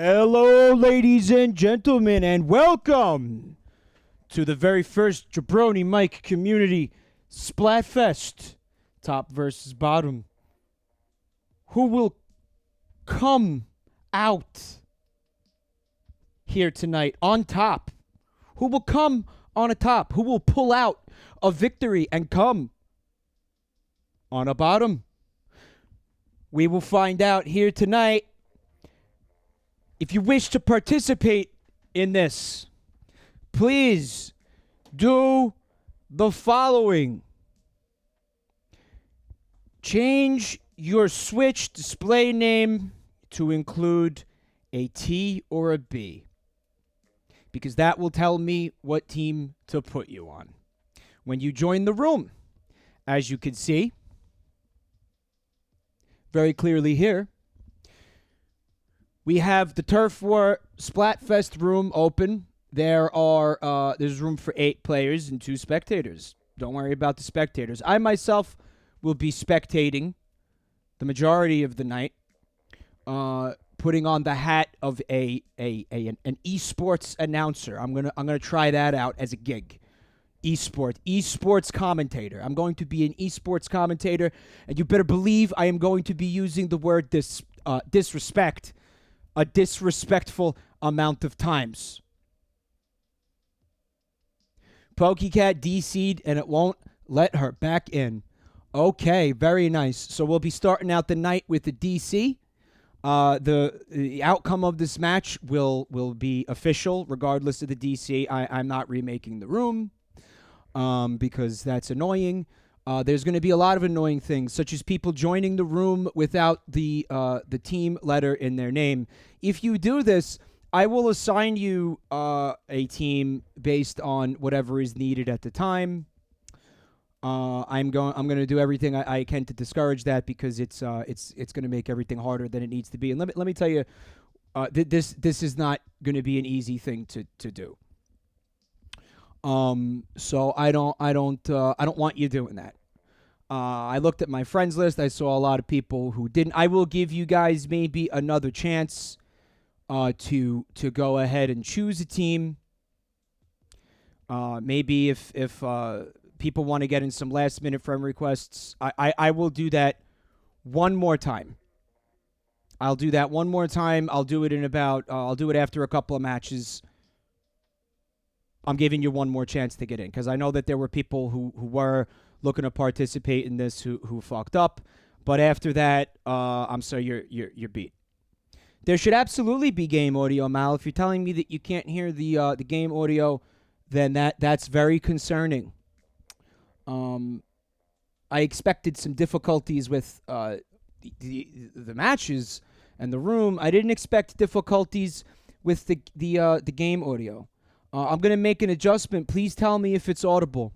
Hello, ladies and gentlemen, and welcome to the very first Jabroni Mike Community Splatfest. Top versus bottom. Who will come out here tonight on top? Who will come on a top? Who will pull out a victory and come on a bottom? We will find out here tonight. If you wish to participate in this, please do the following. Change your Switch display name to include a T or a B, because that will tell me what team to put you on when you join the room. As you can see very clearly here, we have the Turf War Splatfest room open. There's room for 8 players and 2 spectators. Don't worry about the spectators. I myself will be spectating the majority of the night, putting on the hat of an esports announcer. I'm gonna try that out as a gig. Esports commentator. I'm going to be an esports commentator, and you better believe I am going to be using the word disrespect a disrespectful amount of times. PokeCat DC'd and it won't let her back in. Okay, very nice. So we'll be starting out the night with the DC. The outcome of this match will be official regardless of the DC. I'm not remaking the room because that's annoying. There's going to be a lot of annoying things, such as people joining the room without the team letter in their name. If you do this, I will assign you a team based on whatever is needed at the time. I'm going to do everything I can to discourage that, because it's going to make everything harder than it needs to be. And let me tell you, this is not going to be an easy thing to do. So I don't want you doing that. I looked at my friends list. I saw a lot of people who didn't. I will give you guys maybe another chance to go ahead and choose a team. Maybe if people want to get in some last minute friend requests, I will do that one more time. I'll do that one more time. I'll do it I'll do it after a couple of matches. I'm giving you one more chance to get in, because I know that there were people who were looking to participate in this who fucked up. But after that, I'm sorry, you're beat. There should absolutely be game audio, Mal. If you're telling me that you can't hear the game audio, then that's very concerning. I expected some difficulties with the matches and the room. I didn't expect difficulties with the game audio. I'm going to make an adjustment. Please tell me if it's audible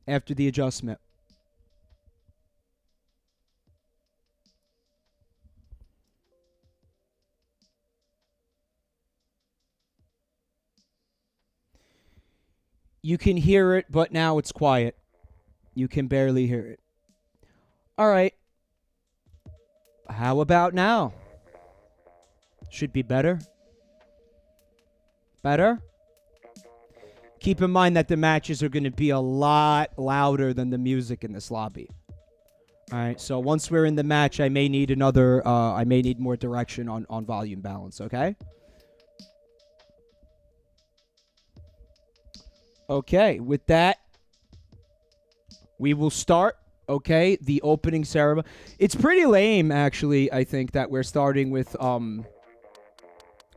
after the adjustment. You can hear it, but now it's quiet. You can barely hear it. All right. How about now? Should be better. Better? Keep in mind that the matches are going to be a lot louder than the music in this lobby. All right, so once we're in the match, I may need more direction on volume balance, okay? Okay, with that, we will start, okay, the opening ceremony. It's pretty lame, actually, I think, that we're starting with a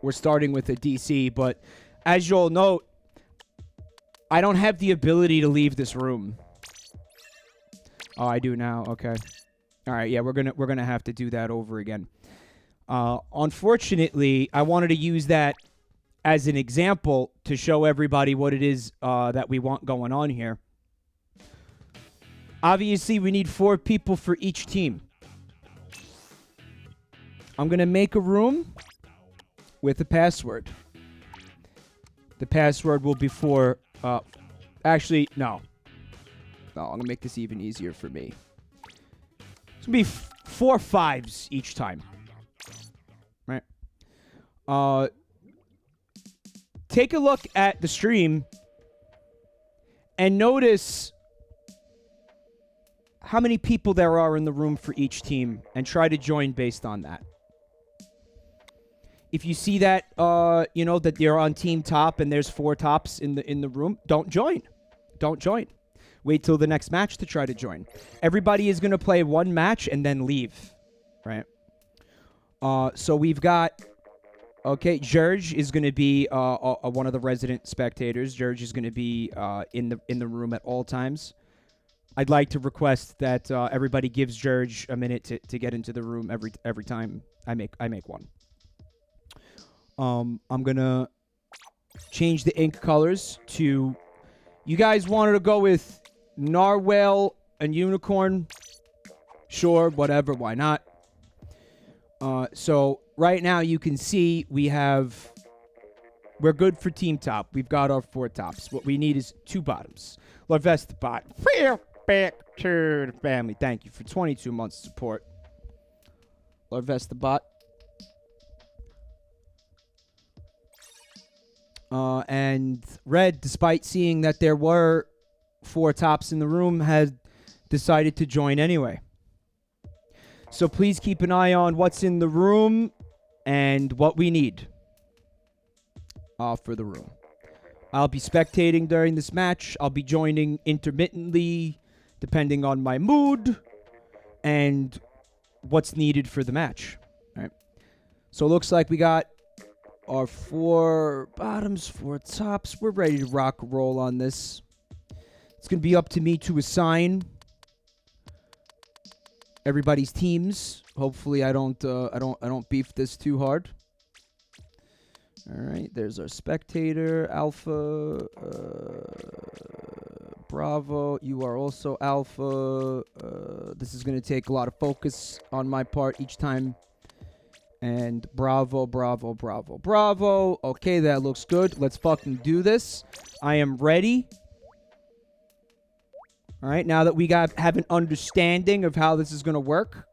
DC, but as you'll note, I don't have the ability to leave this room. Oh, I do now. Okay. All right. Yeah, we're gonna have to do that over again. Unfortunately, I wanted to use that as an example to show everybody what it is that we want going on here. Obviously, we need 4 people for each team. I'm gonna make a room with a password. The password will be for... actually, no. No, I'm going to make this even easier for me. It's going to be 4 5s each time. take a look at the stream and notice how many people there are in the room for each team and try to join based on that. If you see that, you know, that you're on team top and there's 4 tops in the room, don't join. Don't join. Wait till the next match to try to join. Everybody is going to play 1 match and then leave, right? So we've got, okay, Jerge is going to be one of the resident spectators. Jerge is going to be in the room at all times. I'd like to request that everybody gives Jerge a minute to get into the room every time I make one. I'm gonna change the ink colors to. You guys wanted to go with narwhal and unicorn? Sure, whatever. Why not? So right now you can see we're good for team top. We've got our 4 tops. What we need is 2 bottoms. Lord Vestibot. Back to the family. Thank you for 22 months of support. Lord Vestibot. And Red, despite seeing that there were 4 tops in the room, has decided to join anyway. So please keep an eye on what's in the room and what we need for the room. I'll be spectating during this match. I'll be joining intermittently, depending on my mood and what's needed for the match. All right. So it looks like we got our 4 bottoms, 4 tops. We're ready to rock and roll on this. It's going to be up to me to assign everybody's teams. Hopefully I don't beef this too hard. All right, there's our spectator, Alpha, Bravo. You are also Alpha. This is going to take a lot of focus on my part each time. And Bravo, Bravo, Bravo, Bravo. Okay, that looks good. Let's fucking do this. I am ready. All right, now that we have an understanding of how this is going to work.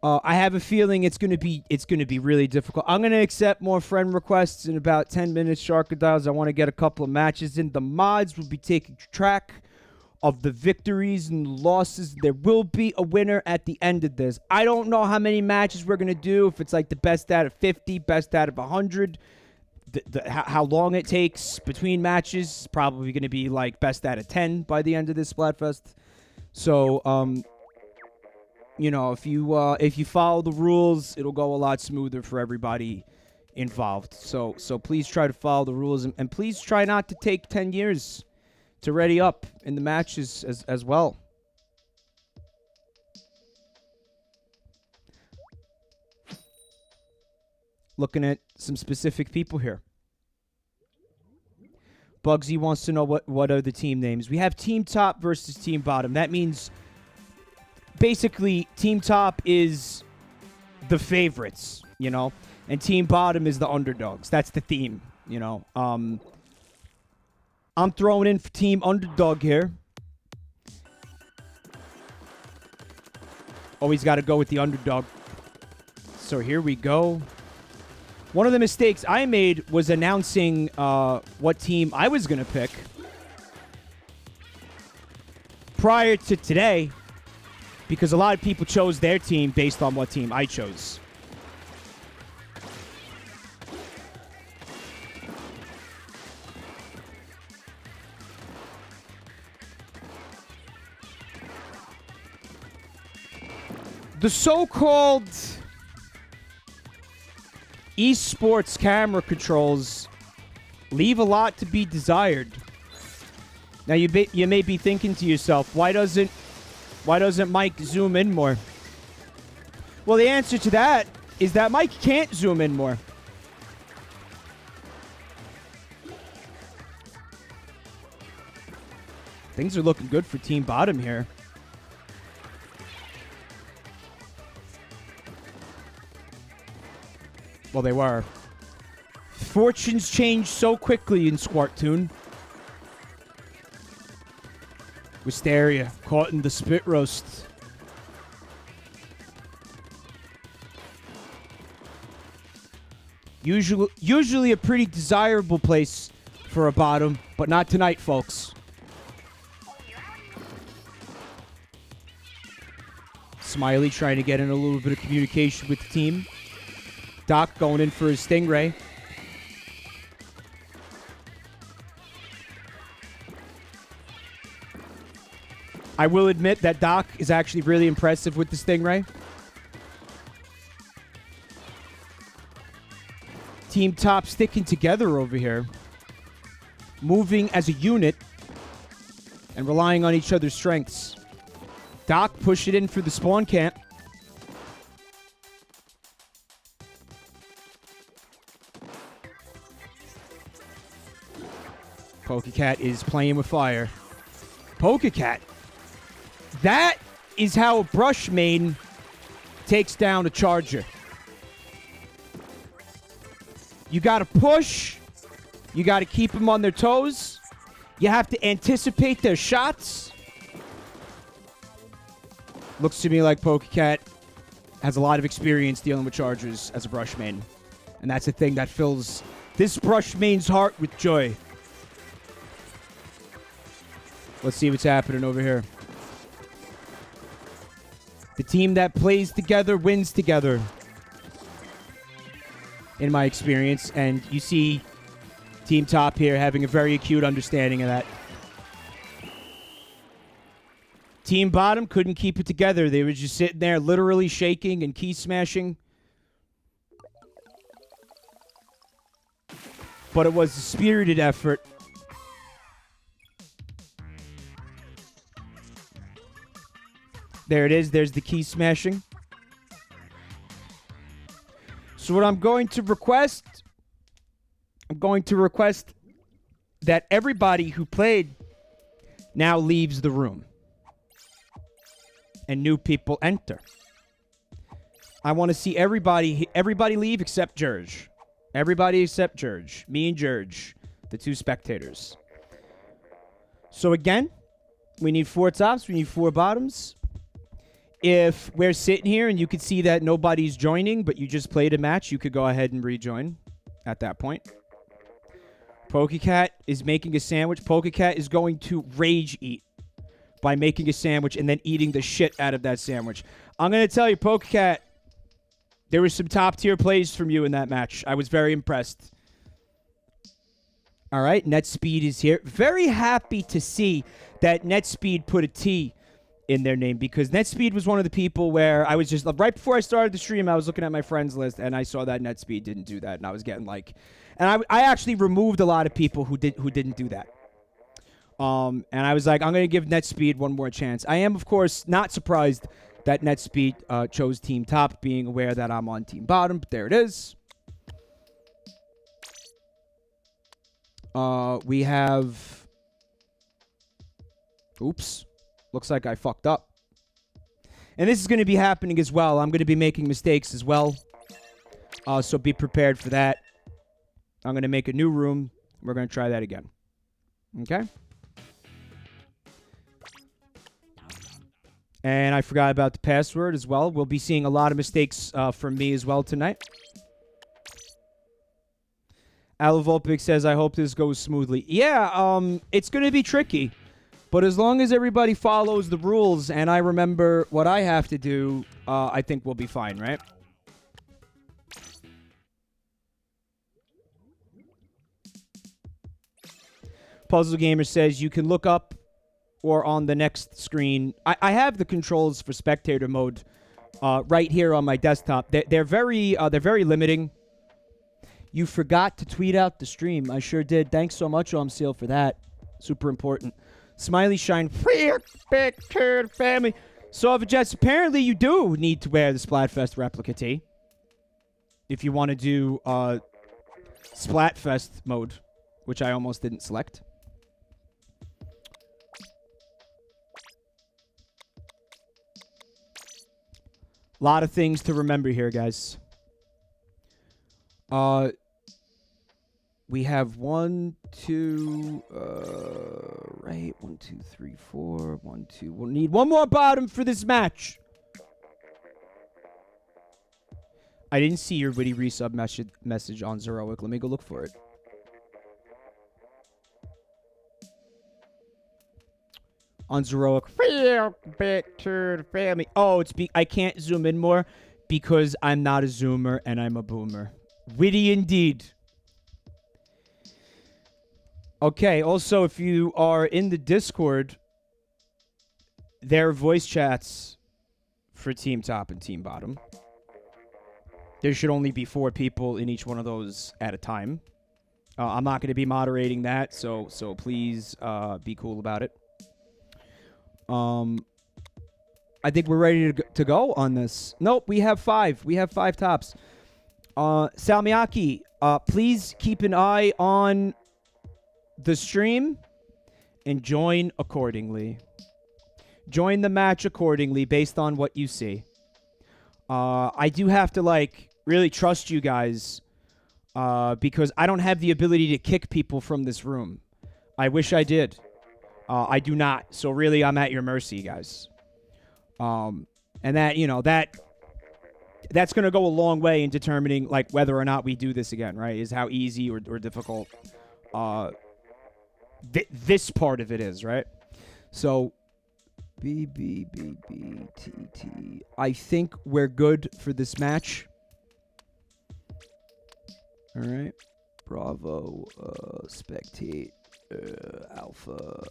I have a feeling it's gonna be really difficult. I'm gonna accept more friend requests in about 10 minutes, Sharkadiles. I want to get a couple of matches in. The mods will be taking track of the victories and losses. There will be a winner at the end of this. I don't know how many matches we're gonna do. If it's like the best out of 50, best out of 100, how long it takes between matches is probably gonna be like best out of 10 by the end of this Splatfest. So you know, if you follow the rules, it'll go a lot smoother for everybody involved. So please try to follow the rules, and please try not to take 10 years to ready up in the matches as well. Looking at some specific people here. Bugsy wants to know what are the team names. We have Team Top versus Team Bottom. That means basically, Team Top is the favorites, you know, and Team Bottom is the underdogs. That's the theme, you know. I'm throwing in for Team Underdog here. Always got to go with the underdog. So here we go. One of the mistakes I made was announcing what team I was going to pick prior to today, because a lot of people chose their team based on what team I chose. The so-called esports camera controls leave a lot to be desired. Now you may be thinking to yourself, why doesn't Mike zoom in more? Well, the answer to that is that Mike can't zoom in more. Things are looking good for Team Bottom here. Well, they were. Fortunes change so quickly in Squartoon. Wisteria caught in the spit roast. Usually a pretty desirable place for a bottom, but not tonight, folks. Smiley trying to get in a little bit of communication with the team. Doc going in for his Stingray. I will admit that Doc is actually really impressive with the Stingray. Team Top sticking together over here. Moving as a unit and relying on each other's strengths. Doc push it in for the spawn camp. Pokecat is playing with fire. Pokecat. That is how a brush main takes down a charger. You got to push. You got to keep them on their toes. You have to anticipate their shots. Looks to me like Pokecat has a lot of experience dealing with chargers as a brush main. And that's the thing that fills this brush main's heart with joy. Let's see what's happening over here. The team that plays together wins together, in my experience. And you see Team Top here having a very acute understanding of that. Team Bottom couldn't keep it together. They were just sitting there literally shaking and key smashing. But it was a spirited effort. There it is. There's the key smashing. So what I'm going to request that everybody who played now leaves the room. And new people enter. I want to see everybody leave except Jerge. Everybody except Jerge. Me and Jerge, the two spectators. So again, we need 4 tops, we need 4 bottoms. If we're sitting here and you could see that nobody's joining, but you just played a match, you could go ahead and rejoin at that point. Pokecat is making a sandwich. Pokecat is going to rage eat by making a sandwich and then eating the shit out of that sandwich. I'm going to tell you, Pokecat, there was some top-tier plays from you in that match. I was very impressed. All right, NetSpeed is here. Very happy to see that NetSpeed put a T in their name, because NetSpeed was one of the people where I was just, right before I started the stream, I was looking at my friends list, and I saw that NetSpeed didn't do that, and I was getting like... And I actually removed a lot of people who didn't do that. And I was like, I'm going to give NetSpeed one more chance. I am, of course, not surprised that NetSpeed chose Team Top, being aware that I'm on Team Bottom, but there it is. We have... Oops. Looks like I fucked up. And this is going to be happening as well. I'm going to be making mistakes as well. So be prepared for that. I'm going to make a new room. We're going to try that again. Okay? And I forgot about the password as well. We'll be seeing a lot of mistakes from me as well tonight. Alavolpic says, I hope this goes smoothly. Yeah, it's going to be tricky. But as long as everybody follows the rules and I remember what I have to do, I think we'll be fine, right? Puzzle Gamer says you can look up or on the next screen. I have the controls for spectator mode right here on my desktop. They're very limiting. You forgot to tweet out the stream. I sure did. Thanks so much, Seal, for that. Super important. Smiley Shine, Backturn family. So, Jets, apparently you do need to wear the Splatfest replica tee if you want to do Splatfest mode, which I almost didn't select. A lot of things to remember here, guys. We have 1, 2, right? 1, 2, 3, 4, 1, 2. We'll need one more bottom for this match. I didn't see your witty resub message on Zeroic. Let me go look for it. On Zeroic. Backturn family. Oh, I can't zoom in more because I'm not a zoomer and I'm a boomer. Witty indeed. Okay, also, if you are in the Discord, there are voice chats for Team Top and Team Bottom. There should only be 4 people in each one of those at a time. I'm not going to be moderating that, so please be cool about it. I think we're ready to go on this. Nope, we have 5. We have 5 tops. Salmiaki, please keep an eye on the stream and join accordingly. Join the match accordingly based on what you see. I do have to, like, really trust you guys because I don't have the ability to kick people from this room. I wish I did. I do not. So really, I'm at your mercy, guys. And that, you know, that's going to go a long way in determining, like, whether or not we do this again, right? Is how easy or difficult this part of it is, right? So, BBBBTT. I think we're good for this match. All right. Bravo, spectate, alpha,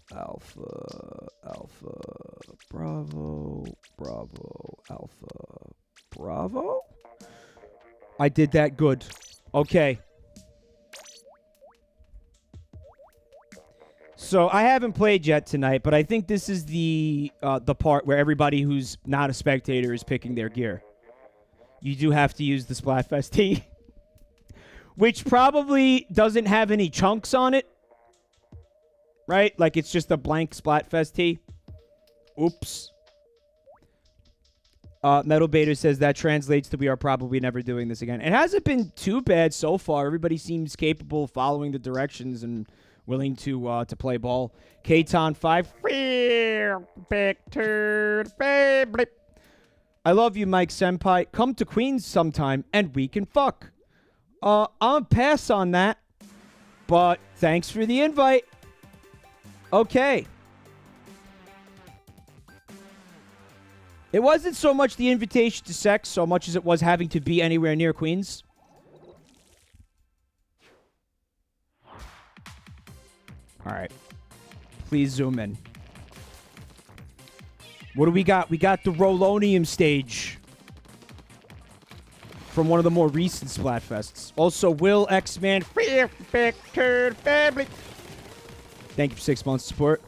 bravo, alpha, bravo. I did that good. Okay. So I haven't played yet tonight, but I think this is the part where everybody who's not a spectator is picking their gear. You do have to use the Splatfest tee, which probably doesn't have any chunks on it, right? Like it's just a blank Splatfest tee. Oops. Metal Bader says that translates to we are probably never doing this again. It hasn't been too bad so far. Everybody seems capable of following the directions and willing to play ball. Katon 5. I love you, Mike Senpai. Come to Queens sometime and we can fuck. I'll pass on that, but thanks for the invite. Okay. It wasn't so much the invitation to sex so much as it was having to be anywhere near Queens. All right. Please zoom in. What do we got? We got the Rolo Neum stage from one of the more recent Splatfests. Also, Will X-Man. Thank you for 6 months of support.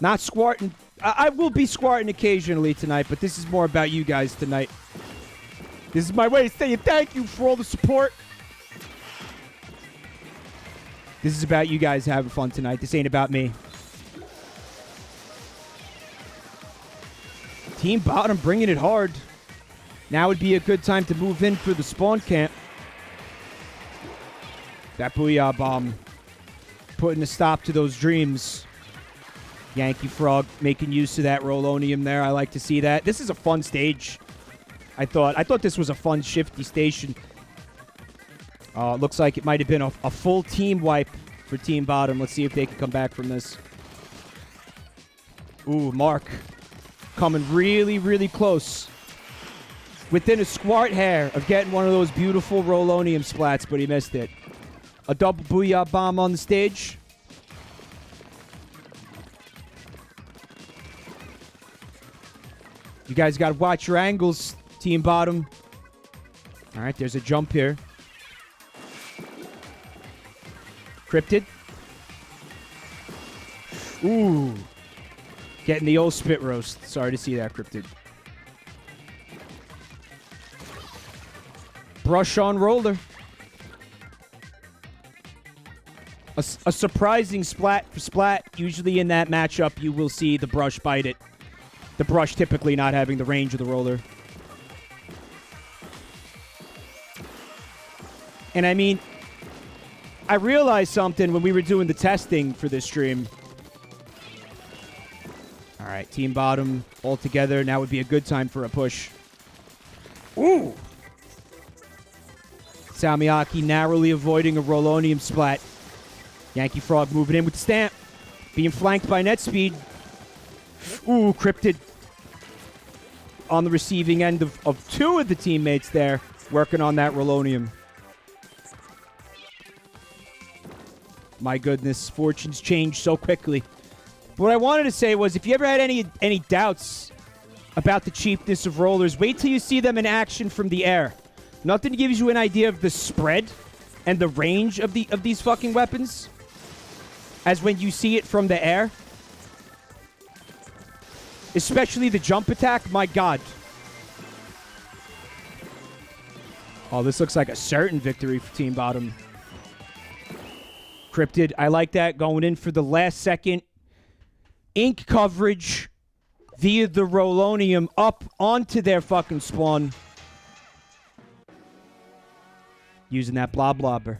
Not squarting. I will be squarting occasionally tonight, but this is more about you guys tonight. This is my way of saying thank you for all the support. This is about you guys having fun tonight. This ain't about me. Team Bottom bringing it hard. Now would be a good time to move in for the spawn camp. That Booyah Bomb putting a stop to those dreams. Yankee Frog making use of that Rolo Neum there. I like to see that. This is a fun stage. I thought this was a fun, shifty station. Looks like it might have been a full team wipe for Team Bottom. Let's see if they can come back from this. Ooh, Mark coming really, really close. Within a squart hair of getting one of those beautiful Rolo Neum splats, but he missed it. A double Booyah Bomb on the stage. You guys got to watch your angles, Team Bottom. All right, there's a jump here. Cryptid. Ooh. Getting the old spit roast. Sorry to see that, Cryptid. Brush on roller. A surprising splat for Splat. Usually in that matchup, you will see the brush bite it. The brush typically not having the range of the roller. And I mean, I realized something when we were doing the testing for this stream. All right, Team Bottom all together. Now would be a good time for a push. Ooh, Salmiakki narrowly avoiding a Rolo Neum splat. Yankee Frog moving in with the stamp. Being flanked by net speed. Ooh, Cryptid on the receiving end of two of the teammates there working on that Rolo Neum. My goodness, fortunes change so quickly. What I wanted to say was, if you ever had any doubts about the cheapness of rollers, wait till you see them in action from the air. Nothing gives you an idea of the spread and the range of these fucking weapons as when you see it from the air. Especially the jump attack, my god. Oh, this looks like a certain victory for Team Bottom. Cryptid, I like that, going in for the last second ink coverage via the Rolo Neum up onto their fucking spawn. Using that blob blobber.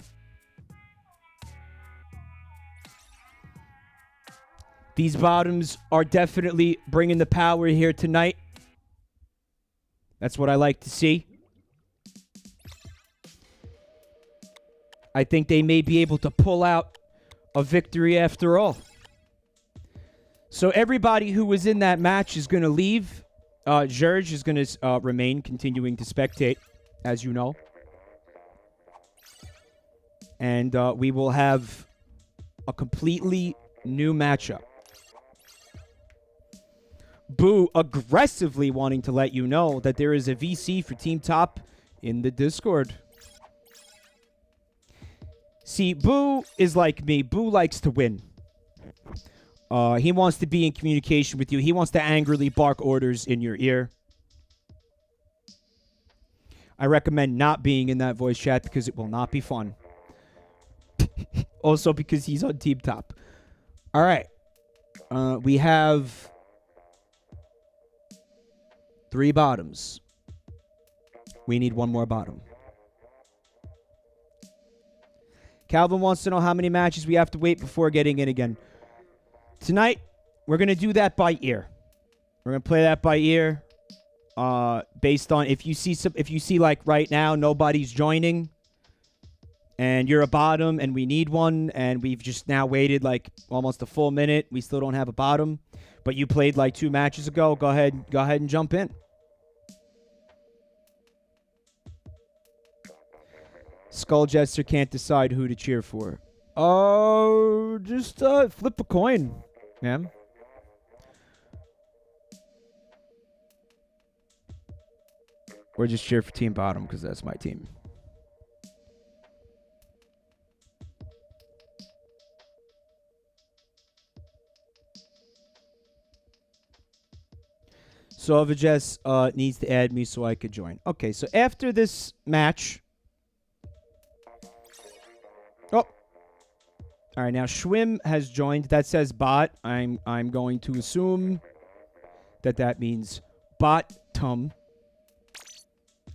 These bottoms are definitely bringing the power here tonight. That's what I like to see. I think they may be able to pull out a victory after all. So everybody who was in that match is going to leave. Jerge is going to remain, continuing to spectate, as you know. And we will have a completely new matchup. Boo aggressively wanting to let you know that there is a VC for Team Top in the Discord. See, Boo is like me. Boo likes to win. He wants to be in communication with you. He wants to angrily bark orders in your ear. I recommend not being in that voice chat because it will not be fun. Also because he's on Team Top. All right. We have 3 bottoms. We need 1 more bottom. Calvin wants to know how many matches we have to wait before getting in again. Tonight, we're going to do that by ear. We're going to play that by ear. Based on if you see like right now nobody's joining and you're a bottom and we need one and we've just now waited like almost a full minute, we still don't have a bottom, but you played like 2 matches ago, go ahead and jump in. Skull Jester can't decide who to cheer for. Oh, just flip a coin, man. Or just cheer for Team Bottom because that's my team. So Avajes needs to add me so I could join. Okay, so after this match... Oh. All right, now Schwim has joined. That says bot. I'm going to assume that means bottom.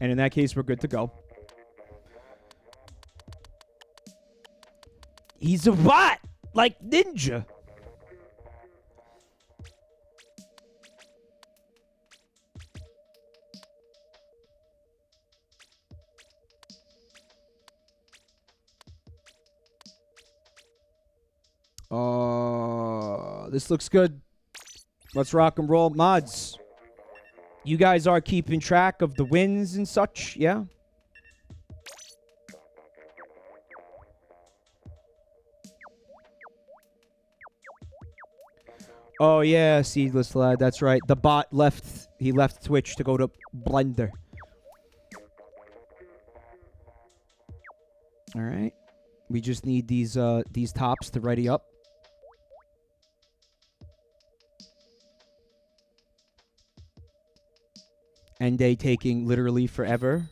And in that case, we're good to go. He's a bot! Like Ninja! This looks good. Let's rock and roll. Mods, you guys are keeping track of the wins and such, yeah? Oh, yeah, Seedless Lad, that's right. The bot left, he left Twitch to go to Blender. All right. We just need these tops to ready up. End day taking literally forever.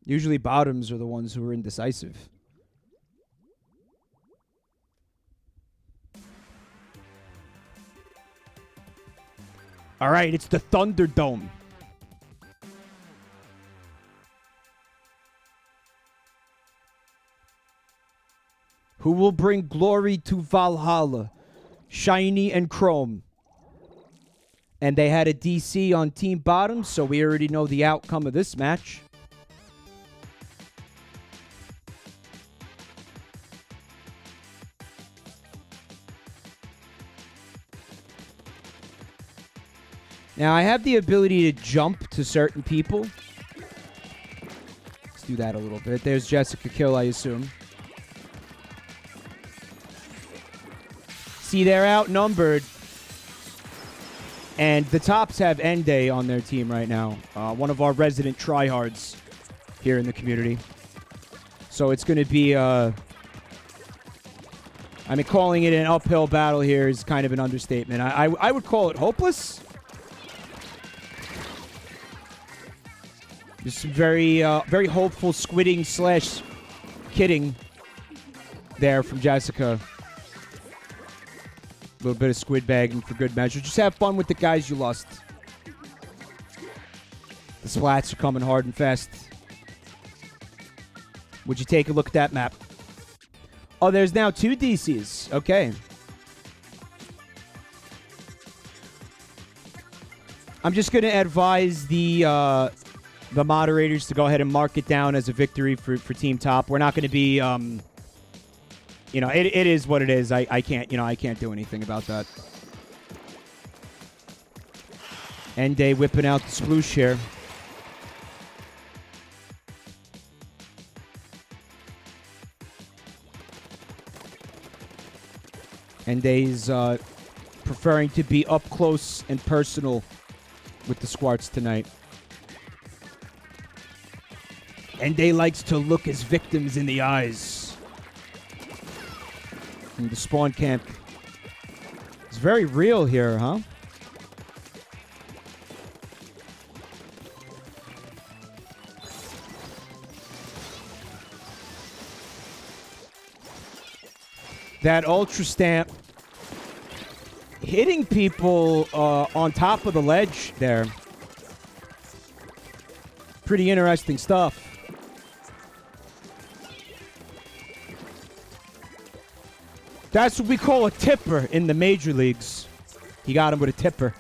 Usually bottoms are the ones who are indecisive. All right, it's the Thunderdome. Who will bring glory to Valhalla? Shiny and Chrome. And they had a DC on Team Bottom, so we already know the outcome of this match. Now, I have the ability to jump to certain people. Let's do that a little bit. There's Jessica Kill, I assume. See, they're outnumbered. And the Tops have Ende on their team right now. One of our resident tryhards here in the community. So it's going to be... I mean, calling it an uphill battle here is kind of an understatement. I would call it hopeless. Just some very hopeful squidding / kidding there from Jessica. A little bit of squid bagging for good measure. Just have fun with the guys you lost. The splats are coming hard and fast. Would you take a look at that map? Oh, there's now 2 DCs. Okay. I'm just going to advise the moderators to go ahead and mark it down as a victory for Team Top. We're not going to be... it is what it is. I can't do anything about that. Ende whipping out the sploosh here. Ende's preferring to be up close and personal with the Squarts tonight. Ende likes to look his victims in the eyes. And the spawn camp is very real here, huh? That Ultra Stamp hitting people on top of the ledge there. Pretty interesting stuff. That's what we call a tipper in the major leagues. He got him with a tipper.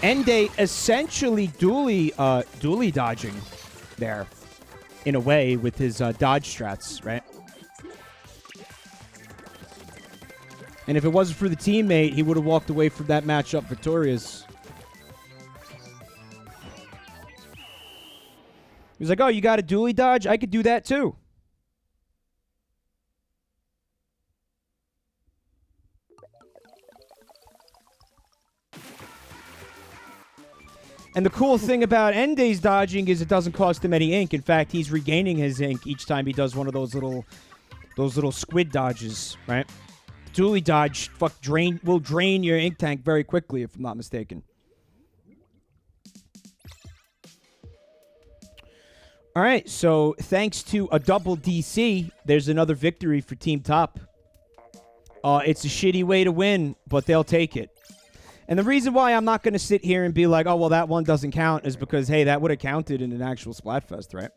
Ende essentially dually dodging there, in a way, with his dodge strats, right? And if it wasn't for the teammate, he would have walked away from that matchup victorious. He was like, oh, you got a dually dodge? I could do that too. And the cool thing about Ende's dodging is it doesn't cost him any ink. In fact, he's regaining his ink each time he does one of those little squid dodges, right? Dually dodge will drain your ink tank very quickly, if I'm not mistaken. All right, so thanks to a double DC, there's another victory for Team Top. It's a shitty way to win, but they'll take it. And the reason why I'm not going to sit here and be like, oh, well, that one doesn't count is because, hey, that would have counted in an actual Splatfest, right?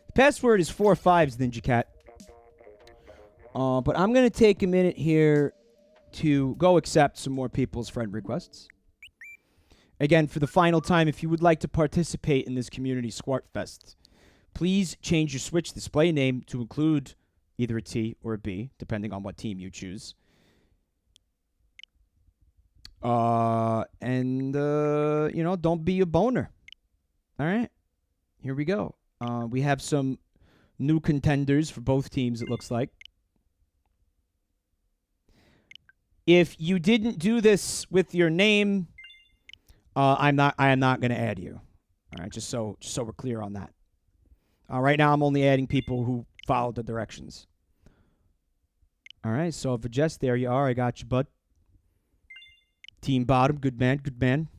The password is 4-5s, Ninja Cat. But I'm going to take a minute here to go accept some more people's friend requests. Again, for the final time, if you would like to participate in this community Squartfest, please change your Switch display name to include either a T or a B, depending on what team you choose. Don't be a boner. All right, here we go. We have some new contenders for both teams, it looks like. If you didn't do this with your name, I am not going to add you. All right, just so we're clear on that. Right now, I'm only adding people who followed the directions. All right, so Vajess, there you are. I got you, bud. Team Bottom, good man, good man.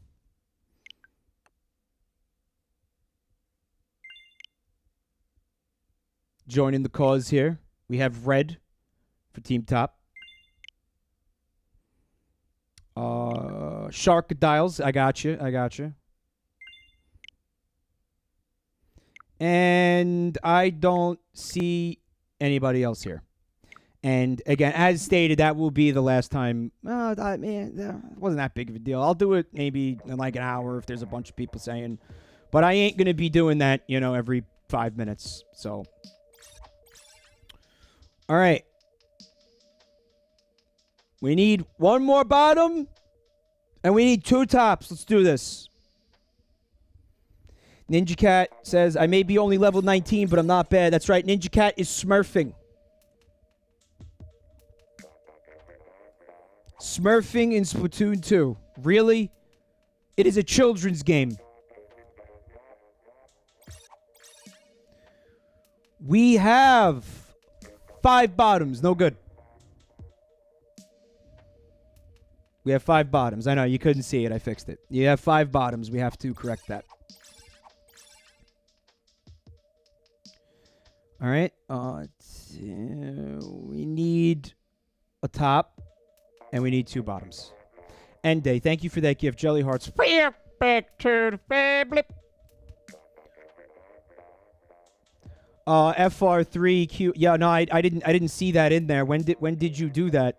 Joining the cause here, we have Red for Team Top. Sharkadiles, I got you. And I don't see anybody else here. And again, as stated, that will be the last time. Man, it wasn't that big of a deal. I'll do it maybe in like an hour if there's a bunch of people saying. But I ain't going to be doing that, every 5 minutes. So, all right. We need one more bottom, and we need 2 tops. Let's do this. Ninja Cat says, I may be only level 19, but I'm not bad. That's right. Ninja Cat is smurfing. Smurfing in Splatoon 2. Really? It is a children's game. We have 5 bottoms. No good. We have 5 bottoms. I know, you couldn't see it. I fixed it. You have 5 bottoms. We have to correct that. All right. We need a top, and we need 2 bottoms. End day. Thank you for that gift. Jelly Hearts. Back to the family. FR3Q. Yeah, no, I didn't see that in there. When did you do that?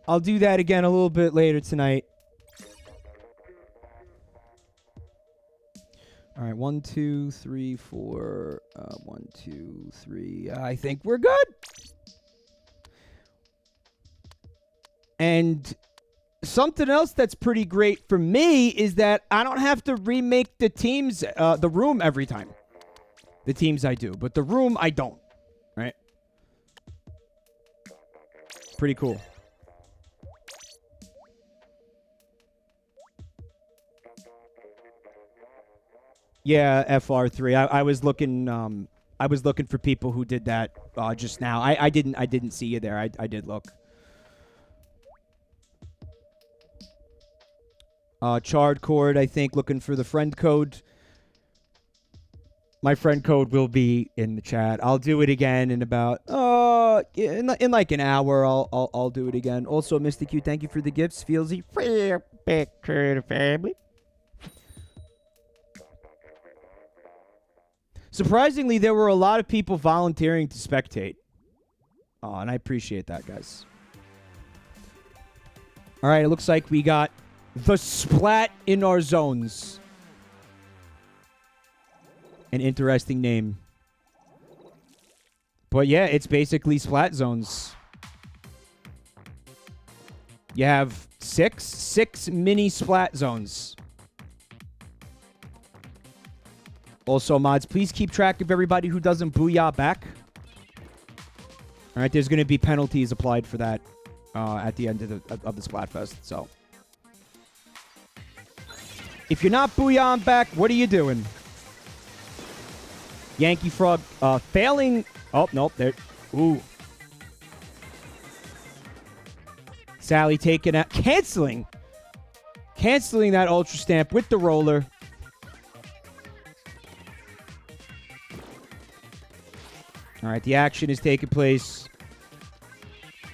I'll do that again a little bit later tonight. All right, 1, 2, 3, 4. 1, 2, 3. I think we're good. And something else that's pretty great for me is that I don't have to remake the teams, the room every time. The teams I do, but the room I don't. Right? Pretty cool. Yeah, FR3. I was looking. I was looking for people who did that just now. I didn't see you there. I did look. Charred Cord, I think, looking for the friend code. My friend code will be in the chat. I'll do it again in about in like an hour. I'll do it again. Also, Mr. Q, thank you for the gifts. Feelsy, back to the family. Surprisingly, there were a lot of people volunteering to spectate. And I appreciate that, guys. All right, it looks like we got the Splat in our zones. An interesting name. But yeah, it's basically Splat Zones. You have six mini Splat Zones. Also, mods, please keep track of everybody who doesn't booyah back. All right, there's going to be penalties applied for that at the end of the Splatfest. So, if you're not booyahing back, what are you doing? Yankee Frog failing. Oh, nope. There. Ooh. Sally taking out. Canceling that Ultra Stamp with the roller. All right, the action is taking place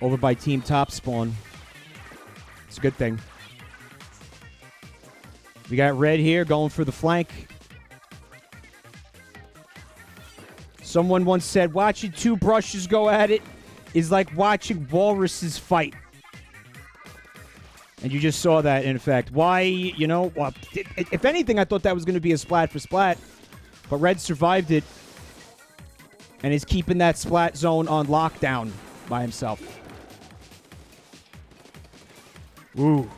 over by Team Top Spawn. It's a good thing. We got Red here going for the flank. Someone once said, watching 2 brushes go at it is like watching walruses fight. And you just saw that, in effect. Why, if anything, I thought that was going to be a splat for splat. But Red survived it. And is keeping that Splat Zone on lockdown by himself. Ooh.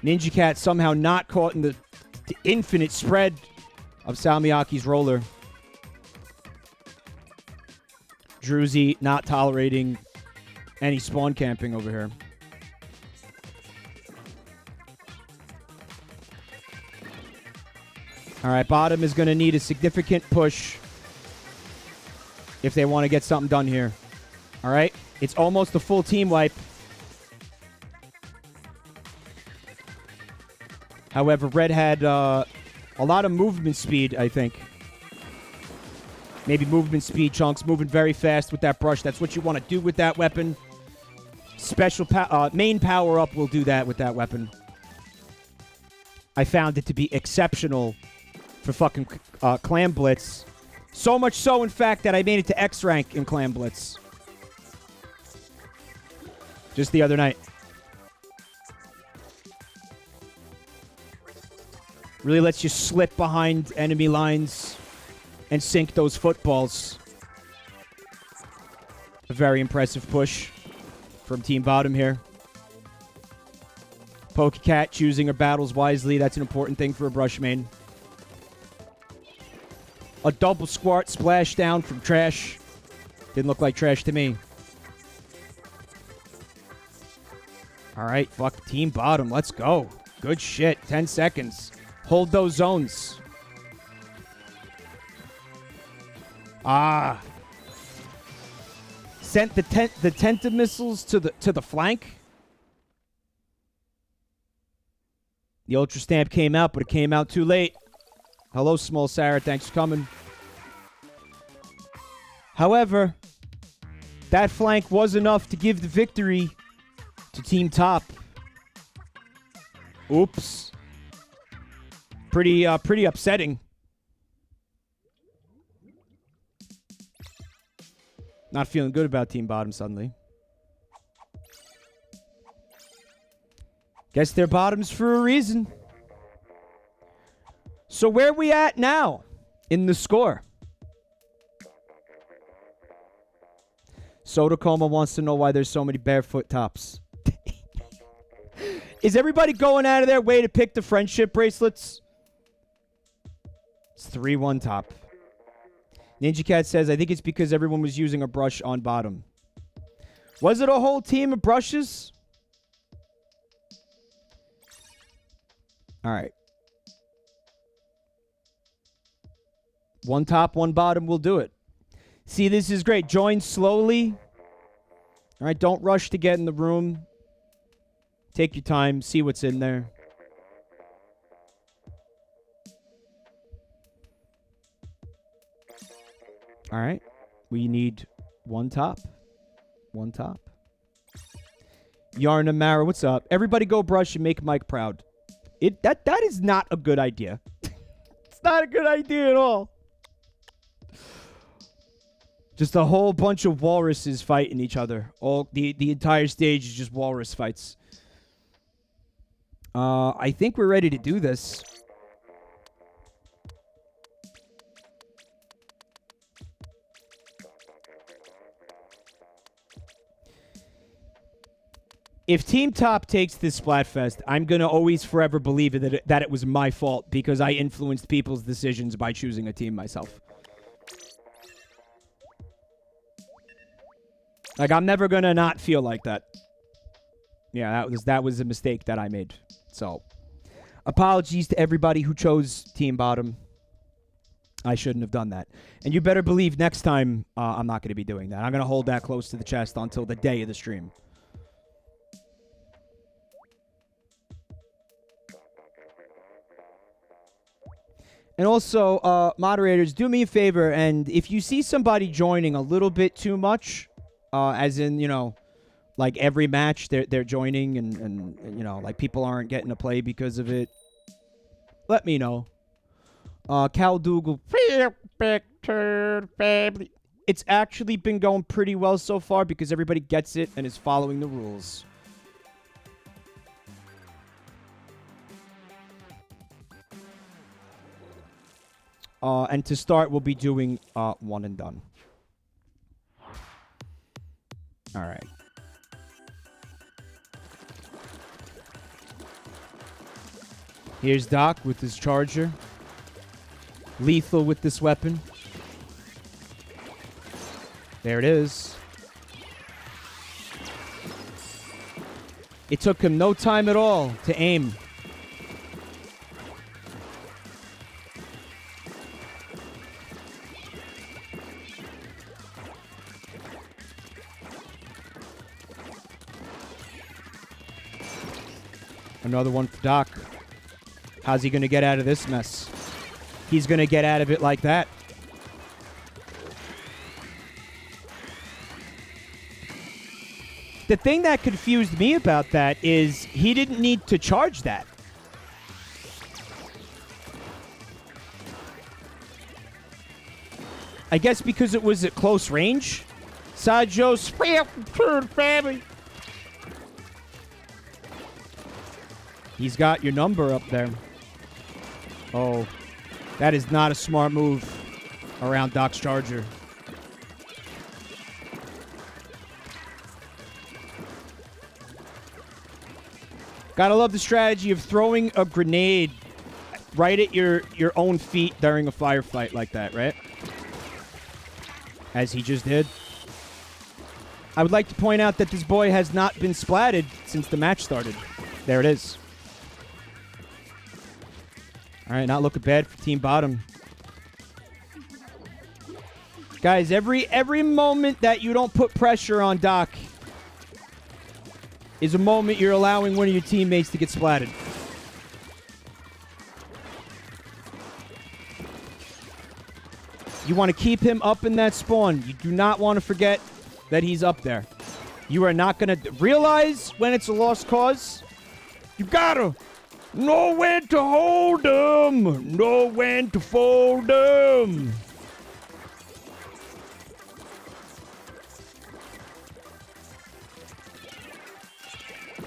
Ninja Cat somehow not caught in the infinite spread of Salmiaki's roller. Druzy not tolerating any spawn camping over here. All right, bottom is going to need a significant push if they want to get something done here. All right? It's almost a full team wipe. However, Red had a lot of movement speed, I think. Maybe movement speed, Chunks. Moving very fast with that brush. That's what you want to do with that weapon. Special main power-up will do that with that weapon. I found it to be exceptional for fucking Clam Blitz. So much so, in fact, that I made it to X rank in Clan Blitz. Just the other night. Really lets you slip behind enemy lines and sink those footballs. A very impressive push from Team Bottom here. Pokecat choosing her battles wisely. That's an important thing for a brush main. A double squat splash down from Trash. Didn't look like Trash to me. All right, fuck Team Bottom. Let's go. Good shit. 10 seconds. Hold those zones. Ah. Sent the tenta missiles to the flank. The Ultra Stamp came out, but it came out too late. Hello, Small Sarah. Thanks for coming. However, that flank was enough to give the victory to Team Top. Oops. Pretty upsetting. Not feeling good about Team Bottom suddenly. Guess they're bottoms for a reason. So where we at now in the score? SodaComa wants to know why there's so many barefoot tops. Is everybody going out of their way to pick the friendship bracelets? It's 3-1 top. Ninja Cat says, I think it's because everyone was using a brush on bottom. Was it a whole team of brushes? All right. One top, one bottom will do it. See, this is great. Join slowly. All right, don't rush to get in the room. Take your time. See what's in there. All right. We need one top. One top. Yarna Mara, what's up? Everybody go brush and make Mike proud. That is not a good idea. It's not a good idea at all. Just a whole bunch of walruses fighting each other. The entire stage is just walrus fights. I think we're ready to do this. If Team Top takes this Splatfest, I'm going to always forever believe that it was my fault because I influenced people's decisions by choosing a team myself. Like, I'm never going to not feel like that. Yeah, that was a mistake that I made. So, apologies to everybody who chose Team Bottom. I shouldn't have done that. And you better believe next time I'm not going to be doing that. I'm going to hold that close to the chest until the day of the stream. And also, moderators, do me a favor, and if you see somebody joining a little bit too much, as in, you know, like every match they're joining and you know, like people aren't getting to play because of it, let me know. Cal Dougal, it's actually been going pretty well so far because everybody gets it and is following the rules. And to start, we'll be doing one and done. All right. Here's Doc with his charger. Lethal with this weapon. There it is. It took him no time at all to aim. Another one for Doc. How's he going to get out of this mess? He's going to get out of it like that. The thing that confused me about that is he didn't need to charge that. I guess because it was at close range. Sajo family. He's got your number up there. Oh, that is not a smart move around Doc's Charger. Gotta love the strategy of throwing a grenade right at your own feet during a firefight like that, right? As he just did. I would like to point out that this boy has not been splatted since the match started. There it is. All right, not looking bad for Team Bottom. Guys, every moment that you don't put pressure on Doc is a moment you're allowing one of your teammates to get splatted. You want to keep him up in that spawn. You do not want to forget that he's up there. You are not going to realize when it's a lost cause. You gotta know when to hold them. Know when to fold them.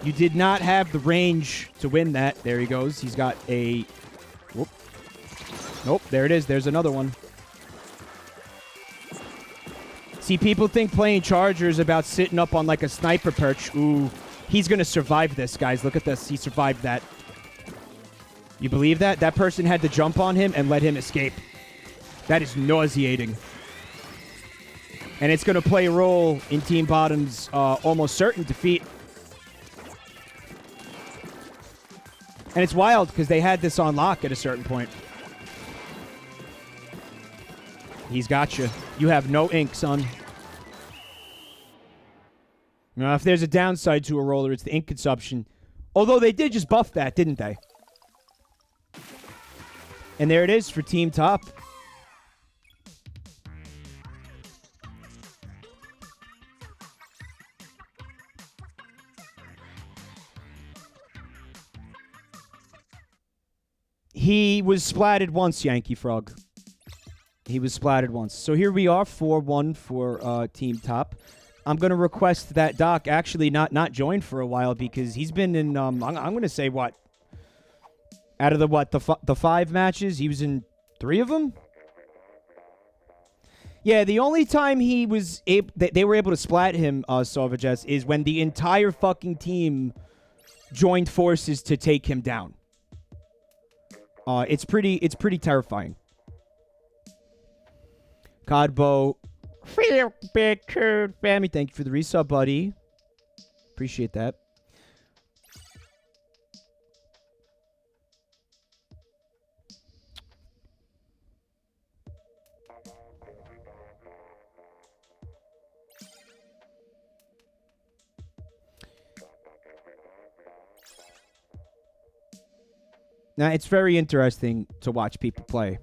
You did not have the range to win that. There he goes. He's got a... Whoop. Nope, there it is. There's another one. See, people think playing Charger is about sitting up on like a sniper perch. Ooh, he's going to survive this, guys. Look at this. He survived that. You believe that? That person had to jump on him and let him escape. That is nauseating. And it's going to play a role in Team Bottom's almost certain defeat. And it's wild because they had this on lock at a certain point. He's got you. You have no ink, son. Now, if there's a downside to a roller, it's the ink consumption. Although they did just buff that, didn't they? And there it is for Team Top. He was splatted once, Yankee Frog. He was splatted once. So here we are, 4-1 for Team Top. I'm going to request that Doc actually not join for a while because he's been in, I'm going to say, what? Out of the 5 matches, he was in 3 of them? Yeah, the only time he was they were able to splat him, Sauvages, is when the entire fucking team joined forces to take him down. It's pretty terrifying. Codbo, Backturn family, thank you for the resub, buddy. Appreciate that. Now, it's very interesting to watch people play.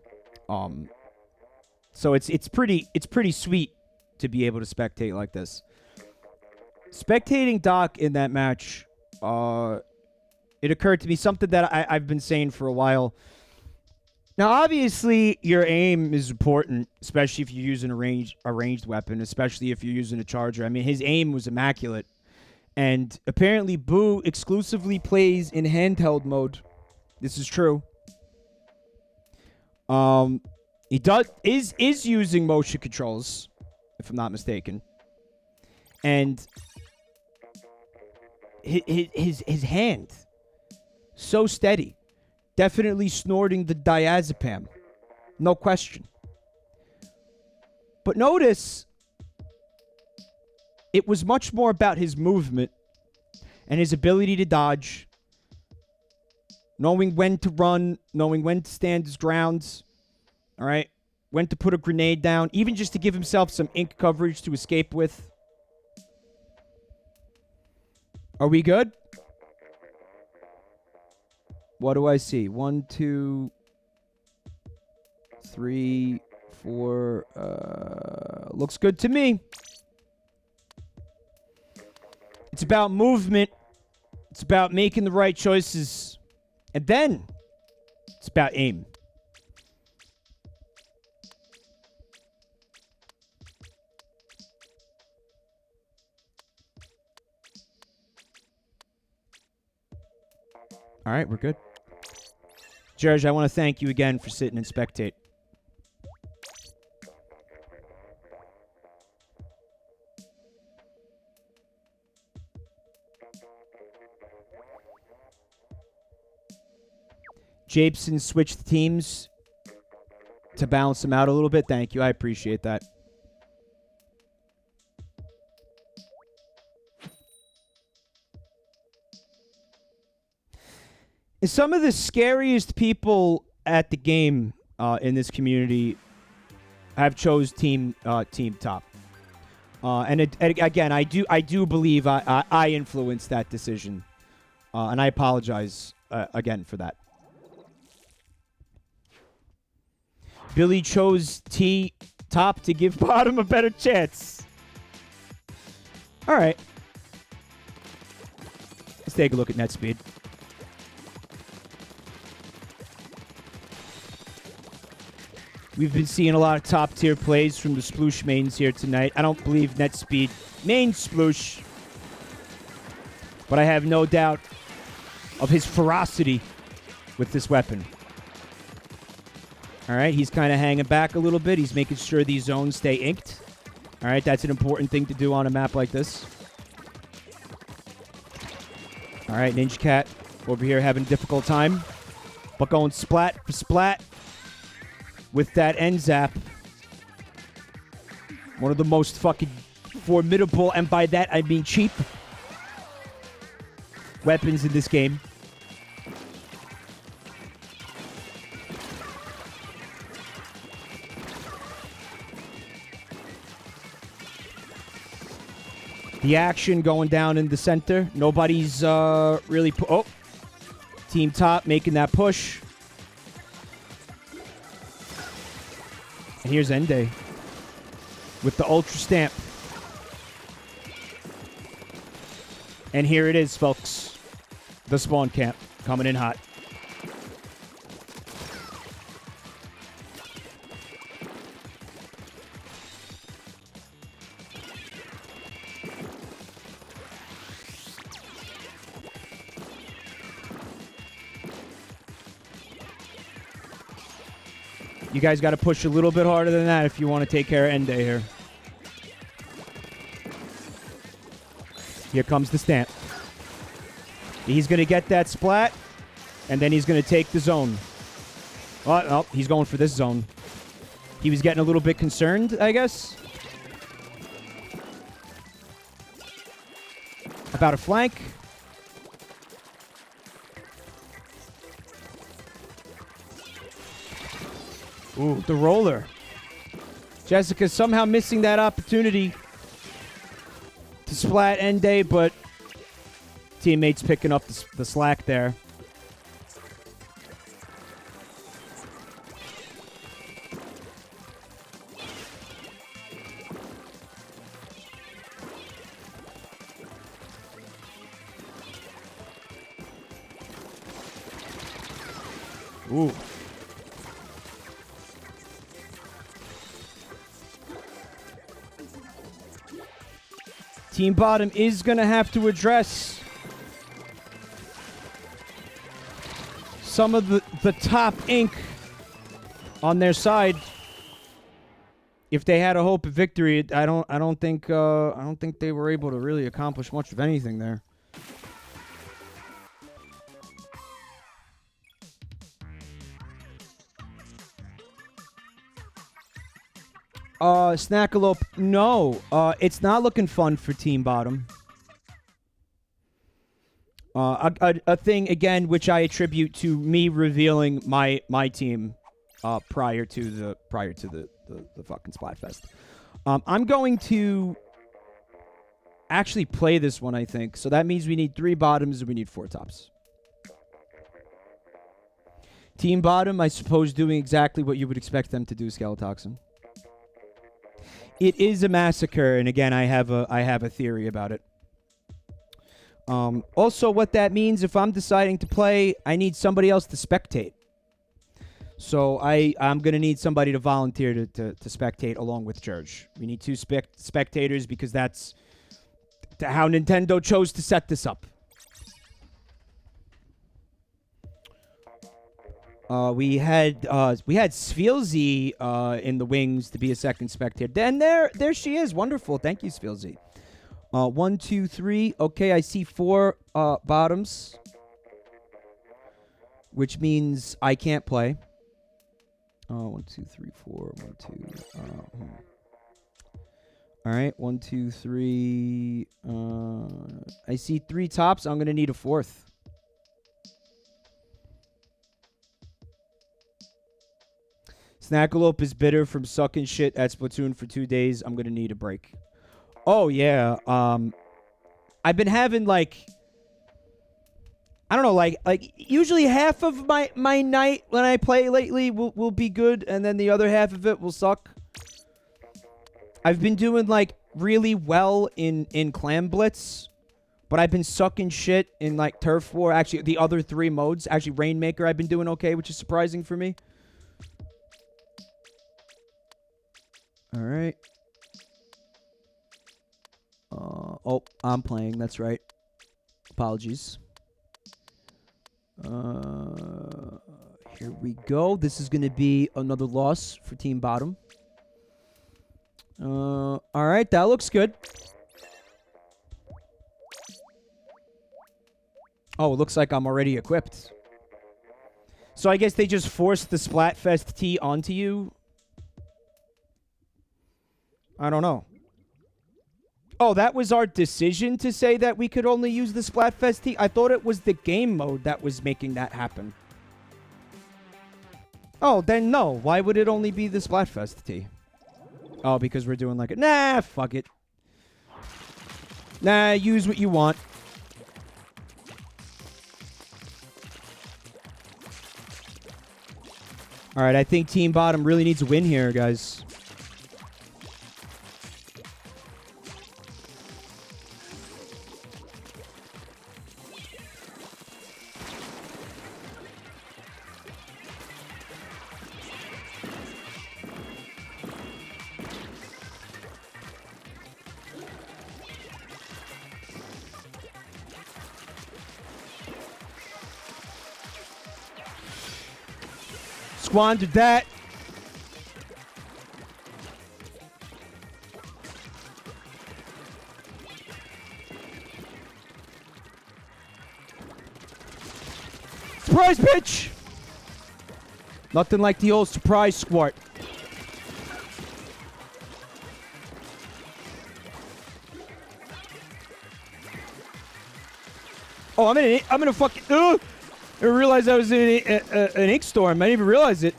So it's pretty sweet to be able to spectate like this. Spectating Doc in that match, it occurred to me something that I've been saying for a while. Now, obviously, your aim is important, especially if you're using a ranged weapon, especially if you're using a Charger. I mean, his aim was immaculate. And apparently, Boo exclusively plays in handheld mode. This is true. He is using motion controls, if I'm not mistaken. And his hand, so steady. Definitely snorting the diazepam. No question. But notice, it was much more about his movement and his ability to dodge. Knowing when to run, knowing when to stand his grounds, all right? When to put a grenade down, even just to give himself some ink coverage to escape with. Are we good? What do I see? 1, 2, 3, 4. Looks good to me. It's about movement. It's about making the right choices. And then, it's about aim. All right, we're good. Jerge, I want to thank you again for sitting and spectate. Jabeson switched teams to balance them out a little bit. Thank you. I appreciate that. And some of the scariest people at the game in this community have chose team top. And again, I do believe I influenced that decision. And I apologize again for that. Billy chose top to give bottom a better chance. All right. Let's take a look at net speed. We've been seeing a lot of top tier plays from the sploosh mains here tonight. I don't believe net speed main sploosh, but I have no doubt of his ferocity with this weapon. All right, he's kind of hanging back a little bit. He's making sure these zones stay inked. All right, that's an important thing to do on a map like this. All right, Ninja Cat over here having a difficult time, but going splat for splat with that end zap. One of the most fucking formidable, and by that I mean cheap, weapons in this game. The action going down in the center. Nobody's really... Oh! Team top making that push. And here's Ende with the Ultra Stamp. And here it is, folks. The spawn camp coming in hot. You guys got to push a little bit harder than that if you want to take care of Ende here. Here comes the stamp. He's going to get that splat, and then he's going to take the zone. Oh, he's going for this zone. He was getting a little bit concerned, I guess, about a flank. Ooh, the roller. Jessica somehow missing that opportunity to splat Ende, but teammates picking up the slack there. Ooh. Team bottom is going to have to address some of the top ink on their side. If they had a hope of victory, I don't think they were able to really accomplish much of anything there. Snackalope, no. It's not looking fun for Team Bottom. A thing, again, which I attribute to me revealing my team prior to the fucking Splatfest. I'm going to actually play this one, I think. So that means we need 3 bottoms and we need 4 tops. Team Bottom, I suppose, doing exactly what you would expect them to do, Skeletoxin. It is a massacre, and again, I have a theory about it. Also, what that means, if I'm deciding to play, I need somebody else to spectate. So I'm going to need somebody to volunteer to spectate along with Jerge. We need 2 spectators because that's how Nintendo chose to set this up. We had Sfielzy in the wings to be a second spectator. Then there she is. Wonderful. Thank you, Sfielzy. 1, 2, 3. Okay, I see 4 bottoms, which means I can't play. 1, 2, 3, 4. 1, 2. All right, 1, 2, 3. I see 3 tops. I'm gonna need a 4th. Snackalope is bitter from sucking shit at Splatoon for 2 days. I'm gonna need a break. Oh yeah. I've been having like, I don't know, like usually half of my night when I play lately will be good, and then the other half of it will suck. I've been doing like really well in Clam Blitz, but I've been sucking shit in like Turf War. Actually, the other 3 modes. Actually, Rainmaker I've been doing okay, which is surprising for me. All right. Oh, I'm playing. That's right. Apologies. Here we go. This is going to be another loss for Team Bottom. All right. That looks good. Oh, it looks like I'm already equipped. So I guess they just forced the Splatfest tee onto you. I don't know. Oh, that was our decision to say that we could only use the Splatfest tee? I thought it was the game mode that was making that happen. Oh, then no. Why would it only be the Splatfest tee? Oh, because we're doing like a... Nah, fuck it. Nah, use what you want. Alright, I think Team Bottom really needs a win here, guys. Squandered that. Surprise, bitch! Nothing like the old surprise squirt. Oh, I'm in a fucking... I didn't realize I was in an ink storm. I didn't even realize it.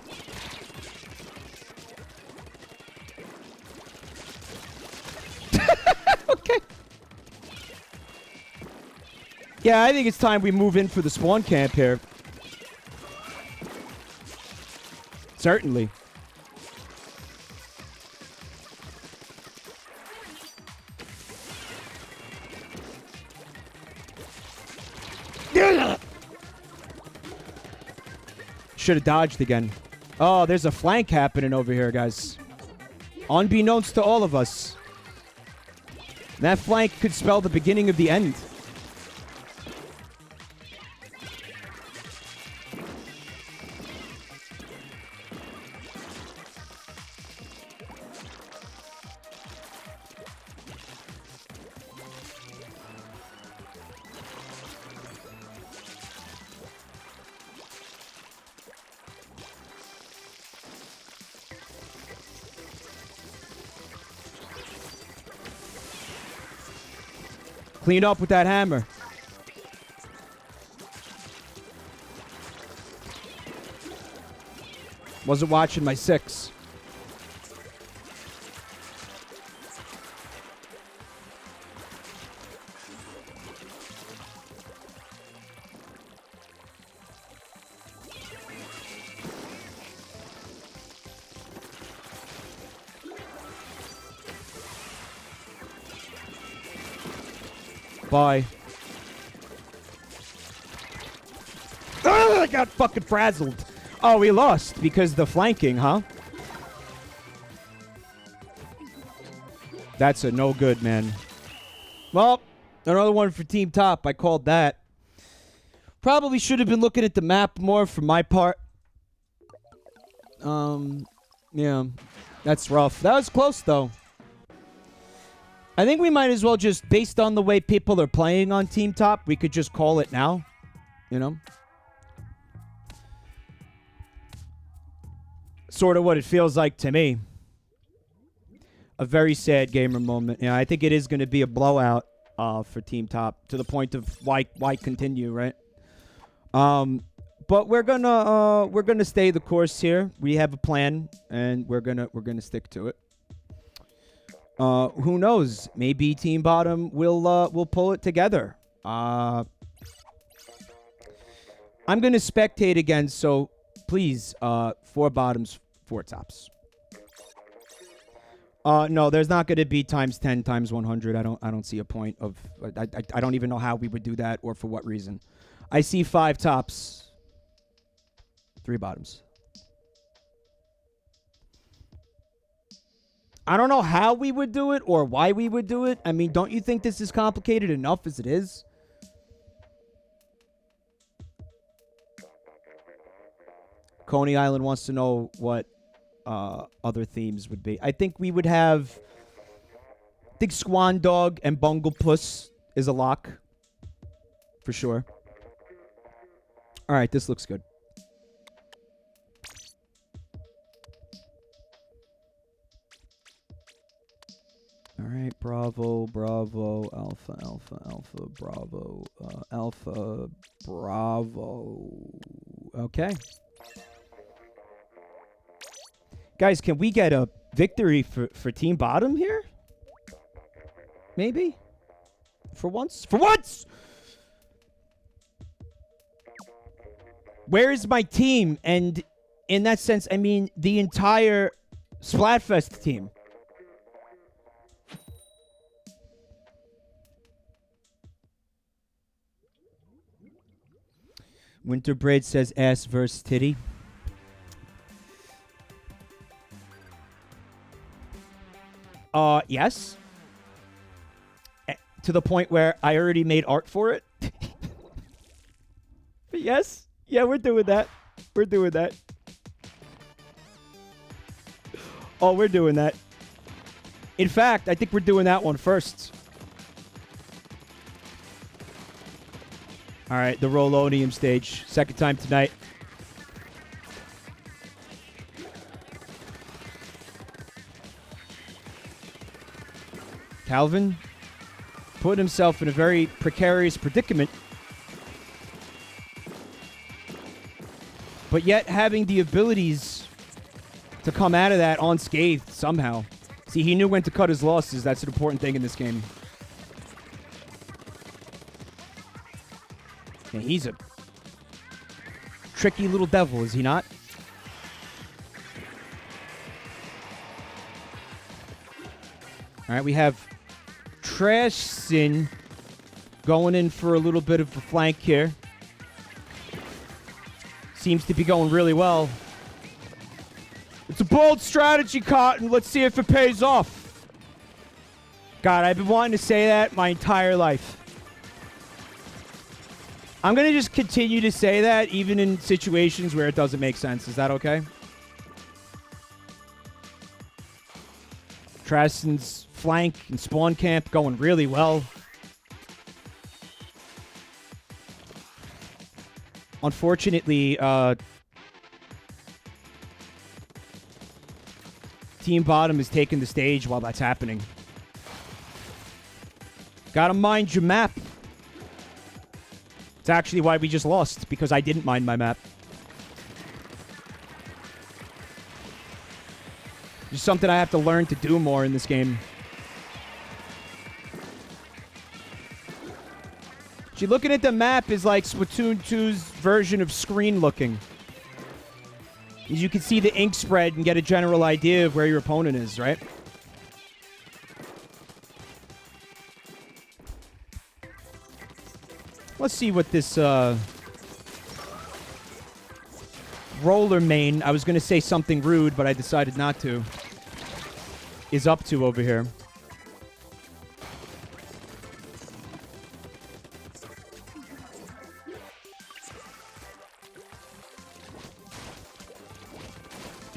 Okay. Yeah, I think it's time we move in for the spawn camp here. Certainly. Should have dodged again. Oh, there's a flank happening over here, guys. Unbeknownst to all of us. That flank could spell the beginning of the end. Clean up with that hammer. Wasn't watching my 6. Bye. I got fucking frazzled. Oh, we lost because the flanking, huh? That's a no good, man. Well, another one for Team Top. I called that. Probably should have been looking at the map more for my part. Yeah, that's rough. That was close, though. I think we might as well just, based on the way people are playing on Team Top, we could just call it now. You know? Sort of what it feels like to me. A very sad gamer moment. Yeah, I think it is going to be a blowout for Team Top, to the point of why continue, right? But we're gonna stay the course here. We have a plan, and we're gonna stick to it. Who knows? Maybe Team Bottom will pull it together. I'm gonna spectate again, so please, 4 bottoms, 4 tops. No, there's not gonna be times 10, times 100. I don't see a point of. I don't even know how we would do that or for what reason. I see 5 tops, 3 bottoms. I don't know how we would do it or why we would do it. I mean, don't you think this is complicated enough as it is? Coney Island wants to know what other themes would be. I think we would have... I think Squan Dog and Bungle Puss is a lock. For sure. All right, this looks good. All right, Bravo, Bravo, Alpha, Alpha, Alpha, Bravo, Alpha, Bravo. Okay. Guys, can we get a victory for Team Bottom here? Maybe? For once? For once! Where is my team? And in that sense, I mean the entire Splatfest team. Winterbraid says ass versus titty. Yes. To the point where I already made art for it. But yes. Yeah, we're doing that. We're doing that. Oh, we're doing that. In fact, I think we're doing that one first. All right, the Rolo Neum stage. Second time tonight. Calvin put himself in a very precarious predicament. But yet having the abilities to come out of that unscathed somehow. See, he knew when to cut his losses. That's an important thing in this game. And he's a tricky little devil, is he not? All right, we have Trash Sin going in for a little bit of a flank here. Seems to be going really well. It's a bold strategy, Cotton. Let's see if it pays off. God, I've been wanting to say that my entire life. I'm going to just continue to say that even in situations where it doesn't make sense. Is that okay? Traston's flank and spawn camp going really well. Unfortunately, Team Bottom is taking the stage while that's happening. Gotta mind your map. It's actually why we just lost, because I didn't mind my map. Just something I have to learn to do more in this game. See, looking at the map is like Splatoon 2's version of screen looking. You can see the ink spread and get a general idea of where your opponent is, right? Let's see what this roller main, I was going to say something rude, but I decided not to, is up to over here.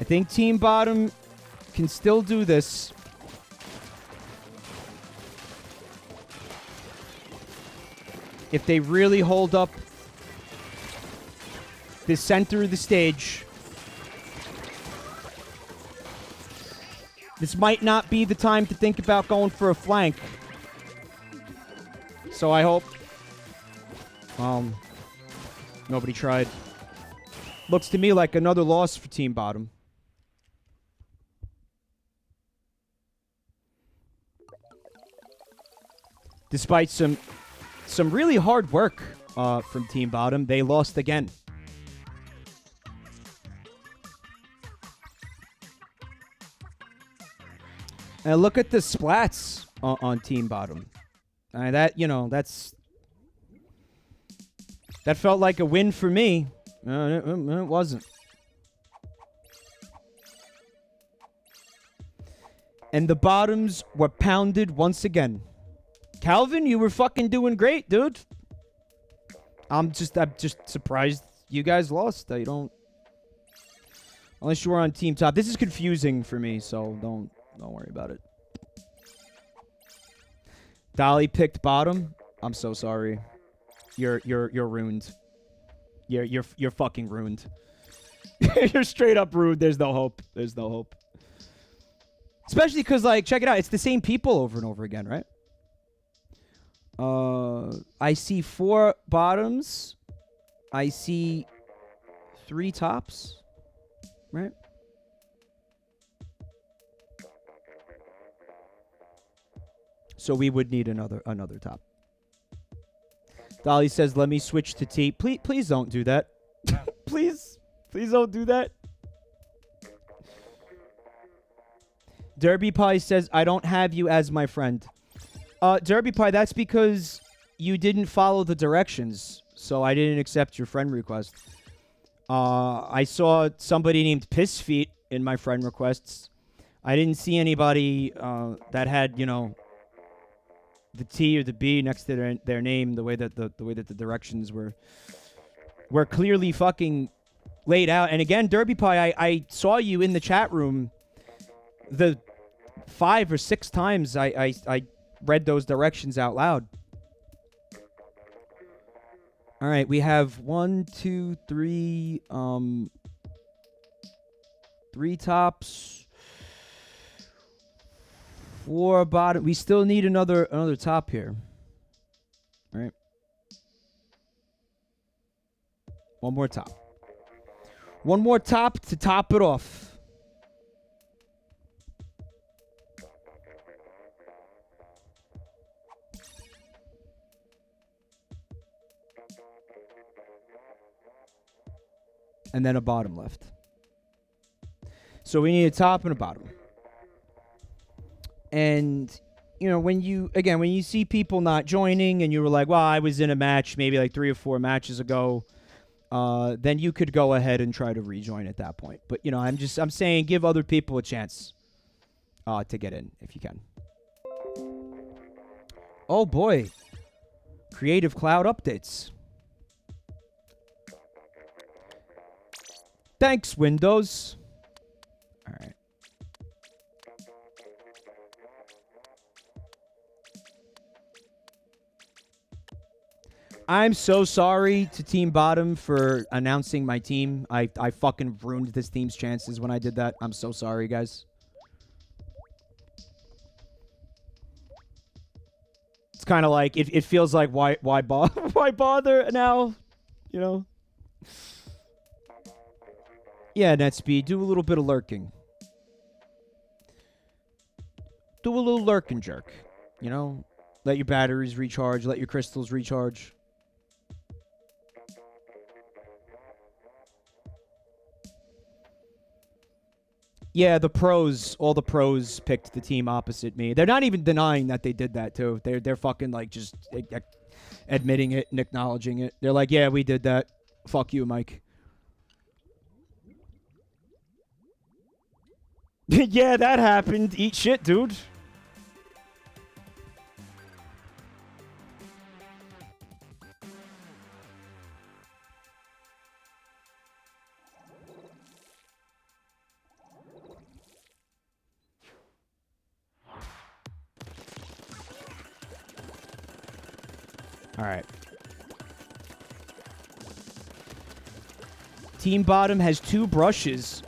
I think Team Bottom can still do this. If they really hold up the center of the stage. This might not be the time to think about going for a flank. So I hope nobody tried. Looks to me like another loss for Team Bottom. Despite some really hard work from Team Bottom, they lost again. And look at the splats on Team Bottom. That felt like a win for me. It wasn't. And the Bottoms were pounded once again. Calvin, you were fucking doing great, dude. I'm just surprised you guys lost. You don't, unless you were on Team Top. This is confusing for me, so don't worry about it. Dolly picked Bottom. I'm so sorry. You're ruined. You're fucking ruined. You're straight up ruined. There's no hope. There's no hope. Especially because, like, check it out. It's the same people over and over again, right? I see 4 bottoms. I see 3 tops. Right? So we would need another top. Dolly says, "Let me switch to T." Please don't do that. Please don't do that. Derby Pie says, "I don't have you as my friend." Derby Pie, that's because you didn't follow the directions, so I didn't accept your friend request. I saw somebody named Piss Feet in my friend requests. I didn't see anybody that had, the T or the B next to their name, the way that the directions were clearly fucking laid out. And again, Derby Pie, I saw you in the chat room the 5 or 6 times I read those directions out loud. All right, we have 1, 2, 3, 3 tops, 4 bottom. We still need another top here. All right. One more top. One more top to top it off. And then a bottom left. So we need a top and a bottom. And, when you see people not joining and you were like, well, I was in a match maybe like 3 or 4 matches ago, then you could go ahead and try to rejoin at that point. But, I'm saying give other people a chance to get in if you can. Oh, boy. Creative Cloud updates. Thanks, Windows. All right. I'm so sorry to Team Bottom for announcing my team. I fucking ruined this team's chances when I did that. I'm so sorry, guys. It's kind of like, it feels like, why bother now? Yeah, NetSpeed, do a little bit of lurking. Do a little lurking jerk. Let your batteries recharge, let your crystals recharge. Yeah, all the pros picked the team opposite me. They're not even denying that they did that too. They're fucking like just admitting it and acknowledging it. They're like, yeah, we did that. Fuck you, Mike. Yeah, that happened. Eat shit, dude. All right. Team bottom has 2 brushes,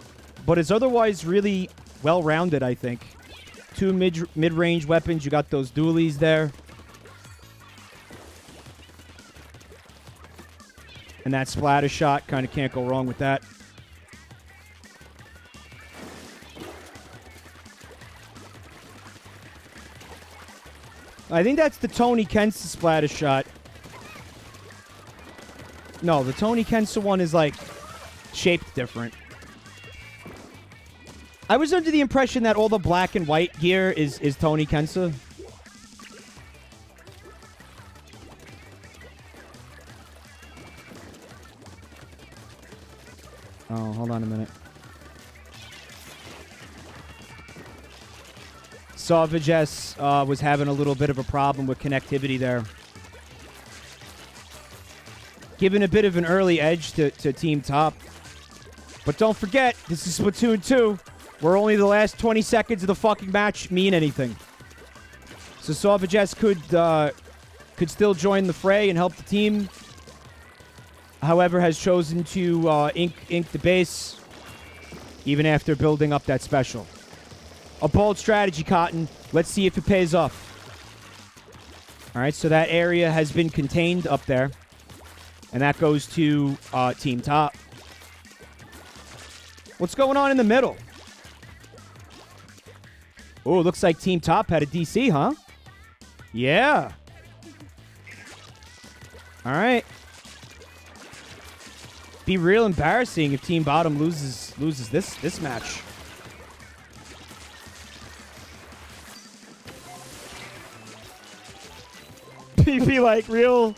but is otherwise really well-rounded, I think. 2 mid-range weapons. You got those dualies there. And that splatter shot, kind of can't go wrong with that. I think that's the Tony Kensa splatter shot. No, the Tony Kensa one is, like, shaped different. I was under the impression that all the black and white gear is Tony Kensa. Oh, hold on a minute. Savage S was having a little bit of a problem with connectivity there. Giving a bit of an early edge to Team Top. But don't forget, this is Splatoon 2, where only the last 20 seconds of the fucking match mean anything. So Savage S could still join the fray and help the team. However, has chosen to ink the base, even after building up that special. A bold strategy, Cotton. Let's see if it pays off. All right, so that area has been contained up there. And that goes to Team Top. What's going on in the middle? Oh, looks like Team Top had a DC, huh? Yeah. All right. Be real embarrassing if Team Bottom loses this match. Be like real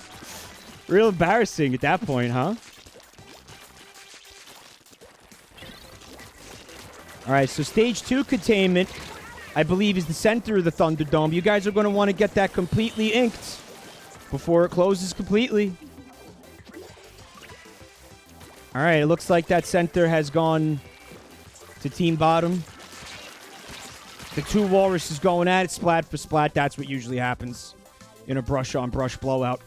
embarrassing at that point, huh? All right, so stage 2 containment, I believe, is the center of the Thunderdome. You guys are going to want to get that completely inked before it closes completely. All right, it looks like that center has gone to Team Bottom. The 2 walruses going at it, splat for splat. That's what usually happens in a brush-on-brush blowout.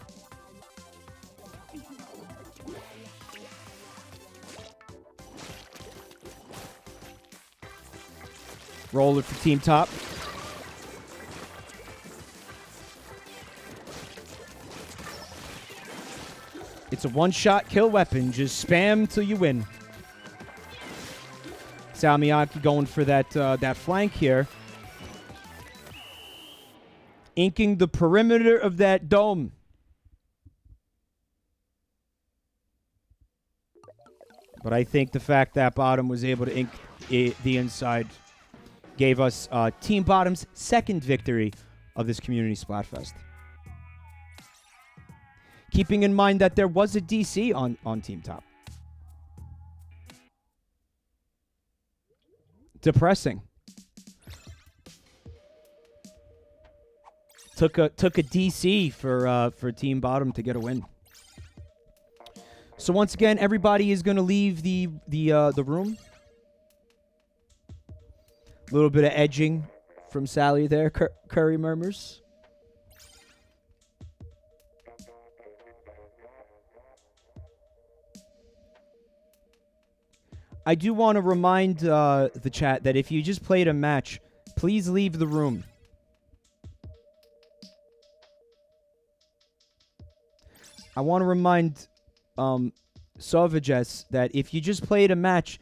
Roller for Team Top. It's a one-shot kill weapon. Just spam till you win. Salmiakki going for that flank here. Inking the perimeter of that dome. But I think the fact that Bottom was able to ink the inside gave us Team Bottom's second victory of this Community Splatfest. Keeping in mind that there was a DC on Team Top. Depressing. Took a DC for Team Bottom to get a win. So once again, everybody is going to leave the room. A little bit of edging from Sally there. Curry murmurs. I do want to remind the chat that if you just played a match, please leave the room. I want to remind Sovages that if you just played a match,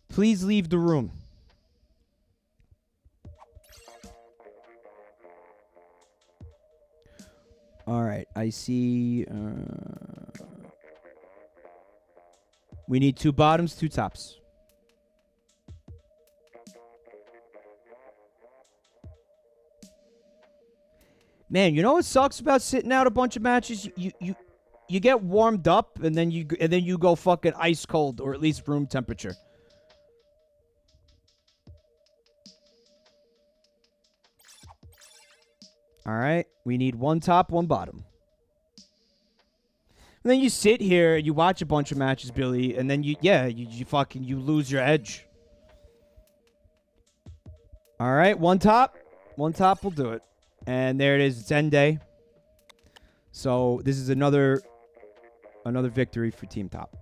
please leave the room. All right, I see. We need 2 bottoms, 2 tops. Man, you know what sucks about sitting out a bunch of matches? You get warmed up and then you go fucking ice cold, or at least room temperature. All right, we need 1 top, 1 bottom. And then you sit here and you watch a bunch of matches, Billy, and then you lose your edge. All right, 1 top. 1 top will do it. And there it is. It's end day. So this is another victory for Team Top.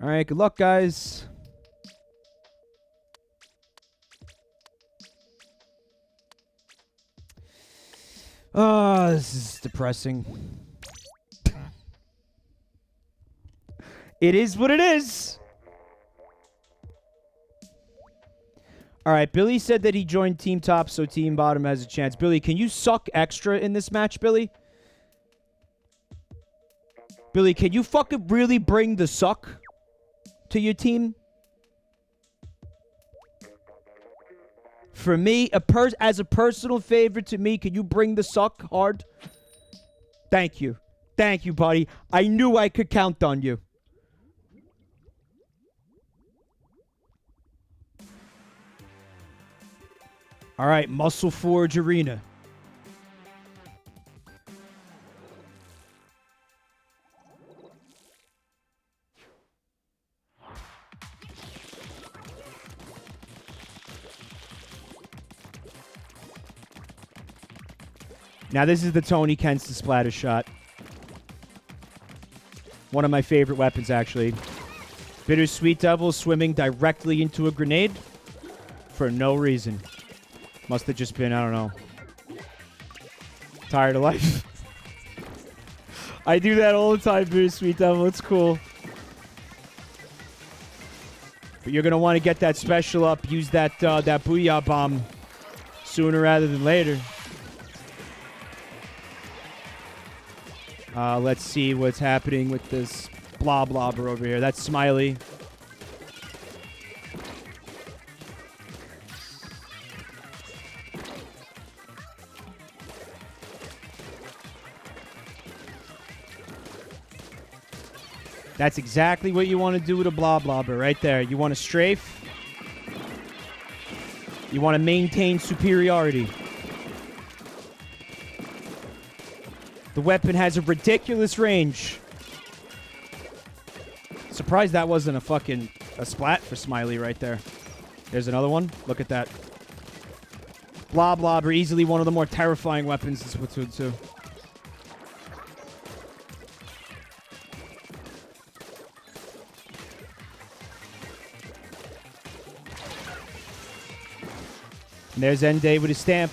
All right, good luck, guys. Oh, this is depressing. It is what it is. All right, Billy said that he joined Team Top, so Team Bottom has a chance. Billy, can you suck extra in this match, Billy? Billy, can you fucking really bring the suck to your team? For me, as a personal favor to me, can you bring the suck hard? Thank you. Thank you, buddy. I knew I could count on you. All right, Muscle Forge Arena. Now, this is the Tony Kent's splatter shot. One of my favorite weapons, actually. Bittersweet Devil swimming directly into a grenade for no reason. Must have just been, I don't know, tired of life. I do that all the time, Bittersweet Devil. It's cool. But you're going to want to get that special up. Use that Booyah Bomb sooner rather than later. Let's see what's happening with this Blobber over here. That's Smiley. That's exactly what you want to do with a Blobber right there. You want to strafe. You want to maintain superiority. The weapon has a ridiculous range. Surprised that wasn't a splat for Smiley right there. There's another one. Look at that. Blobber, easily one of the more terrifying weapons in Splatoon 2. And there's Ende with his stamp,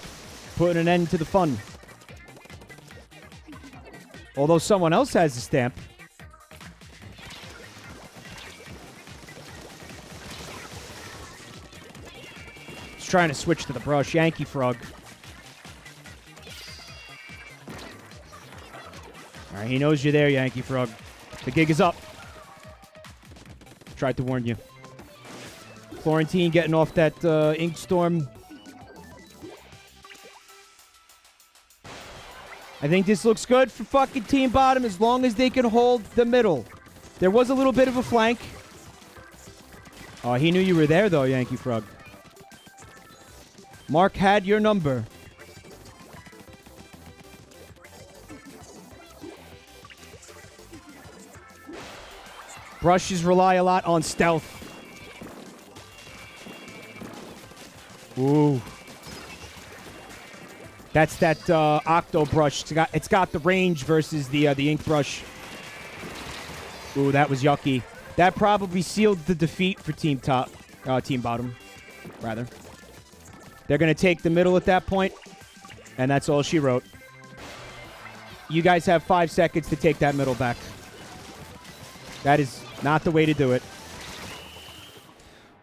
putting an end to the fun. Although someone else has the stamp. He's trying to switch to the brush. Yankee Frog. All right, he knows you're there, Yankee Frog. The gig is up. Tried to warn you. Florentine getting off that Ink Storm. I think this looks good for fucking Team Bottom as long as they can hold the middle. There was a little bit of a flank. Oh, he knew you were there, though, Yankee Frog. Mark had your number. Brushes rely a lot on stealth. Ooh. That's that Octo brush. It's got the range versus the ink brush. Ooh, that was yucky. That probably sealed the defeat for Team Bottom, rather. They're going to take the middle at that point, and that's all she wrote. You guys have 5 seconds to take that middle back. That is not the way to do it.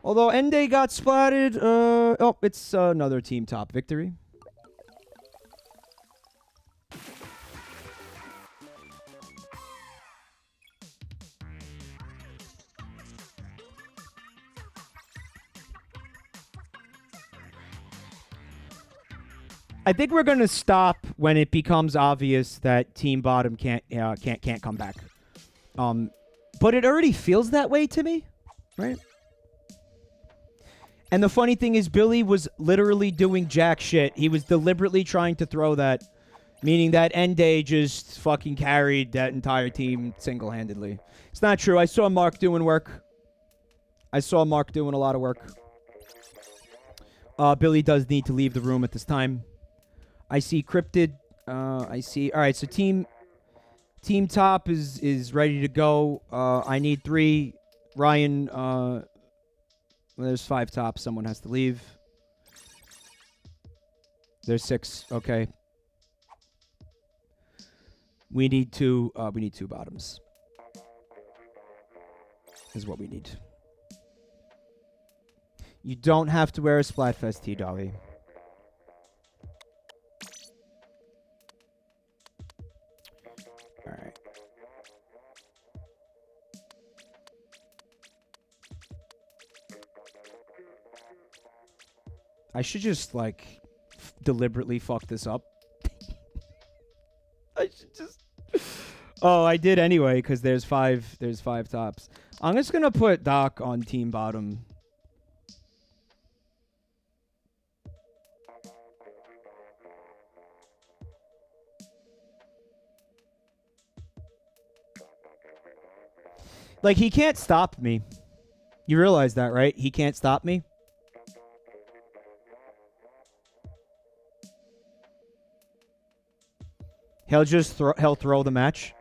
Although Ende got splatted. Oh, it's another Team Top victory. I think we're going to stop when it becomes obvious that Team Bottom can't come back. But it already feels that way to me, right? And the funny thing is, Billy was literally doing jack shit. He was deliberately trying to throw that, meaning that Ende just fucking carried that entire team single-handedly. It's not true. I saw Mark doing work. I saw Mark doing a lot of work. Billy does need to leave the room at this time. I see Cryptid. I see. All right, so team top is ready to go. I need 3. Ryan, there's 5 tops. Someone has to leave. There's 6. Okay. We need 2. We need 2 bottoms. Is what we need. You don't have to wear a Splatfest tee, Dolly. All right. I should just like deliberately fuck this up. I should just. Oh, I did anyway because there's 5 tops. I'm just gonna put Doc on team bottom. Like, he can't stop me. You realize that, right? He can't stop me. He'll just he'll throw the match.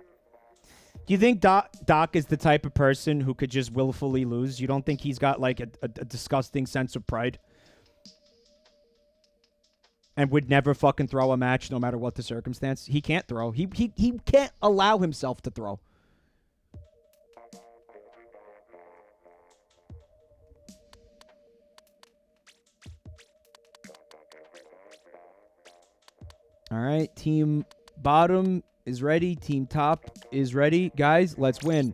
Do you think Doc is the type of person who could just willfully lose? You don't think he's got like a disgusting sense of pride? And would never fucking throw a match no matter what the circumstance? He can't throw. He can't allow himself to throw. All right, team bottom is ready. Team top is ready. Guys, let's win.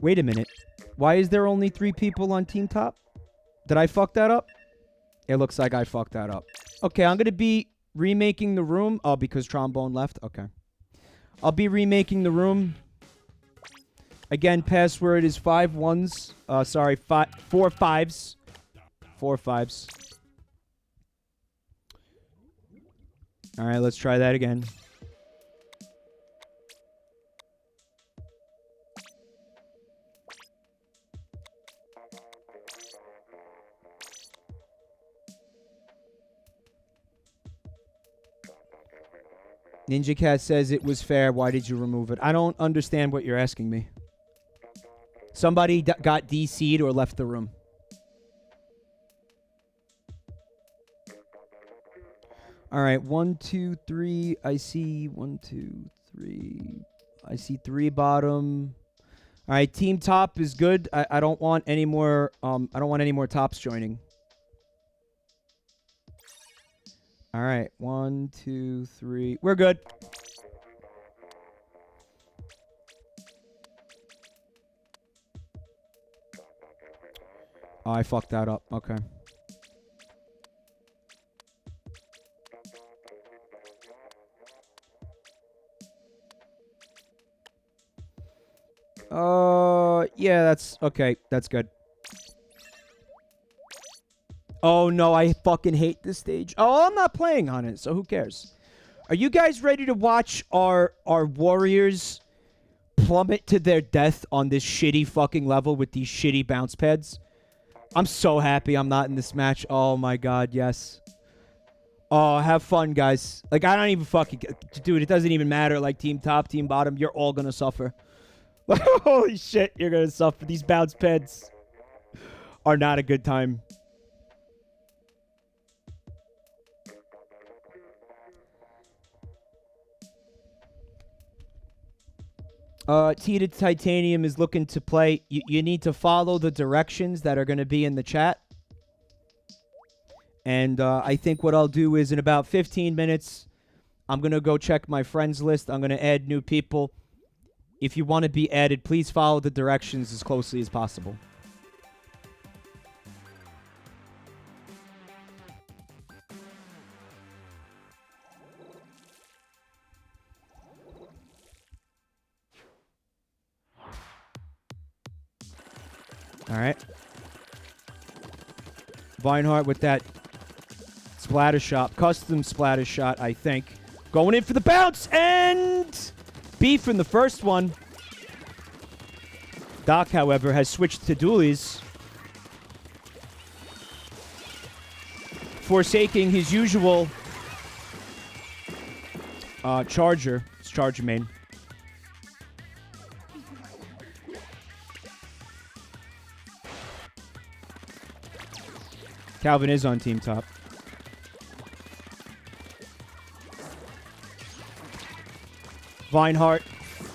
Wait a minute. Why is there only 3 people on team top? Did I fuck that up? It looks like I fucked that up. Okay, I'm going to be remaking the room. Oh, because Trombone left? Okay. I'll be remaking the room. Again, password is 5 1s. Sorry, 4 5s. 4 5s. All right, let's try that again. Ninja Cat says it was fair. Why did you remove it? I don't understand what you're asking me. Somebody got DC'd or left the room. All right, 1, 2, 3. I see 1, 2, 3. I see 3 bottom. All right, team top is good. I don't want any more. I don't want any more tops joining. All right, 1, 2, 3. We're good. Oh, I fucked that up. Okay. Yeah, that's okay. That's good. Oh no, I fucking hate this stage. Oh, I'm not playing on it, so who cares? Are you guys ready to watch our warriors plummet to their death on this shitty fucking level with these shitty bounce pads? I'm so happy I'm not in this match. Oh my god, yes. Oh, have fun, guys. Like, I don't even fucking... Dude, it doesn't even matter. Like, team top, team bottom, you're all gonna suffer. Holy shit, you're gonna suffer. These bounce pads are not a good time. Teeted Titanium is looking to play. You need to follow the directions that are going to be in the chat. And I think what I'll do is in about 15 minutes, I'm going to go check my friends list. I'm going to add new people. If you want to be added, please follow the directions as closely as possible. All right. Vinehart with that splatter shot. Custom splatter shot, I think. Going in for the bounce. And beef from the first one. Doc, however, has switched to dualies. forsaking his usual charger. It's charger main. Calvin is on team top. Vinehart,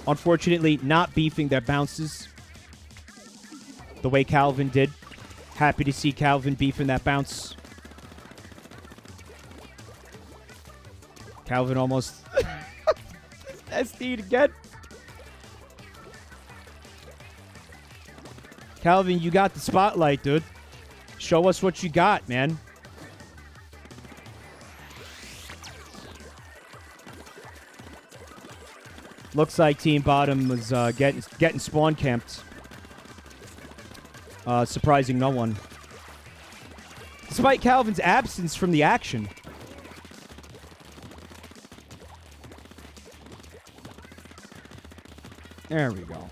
unfortunately, not beefing their bounces the way Calvin did. Happy to see Calvin beefing that bounce. Calvin almost SD again. Calvin, you got the spotlight, dude. Show us what you got, man. Looks like Team Bottom was getting spawn camped. Surprising no one. Despite Calvin's absence from the action. There we go.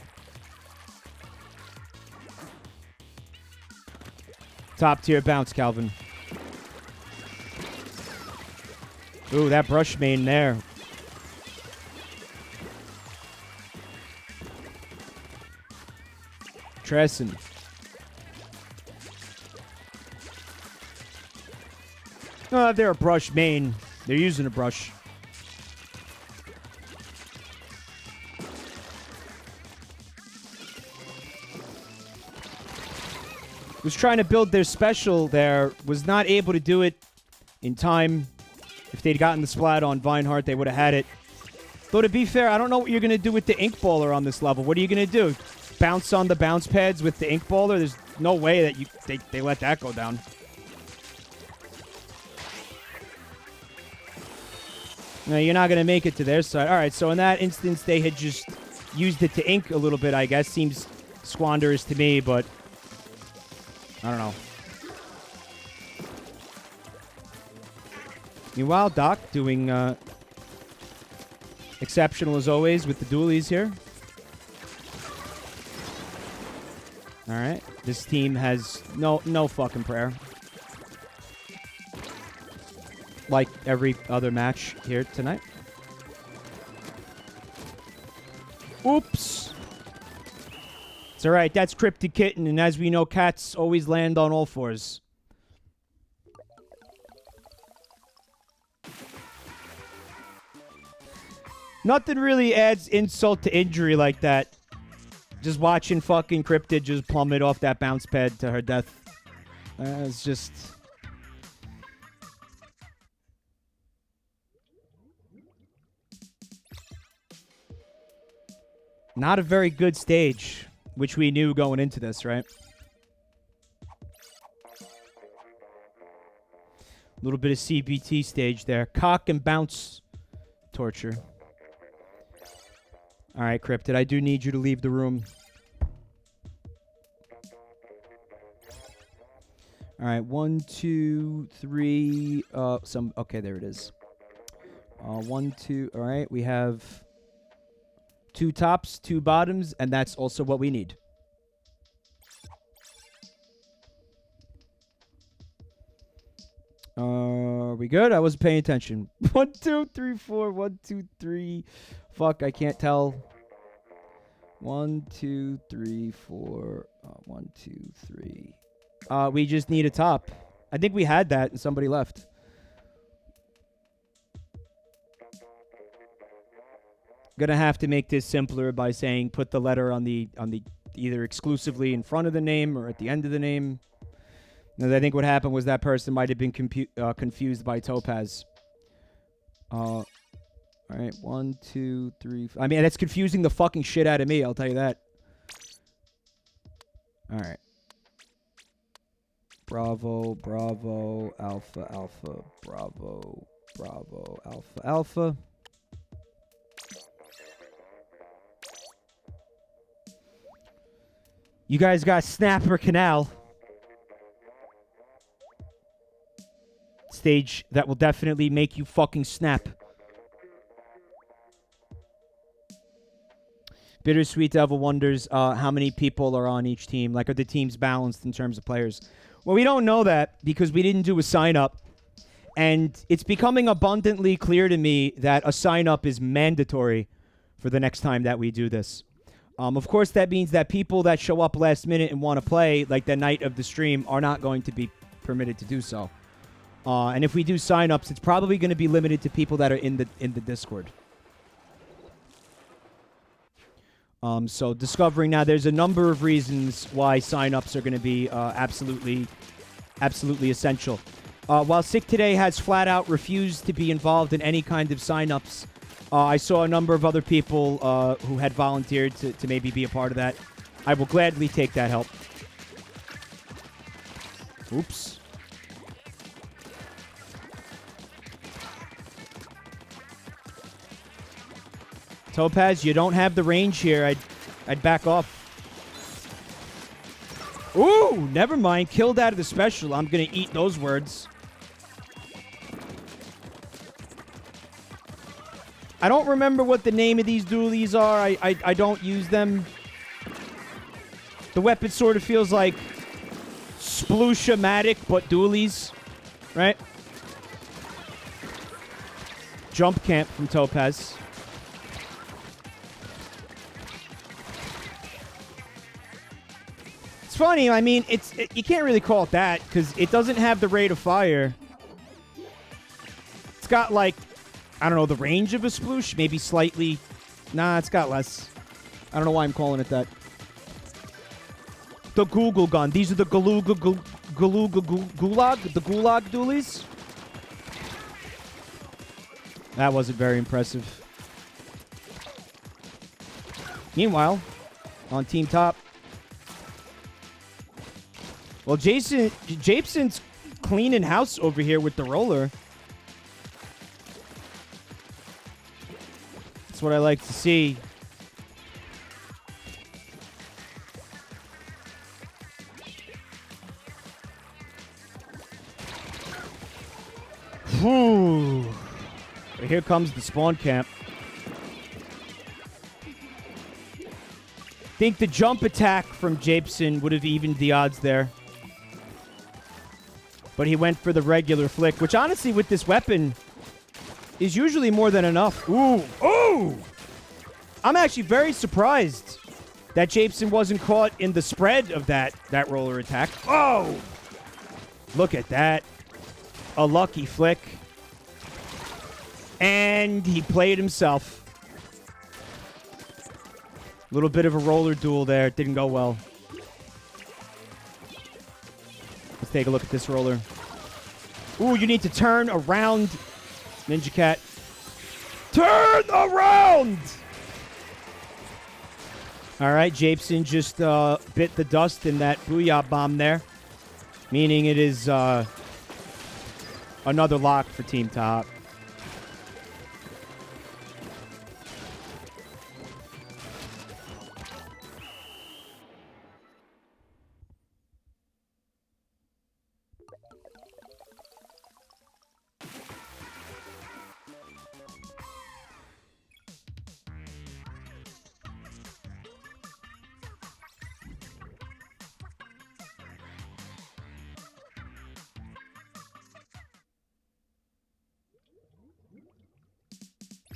Top tier bounce, Calvin. Ooh, that brush main there. Tresson. They're a brush main. They're using a brush. Was trying to build their special there. Was not able to do it in time. If they'd gotten the splat on Vinehart, they would have had it. Though, to be fair, I don't know what you're going to do with the ink baller on this level. What are you going to do? Bounce on the bounce pads with the ink baller? There's no way that they let that go down. No, you're not going to make it to their side. All right, so in that instance, they had just used it to ink a little bit, I guess. Seems squanderous to me, but I don't know. Meanwhile, Doc doing exceptional as always with the dualies here. All right, this team has no fucking prayer. Like every other match here tonight. Oops. It's all right. That's Cryptic Kitten, and as we know, cats always land on all fours. Nothing really adds insult to injury like that. Just watching fucking Cryptid just plummet off that bounce pad to her death. It's just... not a very good stage, which we knew going into this, right? A little bit of CBT stage there. Cock and bounce torture. All right, Cryptid, I do need you to leave the room. All right, 1, 2, 3. Okay, there it is. 1, 2. All right, we have 2 tops, 2 bottoms, and that's also what we need. Are we good? I wasn't paying attention. 1, 2, 3, 4. 1, 2, 3. Fuck, I can't tell. 1, 2, 3, 4. 1, 2, 3. We just need a top. I think we had that and somebody left. Gonna have to make this simpler by saying put the letter on the either exclusively in front of the name or at the end of the name. And I think what happened was that person might have been confused by Topaz. All right, 1, 2, 3. I mean, that's confusing the fucking shit out of me. I'll tell you that. All right. Bravo, Bravo, Alpha, Alpha, Bravo, Bravo, Alpha, Alpha. You guys got Snapper Canal. Stage that will definitely make you fucking snap. Bittersweet Devil wonders how many people are on each team. Like, are the teams balanced in terms of players? Well, we don't know that because we didn't do a sign-up. And it's becoming abundantly clear to me that a sign-up is mandatory for the next time that we do this. Of course, that means that people that show up last minute and want to play, like the night of the stream, are not going to be permitted to do so. And if we do sign-ups, it's probably going to be limited to people that are in the Discord. So discovering now, there's a number of reasons why sign-ups are going to be absolutely essential. While Sick Today has flat out refused to be involved in any kind of sign-ups, I saw a number of other people who had volunteered to maybe be a part of that. I will gladly take that help. Oops. Topaz, you don't have the range here. I'd back off. Ooh, never mind. Killed out of the special. I'm going to eat those words. I don't remember what the name of these dualies are. I don't use them. The weapon sort of feels like Sploosha-matic, but dualies, right? Jump camp from Topaz. It's funny. I mean, you can't really call it that because it doesn't have the rate of fire. It's got like, I don't know, the range of a sploosh, maybe slightly. Nah, it's got less. I don't know why I'm calling it that. The Google gun. These are the gulag, the gulag dualies. That wasn't very impressive. Meanwhile, on team top. Well, Japeson's cleaning house over here with the roller. That's what I like to see. Whew. Here comes the spawn camp. I think the jump attack from Japeson would have evened the odds there. But he went for the regular flick, which honestly with this weapon is usually more than enough. Ooh. Ooh! I'm actually very surprised that Japeson wasn't caught in the spread of that roller attack. Oh! Look at that. A lucky flick. And he played himself. A little bit of a roller duel there. It didn't go well. Let's take a look at this roller. Ooh, you need to turn around, Ninja Cat. Turn around! All right, Japeson just bit the dust in that Booyah bomb there. Meaning it is another lock for Team Top.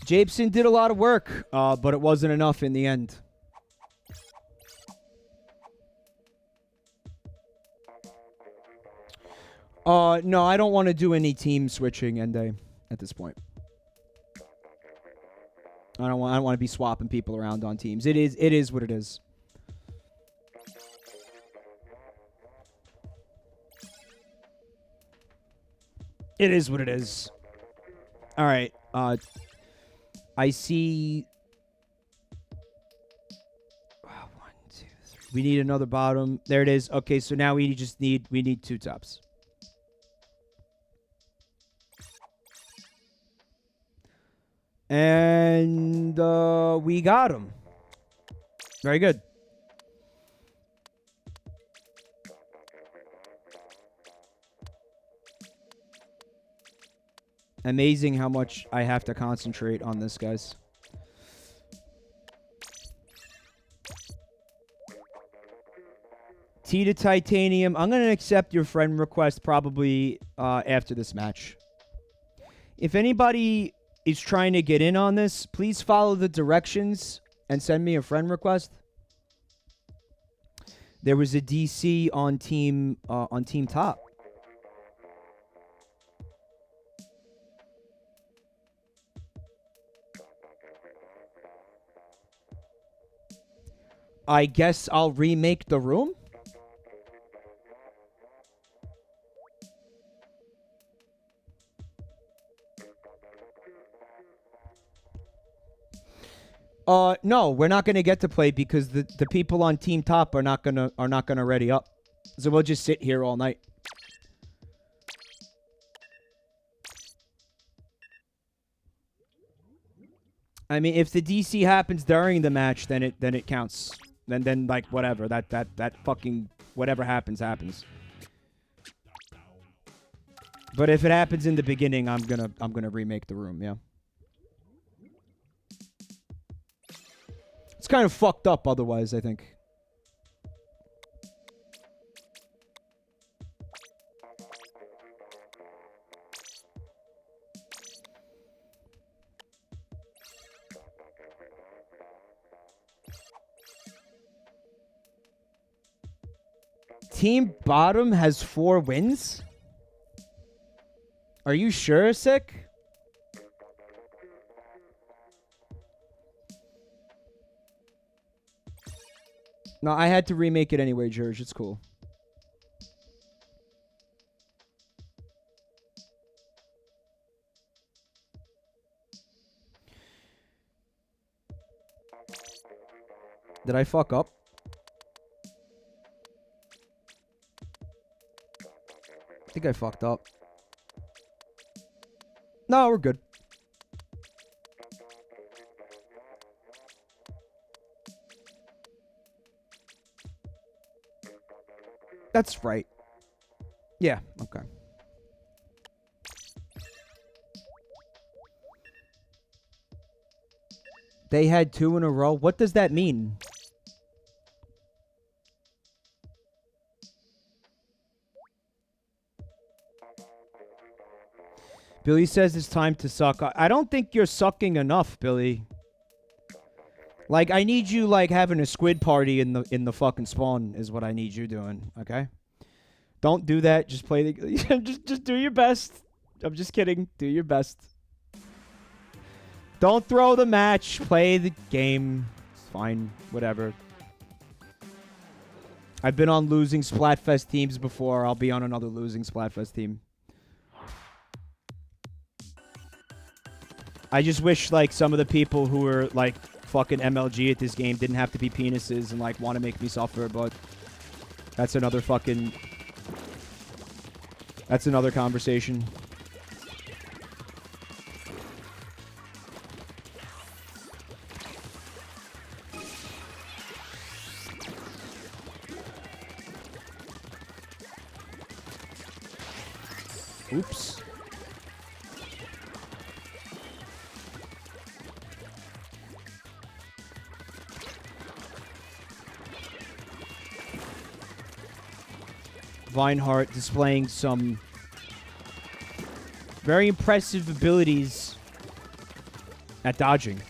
Japeson did a lot of work, but it wasn't enough in the end. No, I don't want to do any team switching, Ende, at this point. I don't want to be swapping people around on teams. It is what it is. It is what it is. All right. I see. 1, 2, 3. We need another bottom. There it is. Okay, so now we need 2 tops. And we got him. Very good. Amazing how much I have to concentrate on this, guys. T to Titanium. I'm going to accept your friend request probably after this match. If anybody is trying to get in on this, please follow the directions and send me a friend request. There was a DC on team top. I guess I'll remake the room. No, we're not gonna get to play because the people on team top are not gonna ready up. So we'll just sit here all night. I mean, if the DC happens during the match, then it counts. Then like whatever that fucking whatever happens. But if it happens in the beginning, I'm gonna remake the room. Yeah. It's kind of fucked up otherwise, I think. Team bottom has 4 wins? Are you sure, Sick? No, I had to remake it anyway, Jerge. It's cool. Did I fuck up? I think I fucked up. No, we're good. That's right. Yeah, okay. They had 2 in a row. What does that mean? Billy says it's time to suck. I don't think you're sucking enough, Billy. Like, I need you, like, having a squid party in the fucking spawn is what I need you doing, okay? Don't do that. Just play the... just do your best. I'm just kidding. Do your best. Don't throw the match. Play the game. It's fine. Whatever. I've been on losing Splatfest teams before. I'll be on another losing Splatfest team. I just wish, like, some of the people who were, like, fucking MLG at this game didn't have to be penises and, like, want to make me suffer, but that's another fucking... That's another conversation. Oops. Vinehart displaying some very impressive abilities at dodging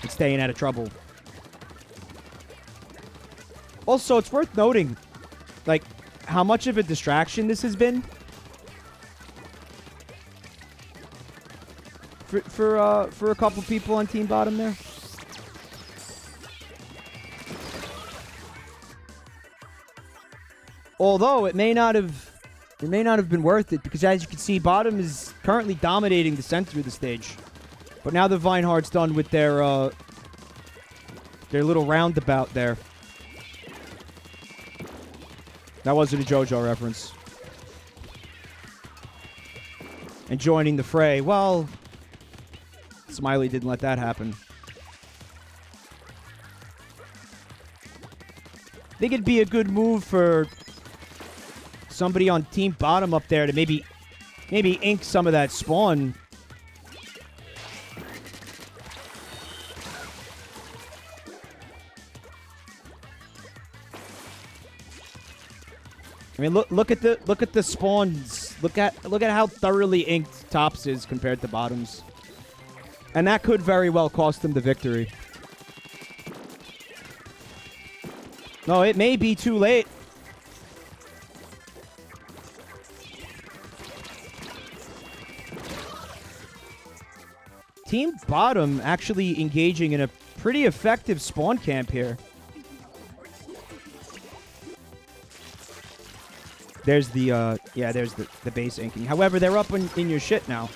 and staying out of trouble. Also, it's worth noting, like, how much of a distraction this has been for a couple people on Team Bottom there. Although it may not have been worth it, because as you can see, Bottom is currently dominating the center of the stage. But now the Vinehart's done with their little roundabout there. That wasn't a JoJo reference. And joining the fray. Well, Smiley didn't let that happen. I think it'd be a good move for somebody on Team Bottom up there to maybe ink some of that spawn. I mean, look at the spawns. Look at how thoroughly inked tops is compared to bottoms. And that could very well cost them the victory. No, it may be too late. Team bottom actually engaging in a pretty effective spawn camp here. There's the, there's the base inking. However, they're up in your shit now.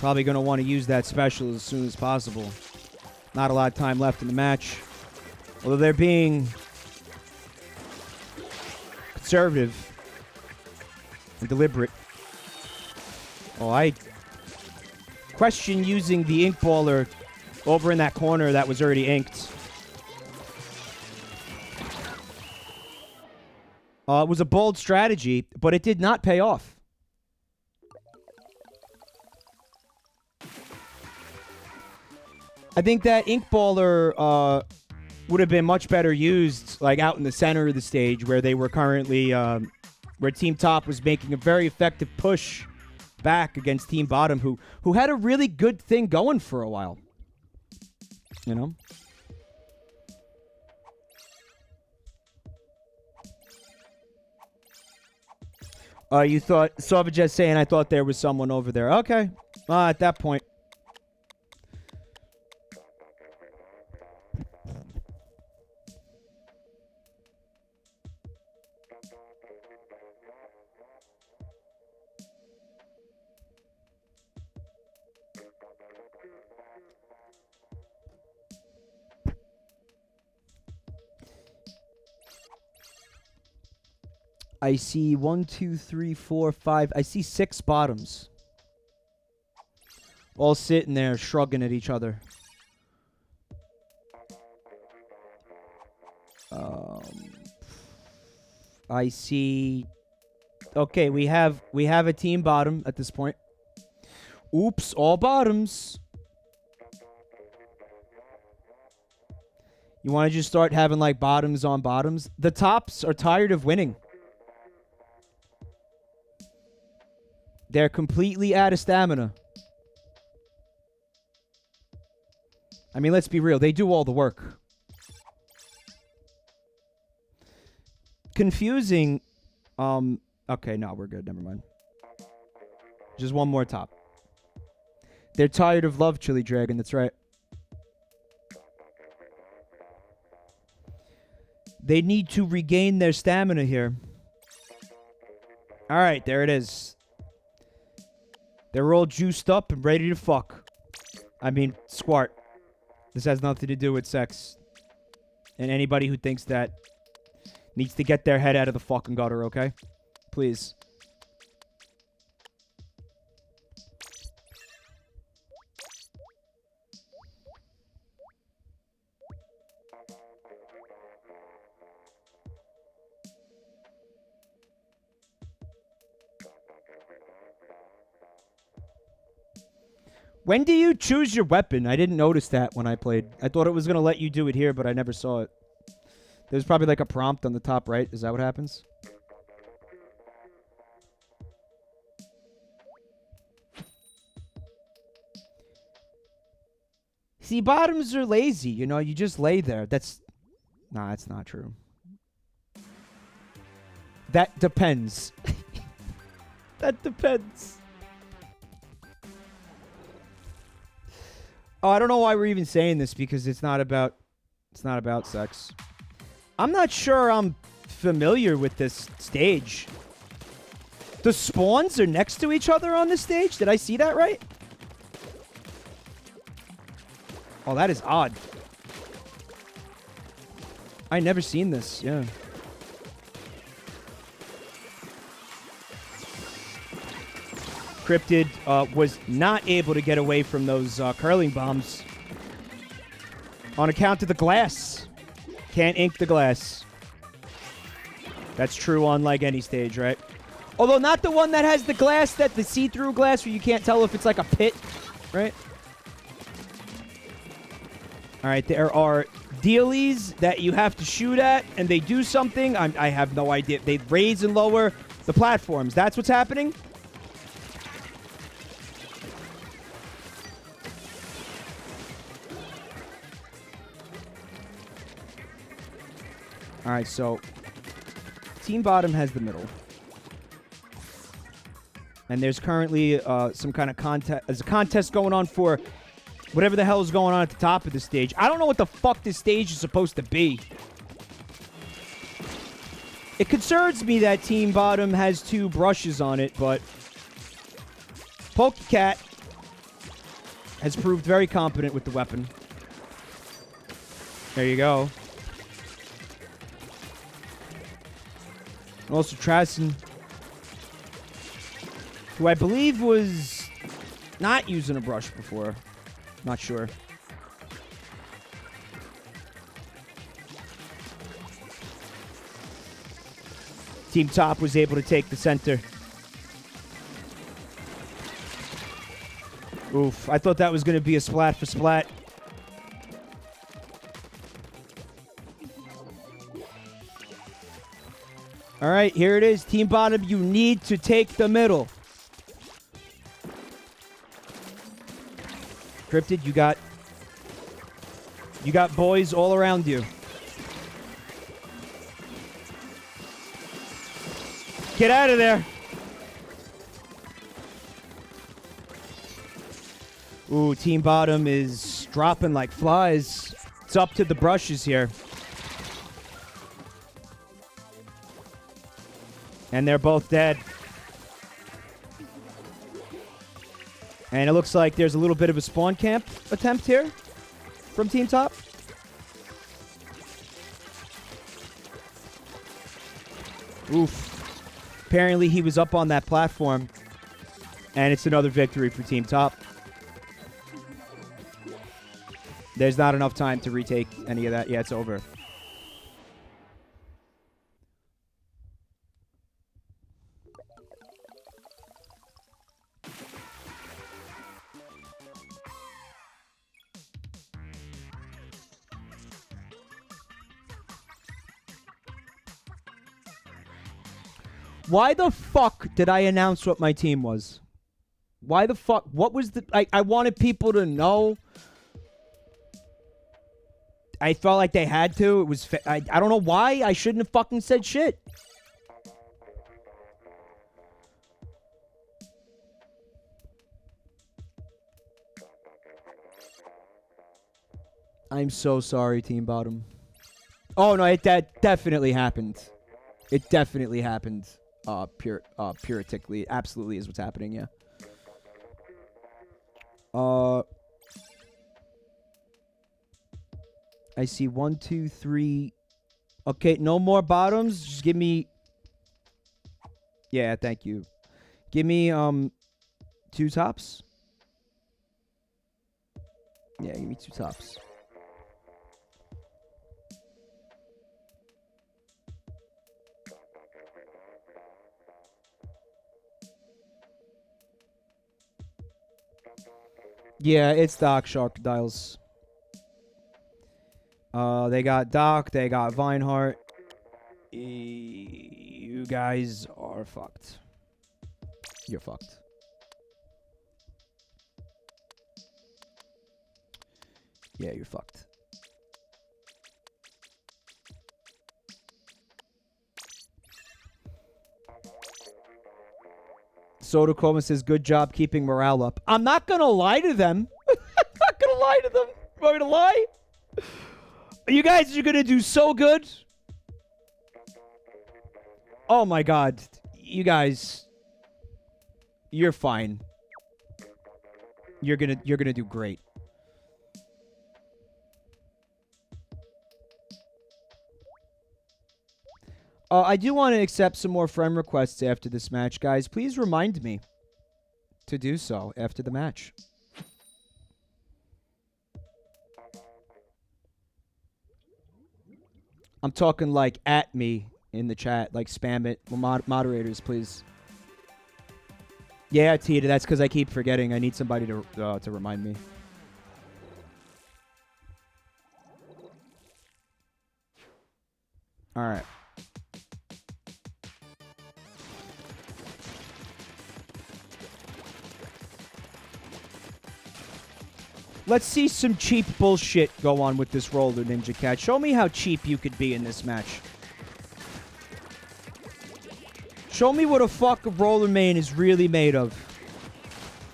Probably going to want to use that special as soon as possible. Not a lot of time left in the match. Although they're being conservative and deliberate. Oh, I question using the ink baller over in that corner that was already inked. It was a bold strategy, but it did not pay off. I think that ink baller would have been much better used, like out in the center of the stage, where they were currently, where Team Top was making a very effective push back against Team Bottom, who had a really good thing going for a while. You know? You thought, Sauvages saying, I thought there was someone over there. Okay. At that point. I see 1, 2, 3, 4, 5. I see 6 bottoms. All sitting there shrugging at each other. I see. Okay, we have a team bottom at this point. Oops, all bottoms. You want to just start having like bottoms on bottoms? The tops are tired of winning. They're completely out of stamina. I mean, let's be real. They do all the work. Confusing. Okay, no, we're good. Never mind. Just one more top. They're tired of love, Chili Dragon. That's right. They need to regain their stamina here. All right, there it is. They're all juiced up and ready to fuck. I mean, squart. This has nothing to do with sex. And anybody who thinks that needs to get their head out of the fucking gutter, okay? Please. When do you choose your weapon? I didn't notice that when I played. I thought it was going to let you do it here, but I never saw it. There's probably like a prompt on the top right. Is that what happens? See, bottoms are lazy. You know, you just lay there. That's... Nah, that's not true. That depends. That depends. Oh, I don't know why we're even saying this because it's not about sex. I'm not sure I'm familiar with this stage. The spawns are next to each other on this stage? Did I see that right? Oh, that is odd. I never seen this, yeah. Cryptid was not able to get away from those curling bombs on account of the glass. Can't ink the glass. That's true on like any stage, right? Although not the one that has the glass, the see-through glass where you can't tell if it's like a pit, right? All right, there are dealies that you have to shoot at, and they do something. I have no idea. They raise and lower the platforms. That's what's happening? All right, so Team Bottom has the middle. And there's currently some kind of contest. There's a contest going on for whatever the hell is going on at the top of the stage. I don't know what the fuck this stage is supposed to be. It concerns me that Team Bottom has 2 brushes on it, but PokeCat has proved very competent with the weapon. There you go. Also Trason, who I believe was not using a brush before. Not sure. Team Top was able to take the center. Oof, I thought that was going to be a splat for splat. All right, here it is. Team Bottom, you need to take the middle. Cryptid, you got boys all around you. Get out of there. Ooh, Team Bottom is dropping like flies. It's up to the brushes here. And they're both dead. And it looks like there's a little bit of a spawn camp attempt here from Team Top. Oof. Apparently he was up on that platform. And it's another victory for Team Top. There's not enough time to retake any of that. Yeah, it's over. Why the fuck did I announce what my team was? Why the fuck? What was the... I wanted people to know. I felt like they had to. It was... I don't know why. I shouldn't have fucking said shit. I'm so sorry, Team Bottom. Oh, no, that definitely happened. It definitely happened. Puritically. Absolutely is what's happening, yeah. I see 1, 2, 3. Okay, no more bottoms. Just give me... Yeah, thank you. Give me, 2 tops. Yeah, give me 2 tops. Yeah, it's Doc Sharkdiles. They got Doc, they got Vineheart. You guys are fucked. You're fucked. Yeah, you're fucked. SodaComa says, good job keeping morale up. I'm not going to lie to them. I'm not going to lie to them. Am I going to lie? You guys are going to do so good. Oh, my God. You guys, you're fine. You're going to do great. I do want to accept some more friend requests after this match, guys. Please remind me to do so after the match. I'm talking like at me in the chat, like spam it. Well, moderators, please. Yeah, Tita, that's because I keep forgetting. I need somebody to remind me. All right. Let's see some cheap bullshit go on with this roller, Ninja Cat. Show me how cheap you could be in this match. Show me what a fuck roller main is really made of.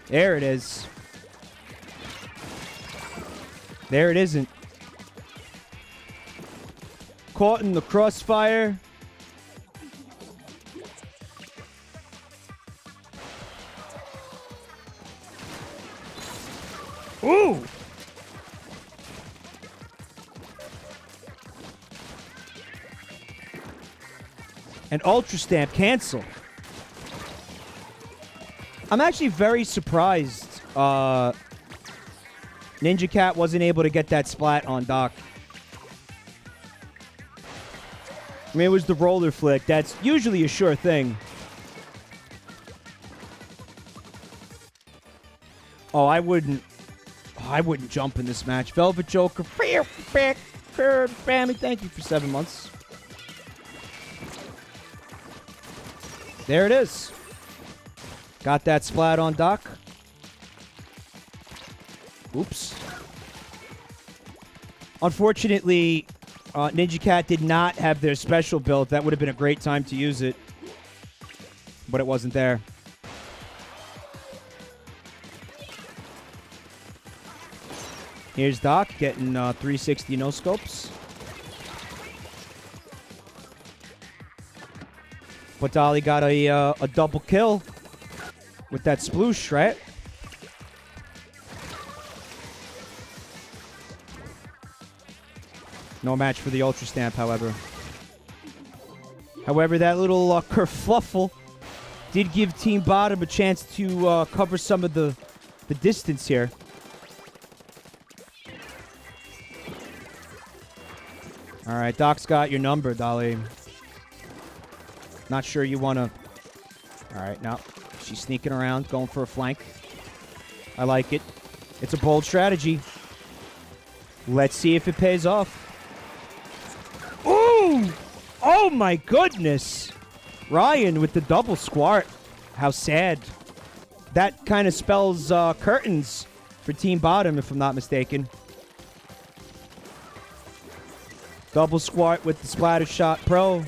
There it is. There it isn't. Caught in the crossfire. Ooh! An Ultra Stamp cancel. I'm actually very surprised Ninja Cat wasn't able to get that splat on Doc. I mean, it was the roller flick. That's usually a sure thing. Oh, I wouldn't jump in this match. Velvet Joker. Family, thank you for 7 months. There it is. Got that splat on Doc. Oops. Unfortunately, Ninja Cat did not have their special build. That would have been a great time to use it. But it wasn't there. Here's Doc getting 360 no-scopes. But Dolly got a double kill with that sploosh, right? No match for the Ultra Stamp, however. However, that little kerfluffle did give Team Bottom a chance to cover some of the distance here. All right, Doc's got your number, Dolly. Not sure you want to... All right, now she's sneaking around, going for a flank. I like it. It's a bold strategy. Let's see if it pays off. Ooh! Oh, my goodness. Ryan with the double squart. How sad. That kind of spells curtains for Team Bottom, if I'm not mistaken. Double squart with the Splatter Shot Pro.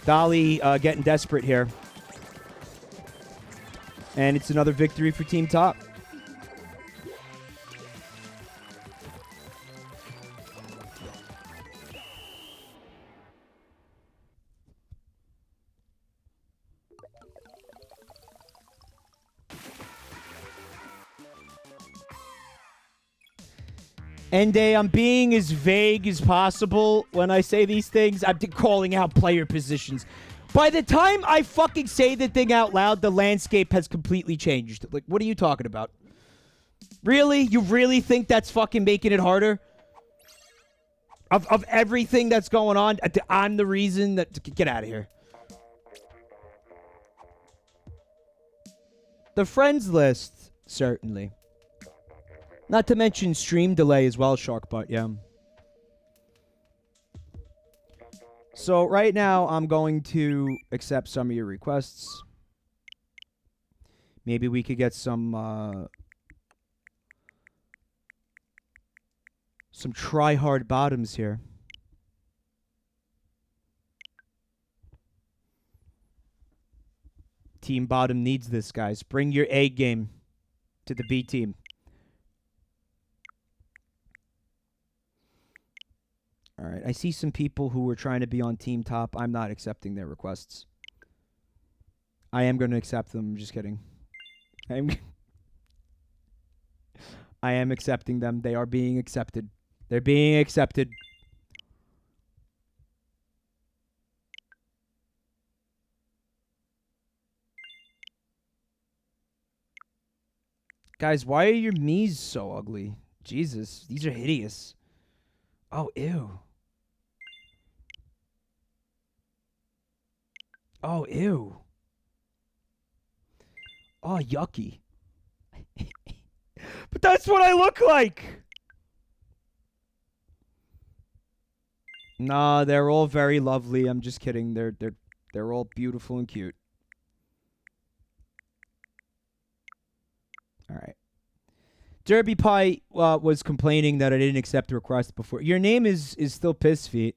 Dolly getting desperate here. And it's another victory for Team Top. And I'm being as vague as possible when I say these things. I'm calling out player positions. By the time I fucking say the thing out loud, the landscape has completely changed. Like, what are you talking about? Really? You really think that's fucking making it harder? Of everything that's going on, I'm the reason that... Get out of here. The friends list, certainly. Not to mention stream delay as well, Sharkbutt, yeah. So right now, I'm going to accept some of your requests. Maybe we could get some try-hard bottoms here. Team Bottom needs this, guys. Bring your A game to the B team. All right, I see some people who were trying to be on Team Top. I'm not accepting their requests. I am going to accept them. I'm just kidding. I am accepting them. They are being accepted. They're being accepted. Guys, why are your Miis so ugly? Jesus, these are hideous. Oh, ew. Oh, ew. Oh, yucky. But that's what I look like. Nah, they're all very lovely. I'm just kidding. They're all beautiful and cute. All right. Derby Pie was complaining that I didn't accept the request before. Your name is still Piss Feet,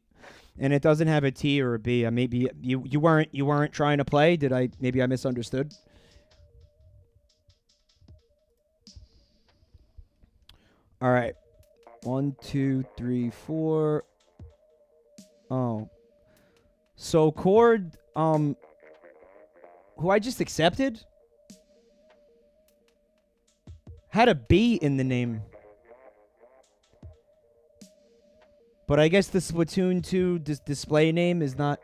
and it doesn't have a T or a B. Maybe you weren't trying to play. Maybe I misunderstood? All right. 1, 2, 3, 4. Oh. So Cord, who I just accepted, had a B in the name. But I guess the Splatoon 2 display name is not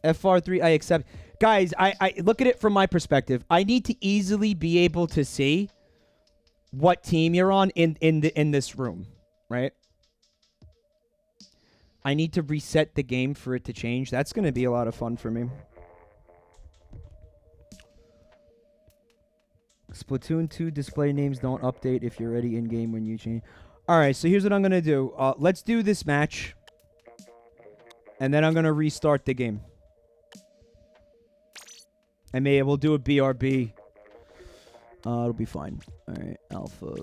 FR3. I accept. Guys, I look at it from my perspective. I need to easily be able to see what team you're on in this room, right? I need to reset the game for it to change. That's going to be a lot of fun for me. Splatoon 2 display names don't update if you're already in-game when you change. All right, so here's what I'm going to do. Let's do this match. And then I'm going to restart the game. And maybe we'll do a BRB. It'll be fine. All right, Alpha,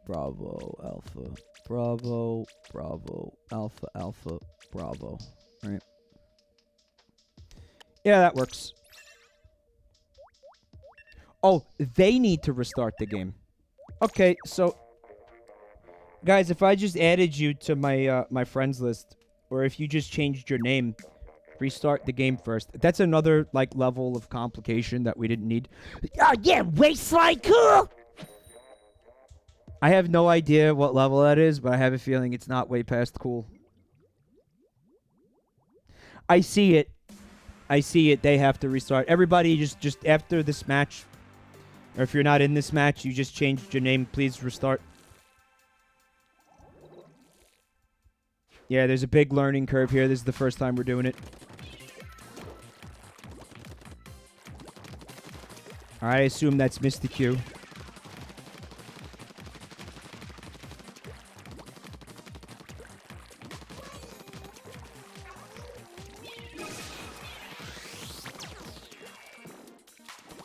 Bravo, Alpha, Bravo, Bravo, Alpha, Alpha, Bravo. All right. Yeah, that works. Oh, they need to restart the game. Okay, so guys, if I just added you to my my friends list, or if you just changed your name, restart the game first. That's another like level of complication that we didn't need. Oh yeah, waistline cool. I have no idea what level that is, but I have a feeling it's not way past cool. I see it. I see it. They have to restart. Everybody just after this match, or if you're not in this match, you just changed your name, please restart. Yeah, there's a big learning curve here. This is the first time we're doing it. All right, I assume that's Mr. Q.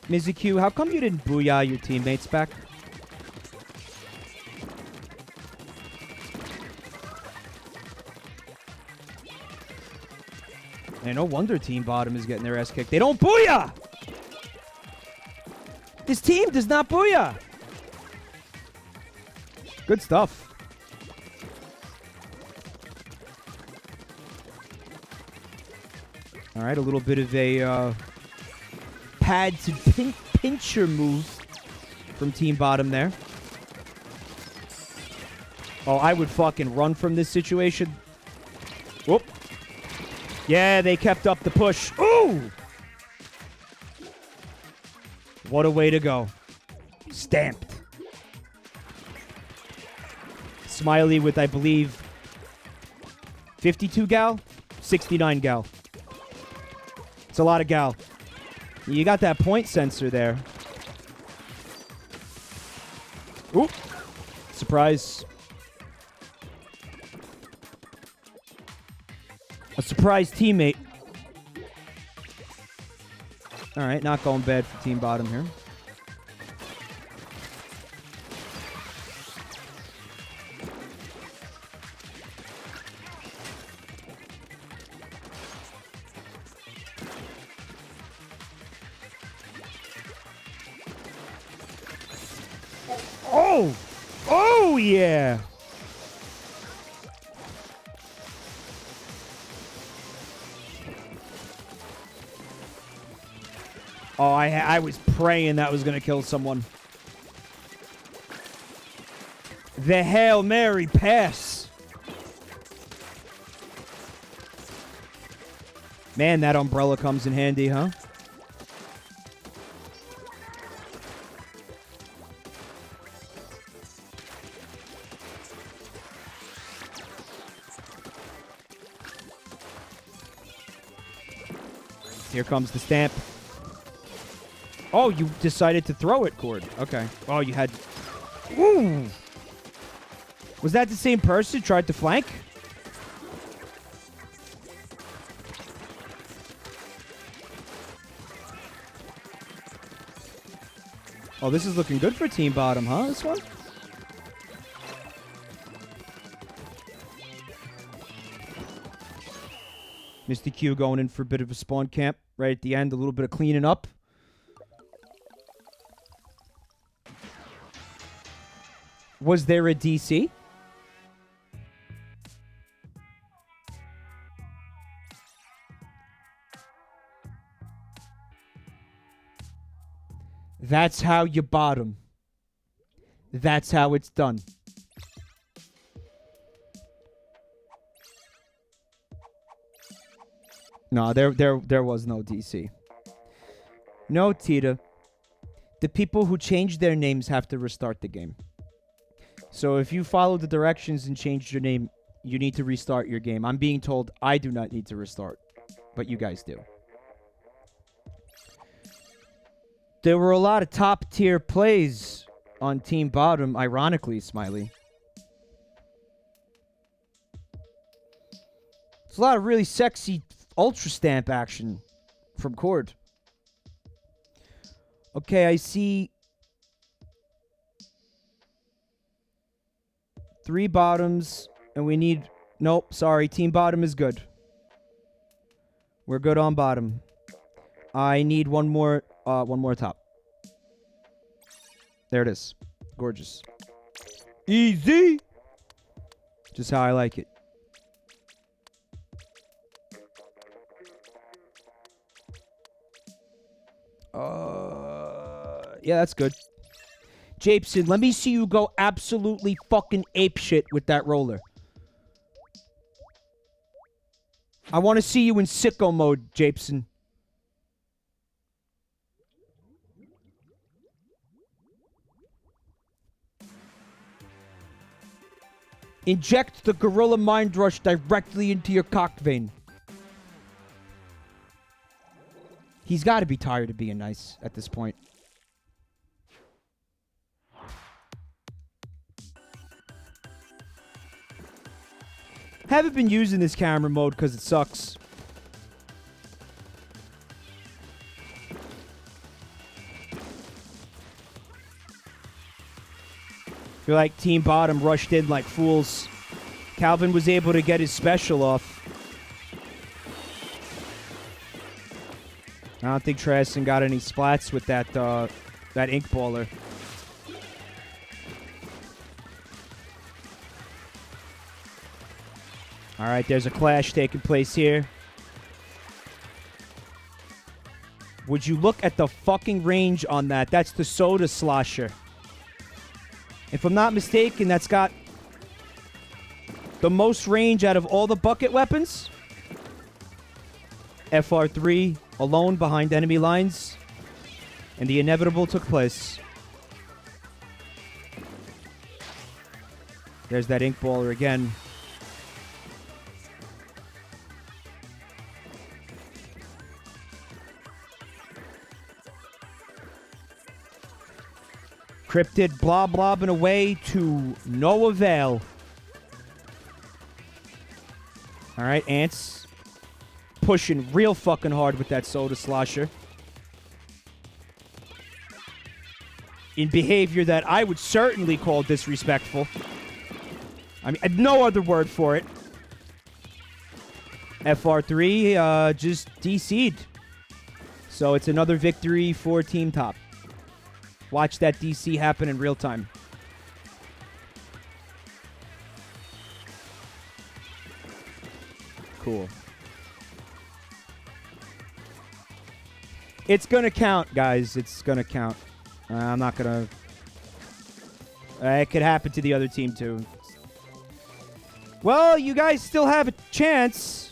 Mizuki, how come you didn't booyah your teammates back? And no wonder Team Bottom is getting their ass kicked. They don't booyah! This team does not booyah! Good stuff. All right, a little bit of a pad to pincher move from Team Bottom there. Oh, I would fucking run from this situation. Whoop. Yeah, they kept up the push. Ooh! What a way to go. Stamped. Smiley with, I believe, 52 gal? 69 gal. It's a lot of gal. You got that point sensor there. Ooh. Surprise. A surprise teammate. All right, not going bad for Team Bottom here. Oh! Oh, yeah! Oh, I was praying that was going to kill someone. The Hail Mary pass. Man, that umbrella comes in handy, huh? Here comes the stamp. Oh, you decided to throw it, Cord. Okay. Oh, you had... Ooh! Was that the same person who tried to flank? Oh, this is looking good for Team Bottom, huh? This one? Mr. Q going in for a bit of a spawn camp right at the end. A little bit of cleaning up. Was there a DC? That's how you bottom. That's how it's done. No, there was no DC. No, Tita. The people who change their names have to restart the game. So if you follow the directions and change your name, you need to restart your game. I'm being told I do not need to restart, but you guys do. There were a lot of top-tier plays on Team Bottom, ironically, Smiley. There's a lot of really sexy Ultra Stamp action from Cord. Okay, I see 3 bottoms, and we need... Nope, sorry, Team Bottom is good. We're good on bottom. I need one more top. There it is. Gorgeous. Easy! Just how I like it. Yeah, that's good. Japeson, let me see you go absolutely fucking apeshit with that roller. I want to see you in sicko mode, Japeson. Inject the Gorilla Mind Rush directly into your cock vein. He's got to be tired of being nice at this point. Haven't been using this camera mode because it sucks. Feel like Team Bottom rushed in like fools. Calvin was able to get his special off. I don't think Trason got any splats with that ink baller. All right, there's a clash taking place here. Would you look at the fucking range on that? That's the Soda Slosher. If I'm not mistaken, that's got the most range out of all the bucket weapons. FR3 alone behind enemy lines. And the inevitable took place. There's that ink baller again. Cryptid blobbing away to no avail. All right, Ants pushing real fucking hard with that Soda Slosher. In behavior that I would certainly call disrespectful. I mean, no other word for it. FR3 just DC'd. So it's another victory for Team Top. Watch that DC happen in real time. Cool. It's going to count, guys. It's going to count. I'm not going to... it could happen to the other team, too. Well, you guys still have a chance.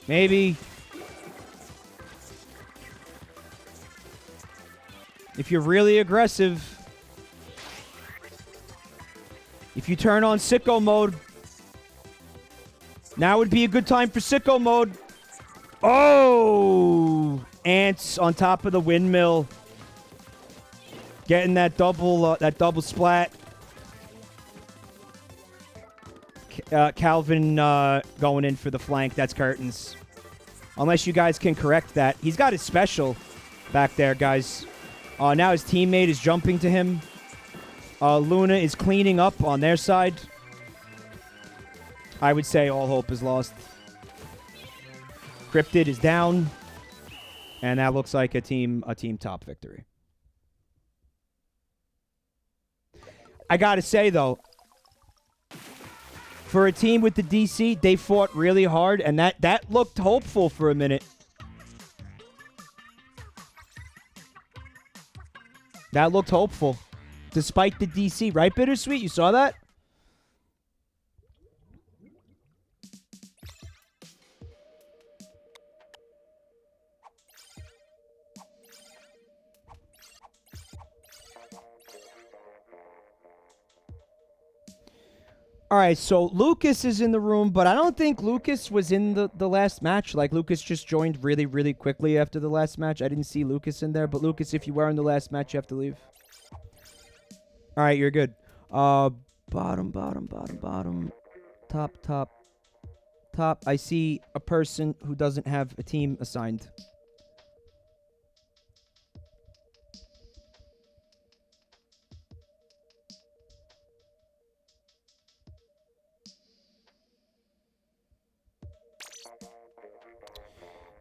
Maybe. If you're really aggressive. If you turn on sicko mode. Now would be a good time for sicko mode. Oh! Ants on top of the windmill. Getting that double splat. Calvin going in for the flank. That's curtains. Unless you guys can correct that. He's got his special back there, guys. Now his teammate is jumping to him. Luna is cleaning up on their side. I would say all hope is lost. Cryptid is down. And that looks like a team top victory. I gotta say, though, for a team with the DC, they fought really hard, and that looked hopeful for a minute. That looked hopeful, despite the DC. Right, Bittersweet? You saw that? All right, so Lucas is in the room, but I don't think Lucas was in the last match. Like, Lucas just joined really, really quickly after the last match. I didn't see Lucas in there, but Lucas, if you were in the last match, you have to leave. All right, you're good. Bottom. Top. I see a person who doesn't have a team assigned.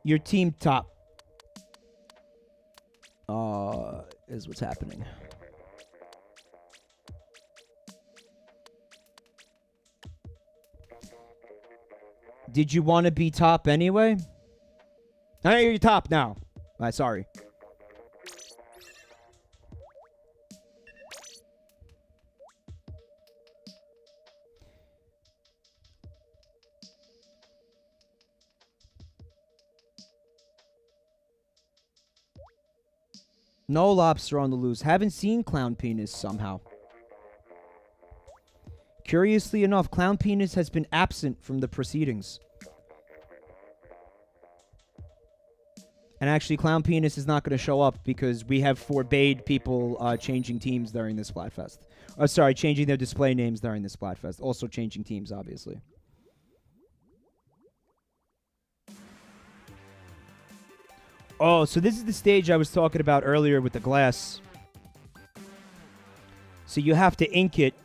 Your team top is what's happening. Did you want to be top anyway? I hear you top now. Sorry. No lobster on the loose. Haven't seen Clown Penis somehow. Curiously enough, Clown Penis has been absent from the proceedings. And actually, Clown Penis is not going to show up because we have forbade people changing teams during this Splatfest. Sorry, changing their display names during this Splatfest. Also changing teams, obviously. Oh, so this is the stage I was talking about earlier with the glass. So you have to ink it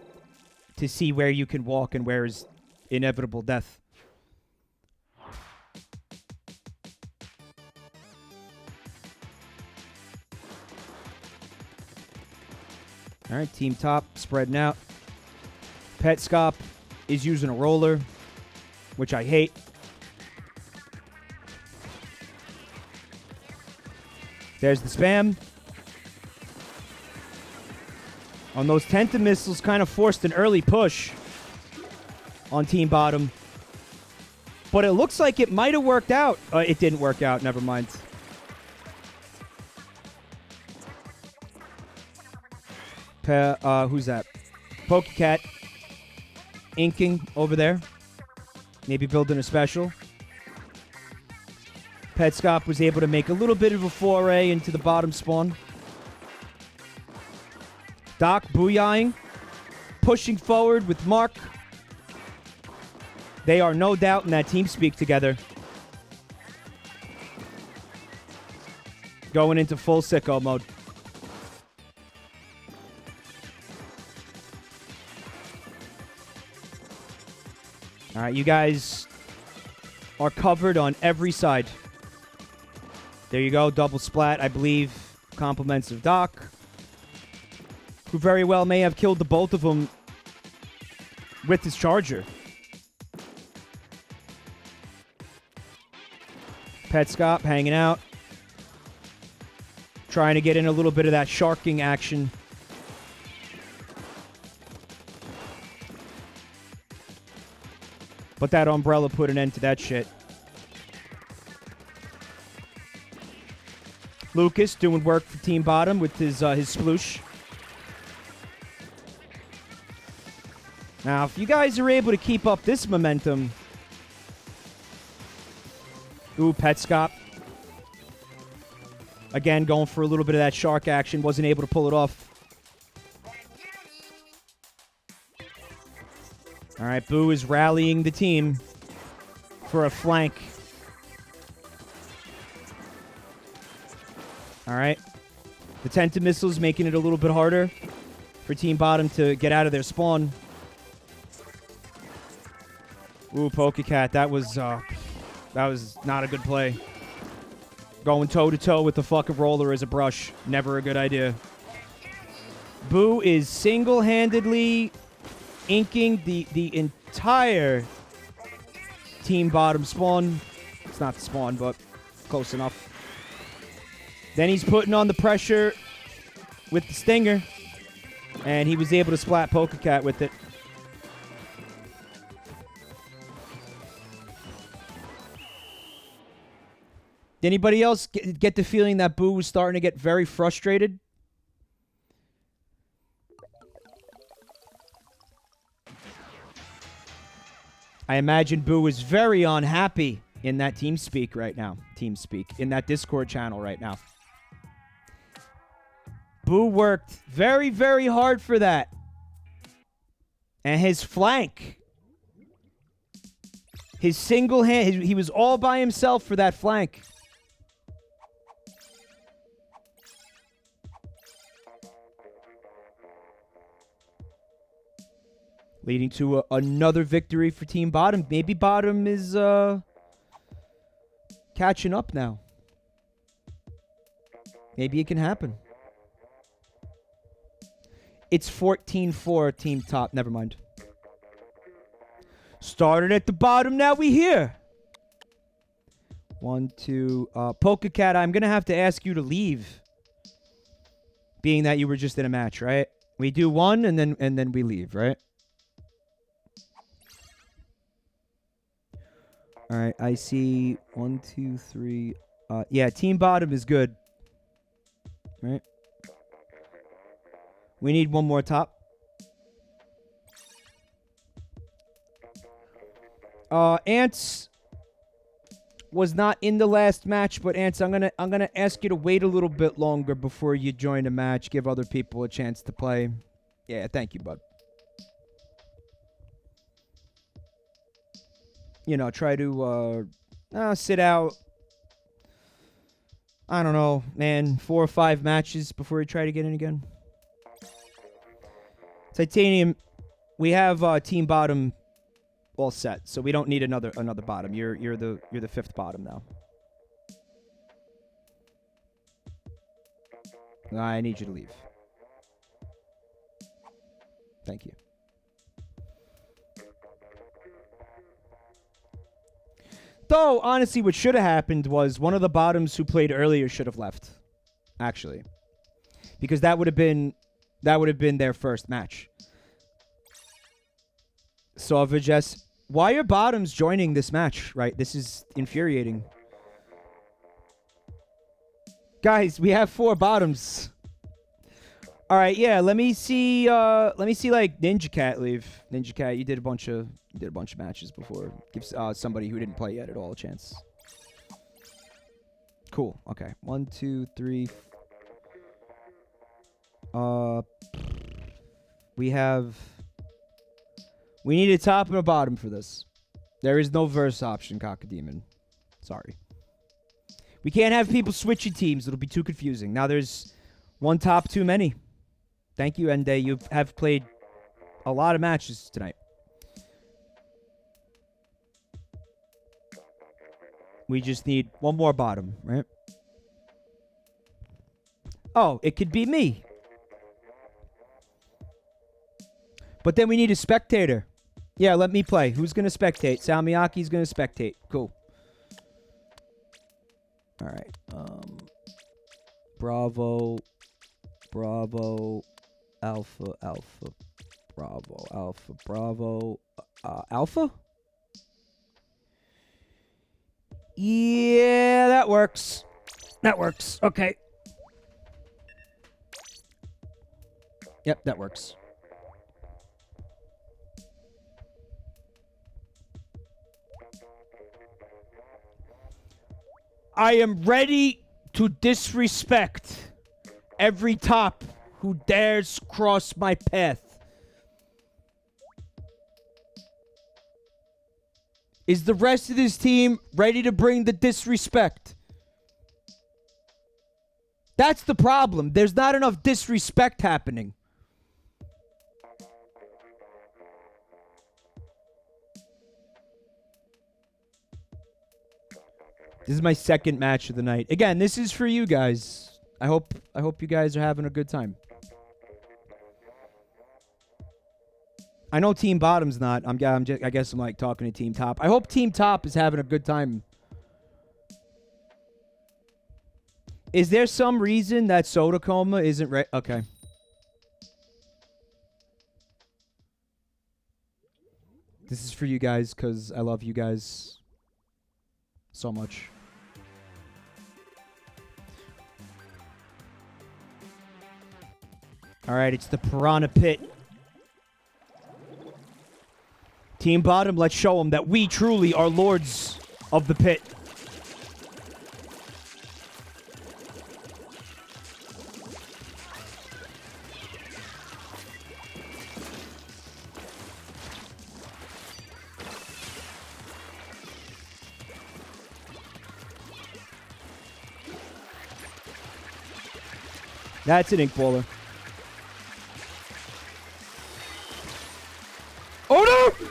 to see where you can walk and where is inevitable death. All right, team top, spreading out. Petscop is using a roller, which I hate. There's the spam. On those Tenta missiles, kind of forced an early push on Team Bottom. But it looks like it might have worked out. It didn't work out. Never mind. Who's that? Pokecat. Inking over there. Maybe building a special. Petscop was able to make a little bit of a foray into the bottom spawn. Doc booyahing. Pushing forward with Mark. They are no doubt in that team speak together. Going into full sicko mode. All right, you guys are covered on every side. There you go, double splat, I believe. Compliments of Doc, who very well may have killed the both of them with his charger. Petscop hanging out. Trying to get in a little bit of that sharking action. But that umbrella put an end to that shit. Lucas doing work for Team Bottom with his sploosh. Now, if you guys are able to keep up this momentum... Ooh, Petscop. Again, going for a little bit of that shark action. Wasn't able to pull it off. All right, Boo is rallying the team for a flank. All right. The Tenta missiles making it a little bit harder for Team Bottom to get out of their spawn. Ooh, Pokecat, that was not a good play. Going toe-to-toe with the fucking roller as a brush. Never a good idea. Boo is single-handedly inking the entire Team Bottom spawn. It's not the spawn, but close enough. Then he's putting on the pressure with the Stinger. And he was able to splat Pokecat with it. Did anybody else get the feeling that Boo was starting to get very frustrated? I imagine Boo was very unhappy in that TeamSpeak right now. TeamSpeak. In that Discord channel right now. Boo worked very, very hard for that. And his flank. His single hand. He was all by himself for that flank. Leading to another victory for Team Bottom. Maybe Bottom is catching up now. Maybe it can happen. It's 14-4 Team Top. Never mind. Started at the bottom. Now we here. 1, 2. Pokecat, I'm going to have to ask you to leave. Being that you were just in a match, right? We do one and then we leave, right? All right, I see 1, 2, 3. Yeah, Team Bottom is good. Right? We need one more top. Ants was not in the last match, but Ants, I'm gonna ask you to wait a little bit longer before you join a match. Give other people a chance to play. Yeah, thank you, bud. You know, try to sit out, I don't know, man, 4 or 5 matches before you try to get in again. Titanium, we have Team Bottom all set, so we don't need another bottom. You're the 5th bottom now. I need you to leave. Thank you. Though, honestly, what should have happened was one of the bottoms who played earlier should have left. Actually. Because that would have been their first match. Sauvage S. Why are bottoms joining this match, right? This is infuriating. Guys, we have 4 bottoms. All right, yeah, let me see like Ninja Cat leave. Ninja Cat, you did a bunch of matches before. Give somebody who didn't play yet at all a chance. Cool. Okay. 1, 2, 3. We need a top and a bottom for this. There is no verse option, Cockademon. Sorry. We can't have people switching teams. It'll be too confusing. Now there's one top too many. Thank you, Ende. You have played a lot of matches tonight. We just need one more bottom, right? Oh, it could be me. But then we need a spectator. Yeah, let me play. Who's going to spectate? Salmiaki's going to spectate. Cool. All right. Bravo. Bravo. Alpha. Alpha. Bravo. Alpha. Bravo. Alpha? Yeah, that works. That works. Okay. Yep, that works. I am ready to disrespect every top who dares cross my path. Is the rest of this team ready to bring the disrespect? That's the problem. There's not enough disrespect happening. This is my second match of the night. Again, this is for you guys. I hope you guys are having a good time. I know Team Bottom's not. I guess I'm like talking to Team Top. I hope Team Top is having a good time. Is there some reason that SodaComa isn't right? Okay. This is for you guys because I love you guys so much. All right, it's the Piranha Pit. Team Bottom, let's show them that we truly are lords of the pit. That's an ink baller. Oh no!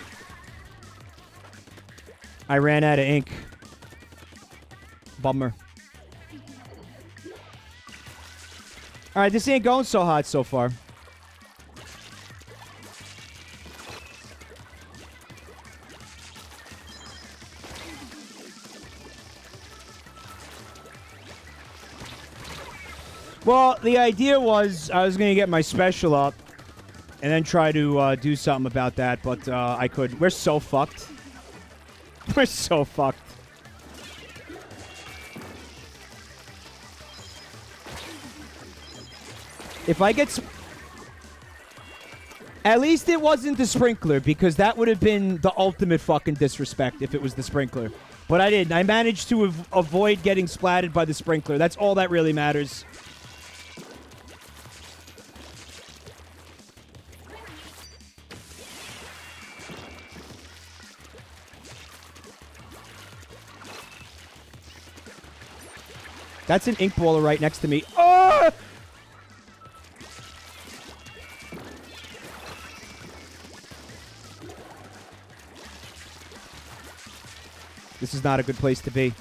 I ran out of ink. Bummer. Alright, this ain't going so hot so far. Well, the idea was I was going to get my special up and then try to do something about that, but I couldn't. We're so fucked. We're so fucked. If I get... At least it wasn't the sprinkler, because that would have been the ultimate fucking disrespect if it was the sprinkler. But I didn't. I managed to avoid getting splatted by the sprinkler. That's all that really matters. That's an ink baller right next to me. Oh! This is not a good place to be.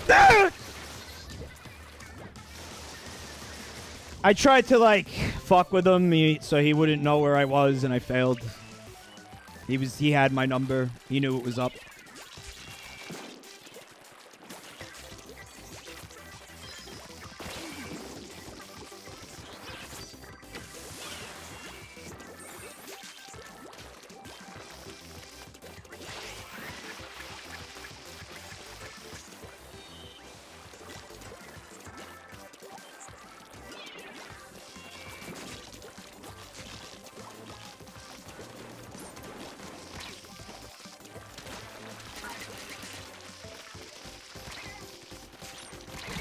Ah! I tried to, like, fuck with him so he wouldn't know where I was, and I failed. He had my number. He knew it was up.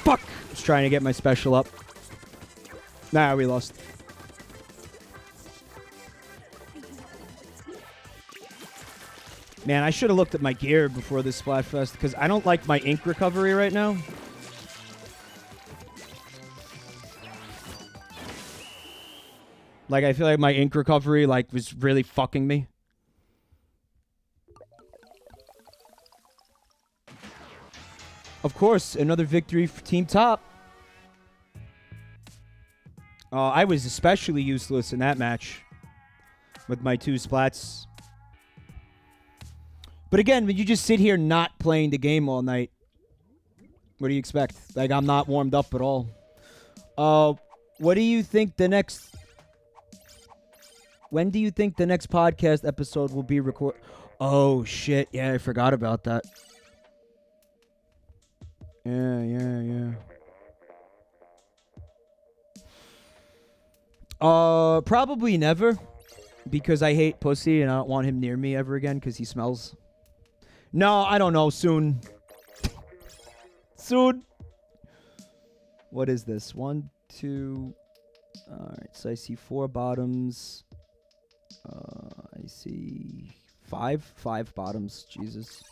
Fuck! I was trying to get my special up. Nah, we lost. Man, I should have looked at my gear before this Splatfest, because I don't like my ink recovery right now. Like, I feel like my ink recovery, like, was really fucking me. Of course, another victory for Team Top. I was especially useless in that match with my 2 splats. But again, when you just sit here not playing the game all night, what do you expect? Like, I'm not warmed up at all. What do you think the next... When do you think the next podcast episode will be recorded? Oh, shit. Yeah, I forgot about that. Yeah. Probably never, because I hate pussy and I don't want him near me ever again because he smells. No, I don't know. Soon. Soon. What is this? 1, 2, Alright, so I see 4 bottoms. I see 5 bottoms. Jesus.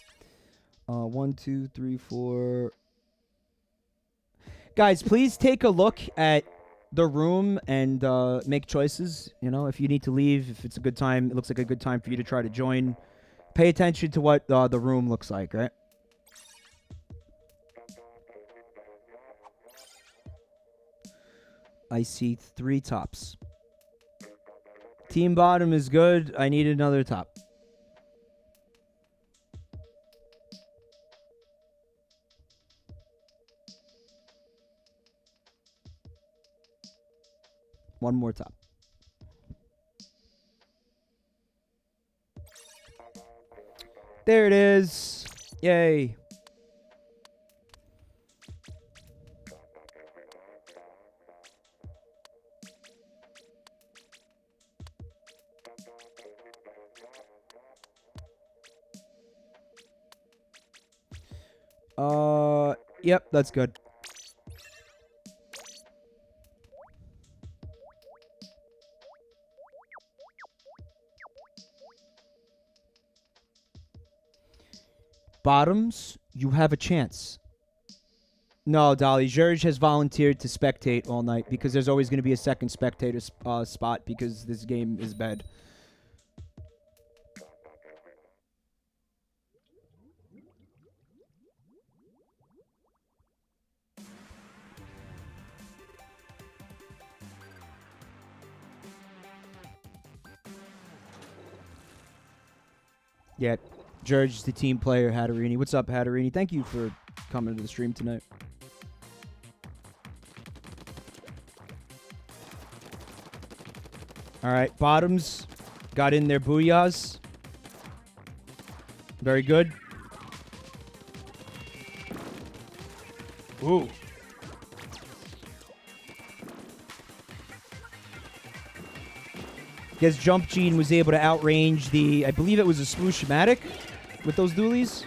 1, 2, 3, 4. Guys, please take a look at the room and make choices. You know, if you need to leave, if it's a good time, it looks like a good time for you to try to join. Pay attention to what the room looks like, right? I see 3 tops. Team bottom is good. I need another top. One more top. There it is. Yay. Yep, that's good. Bottoms, you have a chance. No, Dolly, Jerge has volunteered to spectate all night because there's always going to be a second spectator spot because this game is bad. Yeah, Jerge's the team player, Hatterini. What's up, Hatterini? Thank you for coming to the stream tonight. All right, bottoms got in their booyahs. Very good. Ooh. Guess Jump Gene was able to outrange the, I believe it was a Sploosh-matic with those dualies.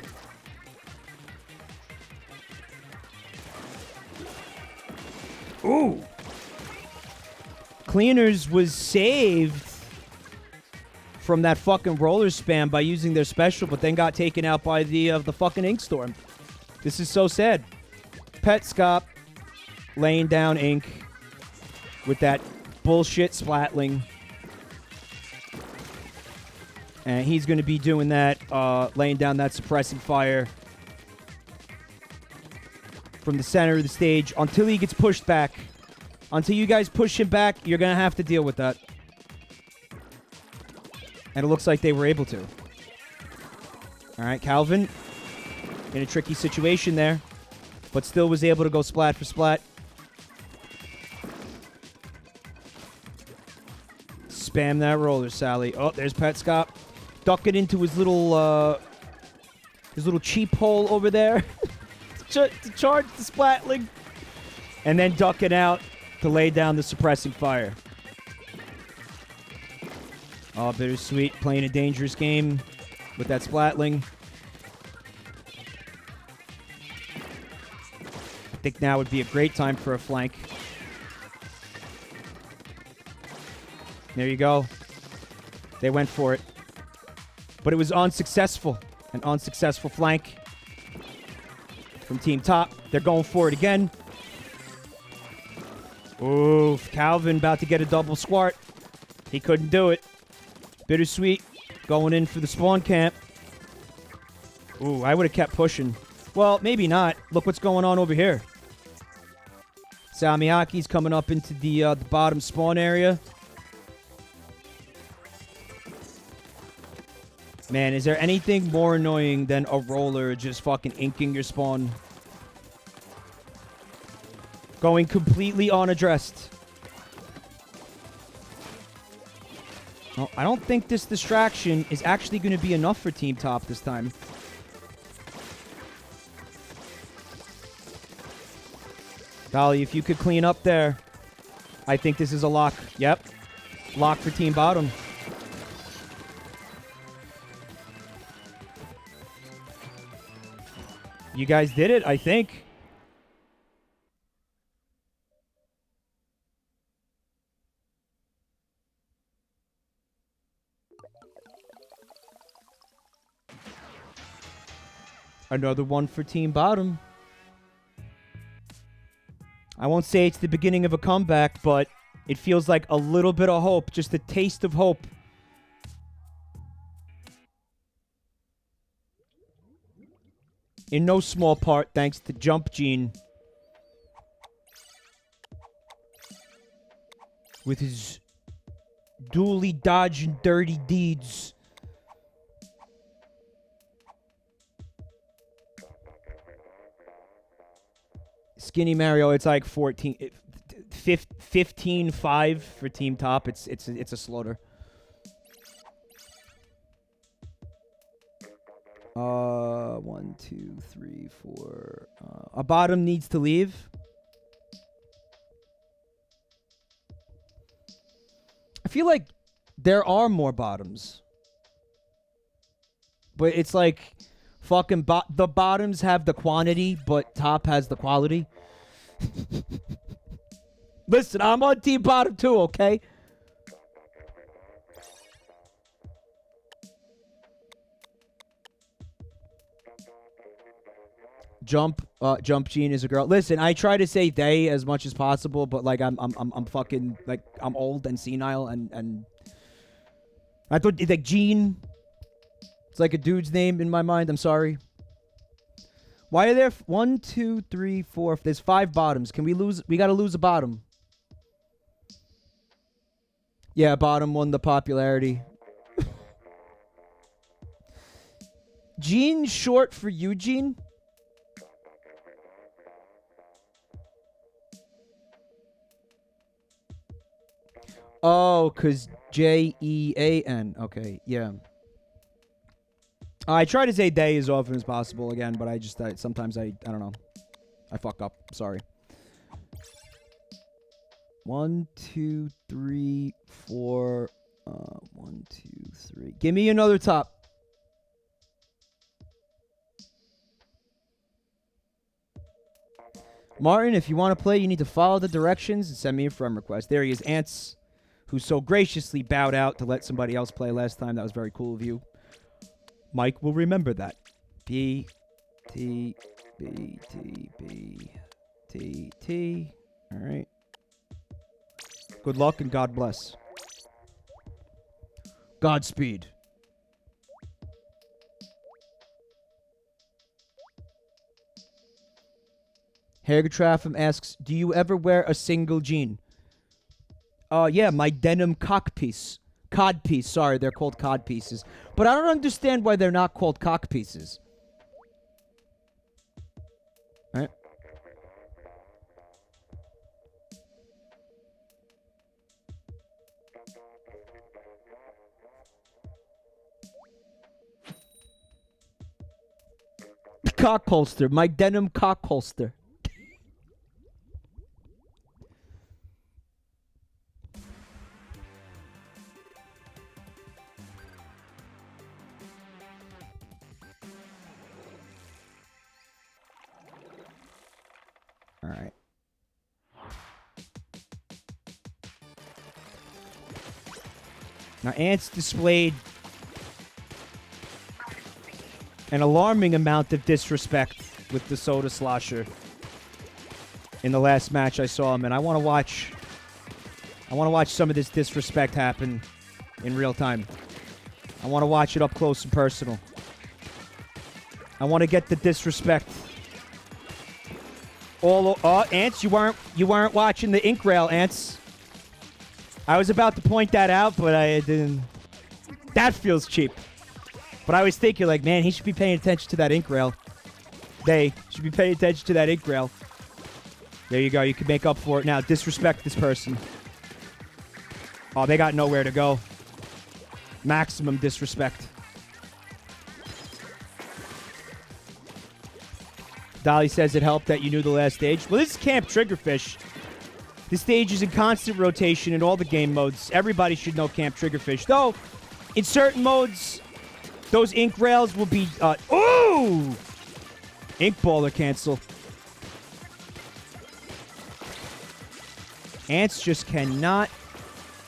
Ooh. Cleaners was saved from that fucking roller spam by using their special, but then got taken out by the fucking Ink Storm. This is so sad. Petscop laying down ink with that bullshit Splatling. And he's going to be doing that, laying down that suppressing fire from the center of the stage until he gets pushed back. Until you guys push him back, you're going to have to deal with that. And it looks like they were able to. All right, Calvin in a tricky situation there, but still was able to go splat for splat. Spam that roller, Sally. Oh, there's Petscop. Duck it into his little cheap hole over there to charge the Splatling. And then duck it out to lay down the suppressing fire. Oh, Bittersweet playing a dangerous game with that Splatling. I think now would be a great time for a flank. There you go. They went for it. But it was unsuccessful. An unsuccessful flank from Team Top. They're going for it again. Oof. Calvin about to get a double squart. He couldn't do it. Bittersweet going in for the spawn camp. Ooh, I would have kept pushing. Well, maybe not. Look what's going on over here. Salmiaki's coming up into the bottom spawn area. Man, is there anything more annoying than a roller just fucking inking your spawn? Going completely unaddressed. Well, I don't think this distraction is actually going to be enough for Team Top this time. Dolly, if you could clean up there, I think this is a lock. Yep. Lock for Team Bottom. You guys did it, I think. Another one for Team Bottom. I won't say it's the beginning of a comeback, but it feels like a little bit of hope, just a taste of hope. In no small part thanks to Jump Gene. With his dually dodging dirty deeds. Skinny Mario, it's like 15-5 for Team Top. It's a slaughter. 1, 2, 3, 4. A bottom needs to leave. I feel like there are more bottoms. But it's like fucking the bottoms have the quantity, but top has the quality. Listen, I'm on Team Bottom too, okay? Jump Gene is a girl. Listen, I try to say they as much as possible, but like I'm fucking like I'm old and senile and I thought like Gene. It's like a dude's name in my mind. I'm sorry. Why are there 1, 2, 3, 4? There's 5 bottoms. Can we lose? We gotta lose a bottom. Yeah, bottom won the popularity. Gene short for Eugene. Oh, because Jean. Okay, yeah. I try to say they as often as possible again, but I just sometimes I don't know. I fuck up. Sorry. 1, 2, 3, 4. 1, 2, 3. Give me another top. Martin, if you want to play, you need to follow the directions and send me a friend request. There he is, Ants, who so graciously bowed out to let somebody else play last time. That was very cool of you. Mike will remember that. B, T, B, T, B, T, T. All right. Good luck and God bless. Godspeed. Hergatraffum asks, do you ever wear a single jean? Yeah, my denim cockpiece. Codpiece, sorry, they're called codpieces. But I don't understand why they're not called cockpieces. Alright. Cock holster, my denim cock holster. All right. Now, Ants displayed an alarming amount of disrespect with the soda slosher in the last match I saw him, and I want to watch some of this disrespect happen in real time. I want to watch it up close and personal. I want to get the disrespect. Ants, you weren't watching the ink rail, Ants. I was about to point that out, but I didn't. That feels cheap. But I was thinking, like, man, he should be paying attention to that ink rail. They should be paying attention to that ink rail. There you go. You can make up for it now. Disrespect this person. Oh, they got nowhere to go. Maximum disrespect. Dolly says it helped that you knew the last stage. Well, this is Camp Triggerfish. This stage is in constant rotation in all the game modes. Everybody should know Camp Triggerfish. Though, in certain modes, those ink rails will be... ooh! Ink baller cancel. Ants just cannot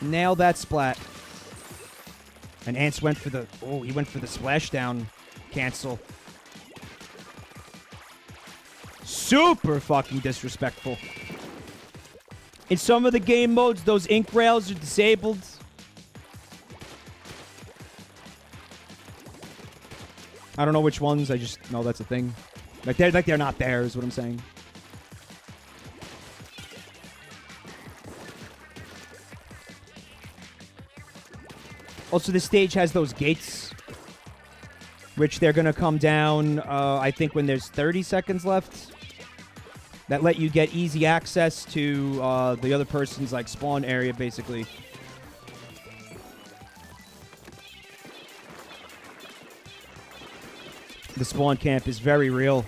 nail that splat. And Ants went for the... Oh, he went for the splashdown cancel. super fucking disrespectful. In some of the game modes, those ink rails are disabled. I don't know which ones. I just know that's a thing. Like they're not there is what I'm saying. Also, the stage has those gates, which they're going to come down, I think, when there's 30 seconds left. That let you get easy access to the other person's, like, spawn area, basically. The spawn camp is very real.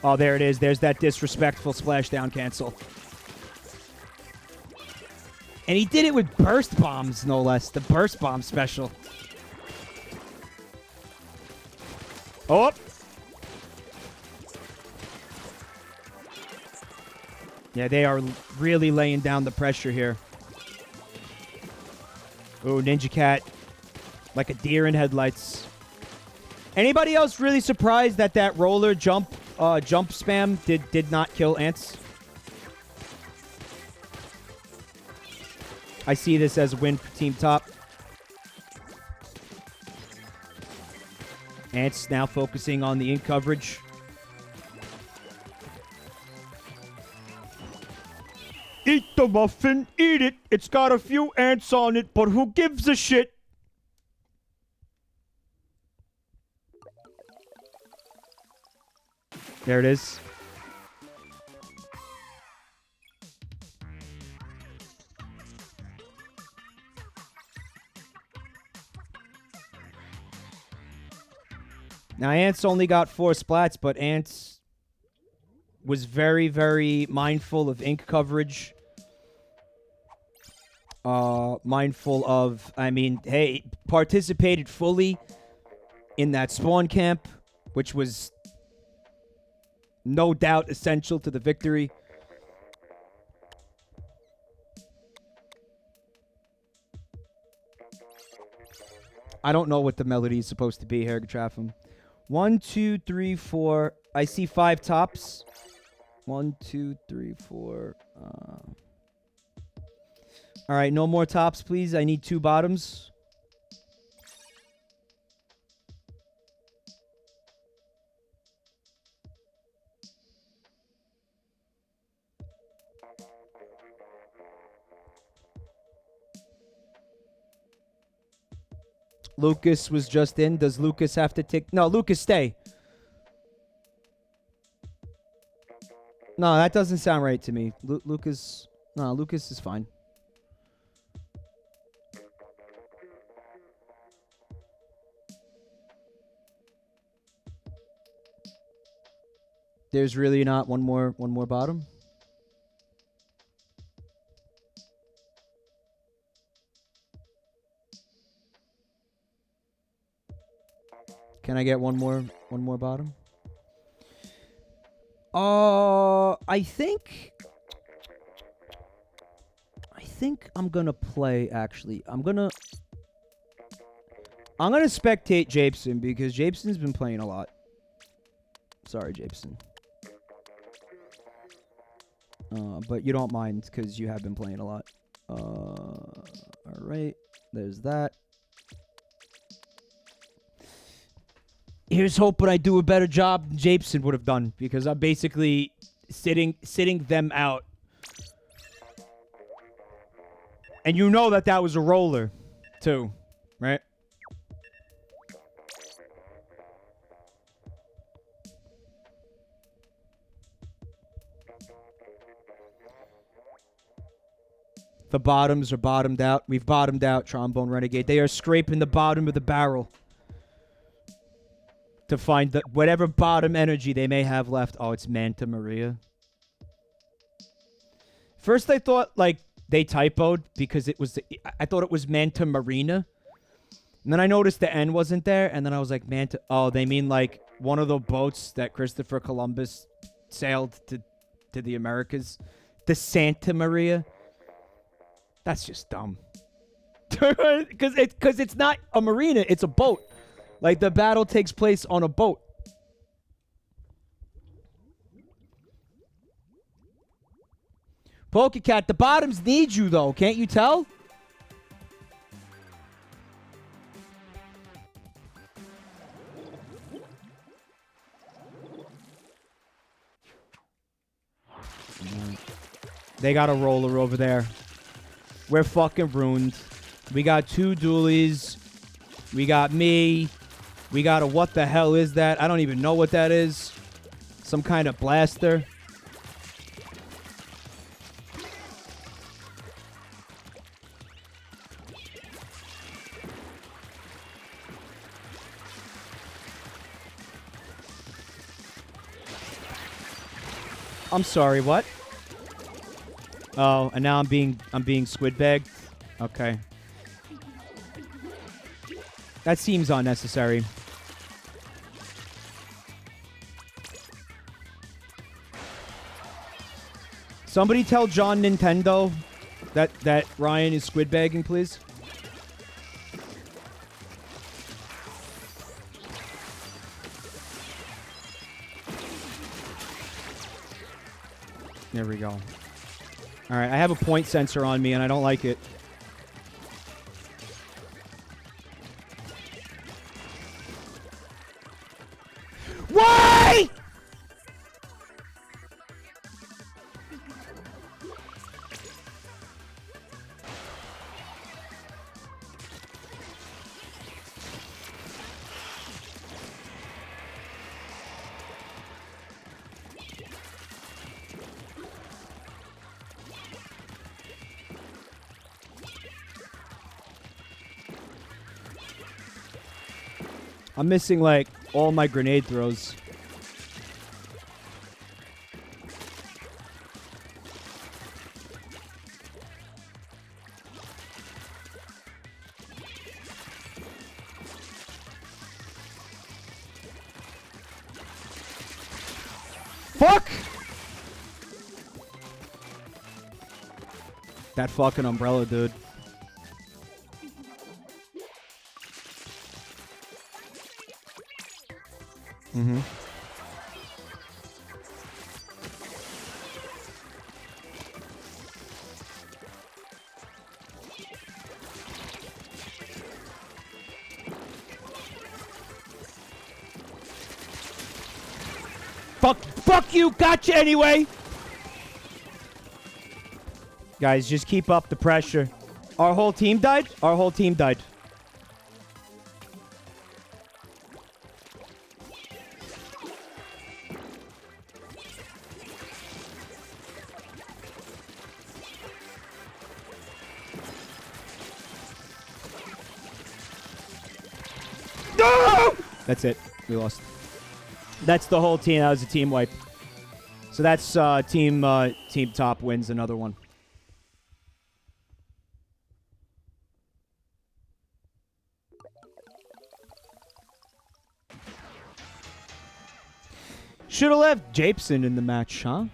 Oh, there it is. There's that disrespectful splashdown cancel. And he did it with burst bombs, no less. The burst bomb special. Oh! Yeah, they are really laying down the pressure here. Oh, Ninja Cat. Like a deer in headlights. Anybody else really surprised that that roller jump spam did not kill Ants? I see this as a win for Team Top. Ants now focusing on the ink coverage. Eat the muffin, eat it. It's got a few ants on it, but who gives a shit? There it is. Now, Ants only got 4 splats, but Ants was very, very mindful of ink coverage. Mindful of, I mean, hey, participated fully in that spawn camp, which was no doubt essential to the victory. I don't know what the melody is supposed to be here, Trapham. 1, 2, 3, 4. I see 5 tops. 1, 2, 3, 4. All right, no more tops, please. I need 2 bottoms. Lucas was just in. Does Lucas have to take... No, Lucas, stay. No, that doesn't sound right to me. Lucas... No, Lucas is fine. There's really not one more bottom? Can I get one more bottom? I think I'm gonna play, actually. I'm gonna spectate Japeson because Japeson's been playing a lot. Sorry, Japeson. But you don't mind because you have been playing a lot. Alright, there's that. Here's hoping I do a better job than Japeson would have done, because I'm basically sitting them out. And you know that was a roller, too, right? The bottoms are bottomed out. We've bottomed out, Trombone Renegade. They are scraping the bottom of the barrel to find whatever bottom energy they may have left. Oh, it's Manta Maria. First, I thought, like, they typoed because it was... I thought it was Manta Marina. And then I noticed the N wasn't there, and then I was like, Manta... Oh, they mean, like, one of the boats that Christopher Columbus sailed to the Americas. The Santa Maria. That's just dumb. Because it's not a marina, it's a boat. Like, the battle takes place on a boat. Pokecat, the bottoms need you, though. Can't you tell? They got a roller over there. We're fucking ruined. We got 2 dualies. We got me. We got a what the hell is that? I don't even know what that is. Some kind of blaster. I'm sorry, what? Oh, and now I'm being squid bagged. Okay. That seems unnecessary. Somebody tell John Nintendo that Ryan is squid bagging, please. There we go. All right, I have a point sensor on me, and I don't like it. Why? I'm missing, like, all my grenade throws. Fuck! That fucking umbrella, dude. Mm-hmm. Fuck you, gotcha anyway! Guys, just keep up the pressure. Our whole team died? Our whole team died. No! That's it. We lost. That's the whole team. That was a team wipe. So that's team top wins another one. Should have left Jason in the match, huh?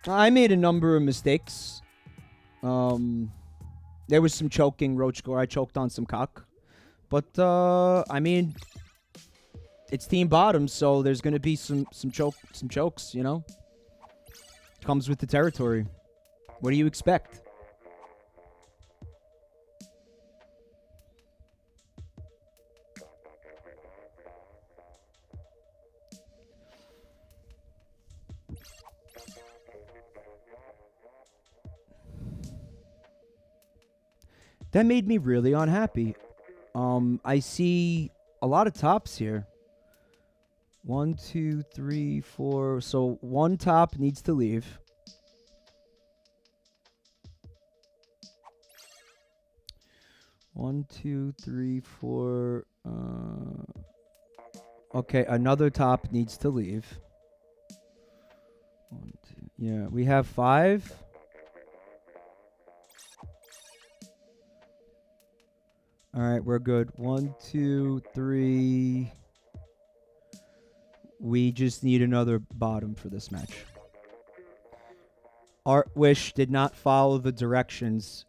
I made a number of mistakes. There was some choking, Roach Gore. I choked on some cock. But, I mean, it's team bottom, so there's going to be some chokes, you know? Comes with the territory. What do you expect? That made me really unhappy. I see a lot of tops here. 1, 2, 3, 4. So one top needs to leave. One, 2, 3, 4. Okay, another top needs to leave. 1, 2. Yeah, we have 5. All right, we're good. 1, 2, 3. We just need another bottom for this match. Art Wish did not follow the directions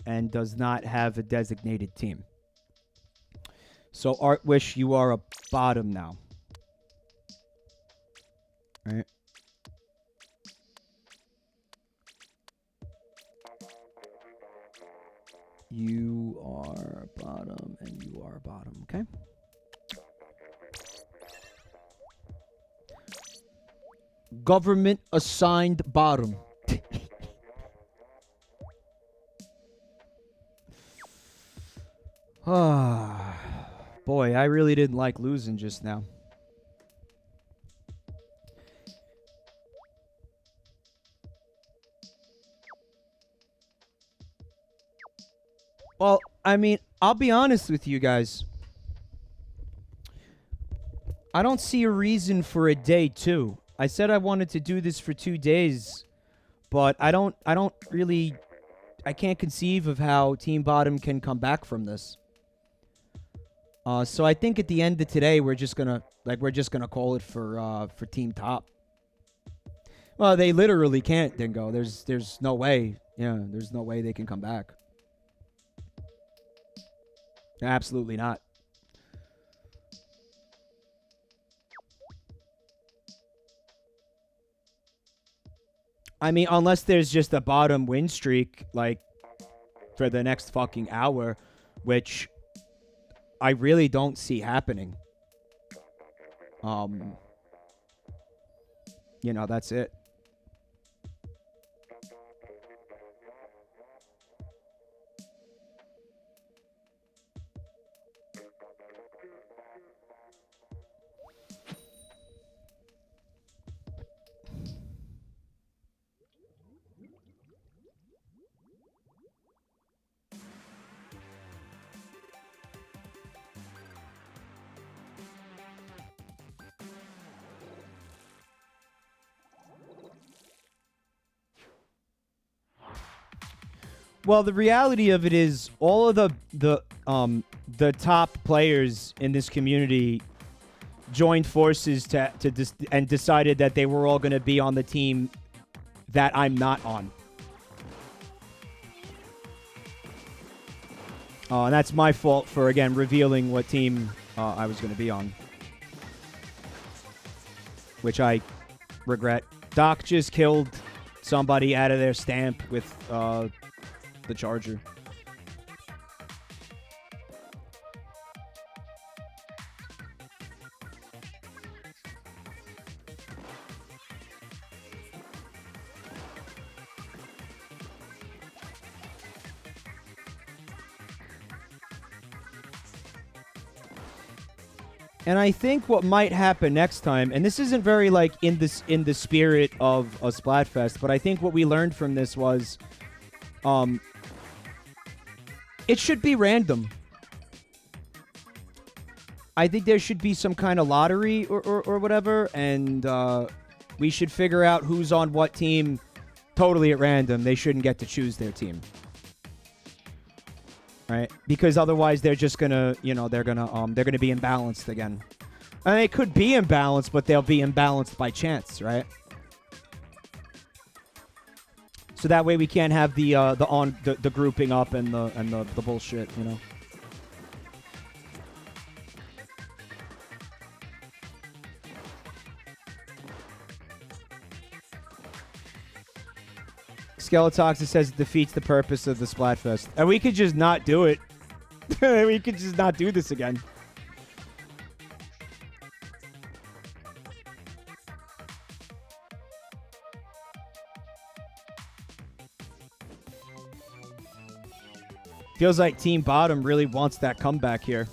and does not have a designated team. So Art Wish, you are a bottom now. Right. You are bottom, and you are bottom, okay? Government assigned bottom. Ah, boy, I really didn't like losing just now. Well, I mean, I'll be honest with you guys. I don't see a reason for a day 2. I said I wanted to do this for 2 days, but I don't really, I can't conceive of how Team Bottom can come back from this. So I think at the end of today, we're just gonna call it for Team Top. Well, they literally can't, Dingo. There's no way. Yeah, there's no way they can come back. Absolutely not. I mean, unless there's just a bottom win streak, like, for the next fucking hour, which I really don't see happening. You know, that's it. Well, the reality of it is all of the top players in this community joined forces and decided that they were all going to be on the team that I'm not on. And that's my fault for, again, revealing what team I was going to be on, which I regret. Doc just killed somebody out of their stamp with the Charger. And I think what might happen next time, and this isn't very like in the spirit of a Splatfest, but I think what we learned from this was, it should be random. I think there should be some kind of lottery or whatever, and we should figure out who's on what team totally at random. They shouldn't get to choose their team. Right? Because otherwise they're just gonna, they're gonna be imbalanced again. And they could be imbalanced, but they'll be imbalanced by chance, right? So that way we can't have the grouping up and the bullshit, Skeletox says it defeats the purpose of the Splatfest. And we could just not do it. We could just not do this again. Feels like Team Bottom really wants that comeback here.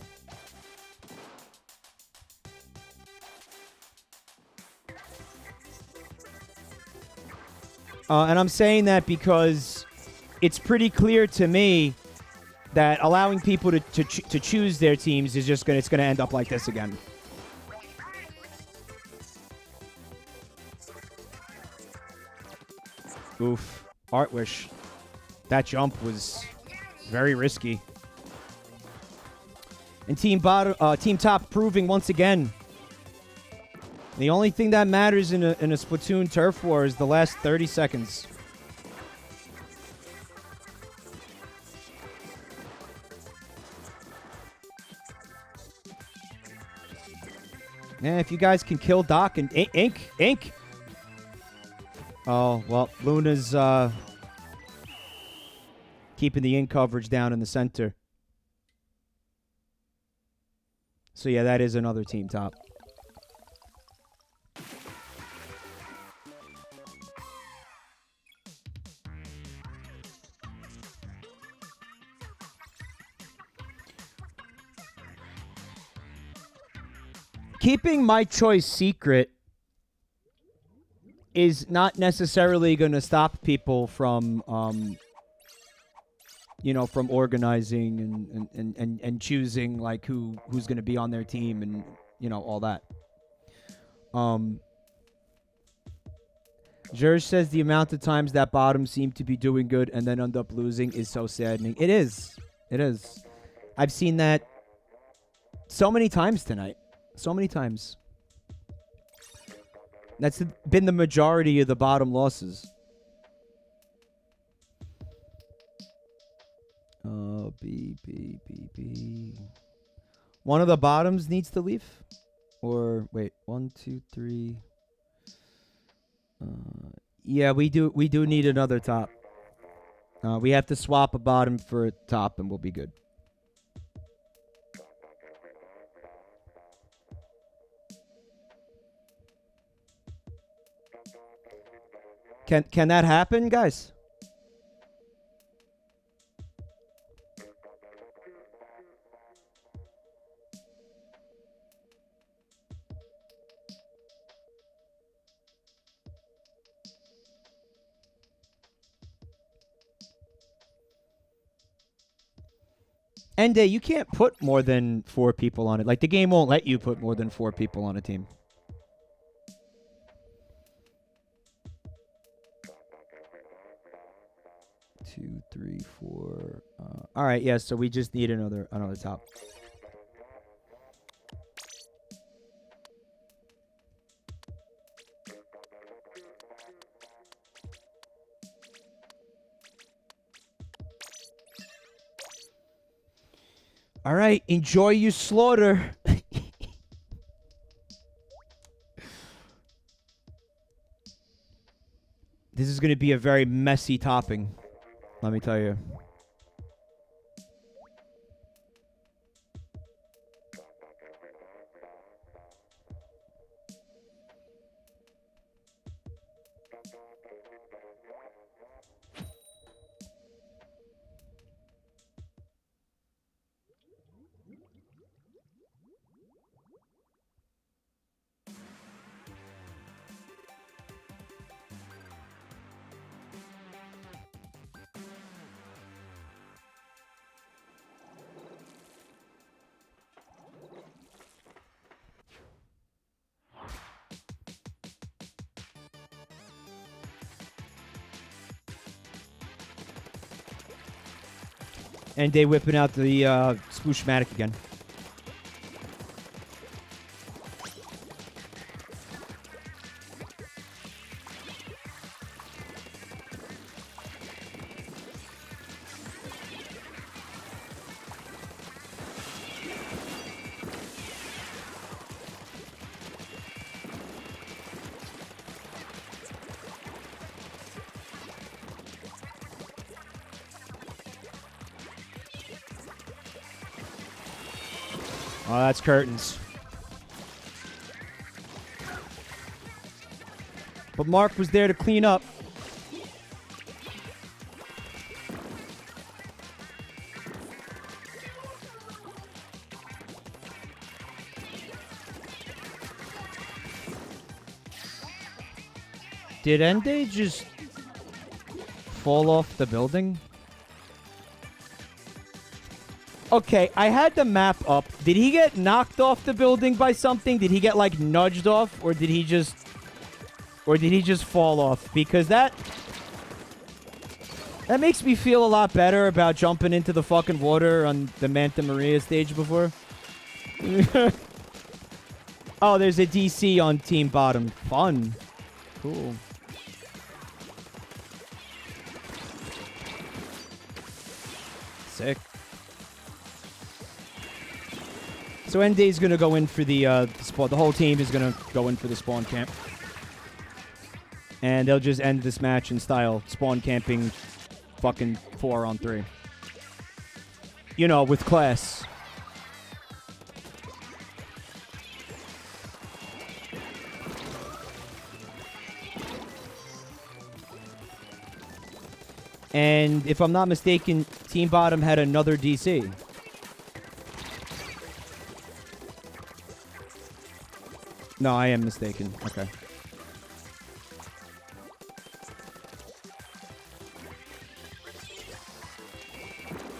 And I'm saying that because it's pretty clear to me that allowing people to choose their teams is just it's gonna end up like this again. Oof. Artwish. That jump was very risky. And Team Top proving once again, the only thing that matters in a Splatoon turf war is the last 30 seconds. Yeah, if you guys can kill Doc and Ink, Oh, well, Luna's keeping the in coverage down in the center. So, yeah, that is another team top. Keeping my choice secret is not necessarily going to stop people from, from organizing and choosing like who's going to be on their team and all that. Jerge says the amount of times that bottom seem to be doing good and then end up losing is so saddening. It is. It is. I've seen that so many times tonight. So many times. That's been the majority of the bottom losses. B. One of the bottoms needs to leave? Or, wait, 1, 2, 3. Yeah, we do need another top. We have to swap a bottom for a top and we'll be good. Can that happen, guys? And you can't put more than 4 people on it. Like, the game won't let you put more than 4 people on a team. Two, 3, 4. All right, yeah. So we just need another top. All right, enjoy your slaughter. This is going to be a very messy topping, let me tell you. And they whipping out the Sploosh-matic again. Oh, that's curtains. But Mark was there to clean up. Did Ende just fall off the building? Okay, I had the map up. Did he get knocked off the building by something? Did he get like nudged off, or did he just fall off? Because that makes me feel a lot better about jumping into the fucking water on the Manta Maria stage before. Oh, there's a DC on team bottom. Fun. Cool. Sick. So Ende's going to go in for the spawn. The whole team is going to go in for the spawn camp. And they'll just end this match in style. Spawn camping fucking 4-on-3. You know, with class. And if I'm not mistaken, Team Bottom had another DC. No, I am mistaken. Okay.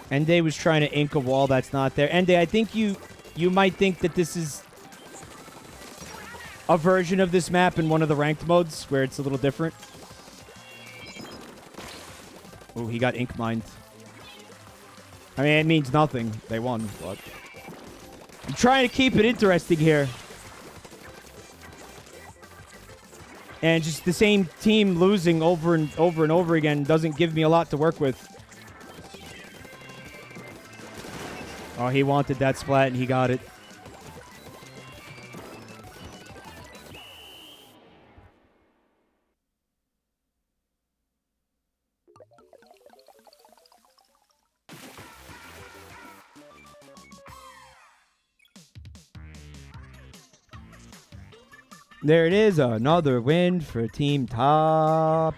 Ende was trying to ink a wall that's not there. Ende, I think you might think that this is a version of this map in one of the ranked modes where it's a little different. Oh, he got ink mined. I mean, it means nothing. They won, but I'm trying to keep it interesting here. And just the same team losing over and over and over again doesn't give me a lot to work with. Oh, he wanted that splat and he got it. There it is, another win for Team Top.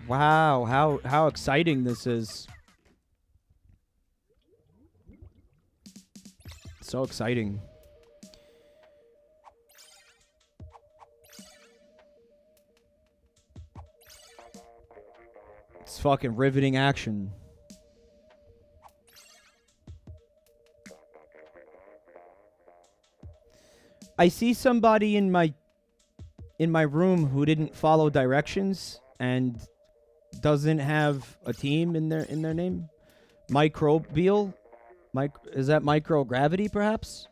Wow, how exciting this is. So exciting. It's fucking riveting action. I see somebody in my room who didn't follow directions and doesn't have a team in their name. Microbial? Is that microgravity, perhaps?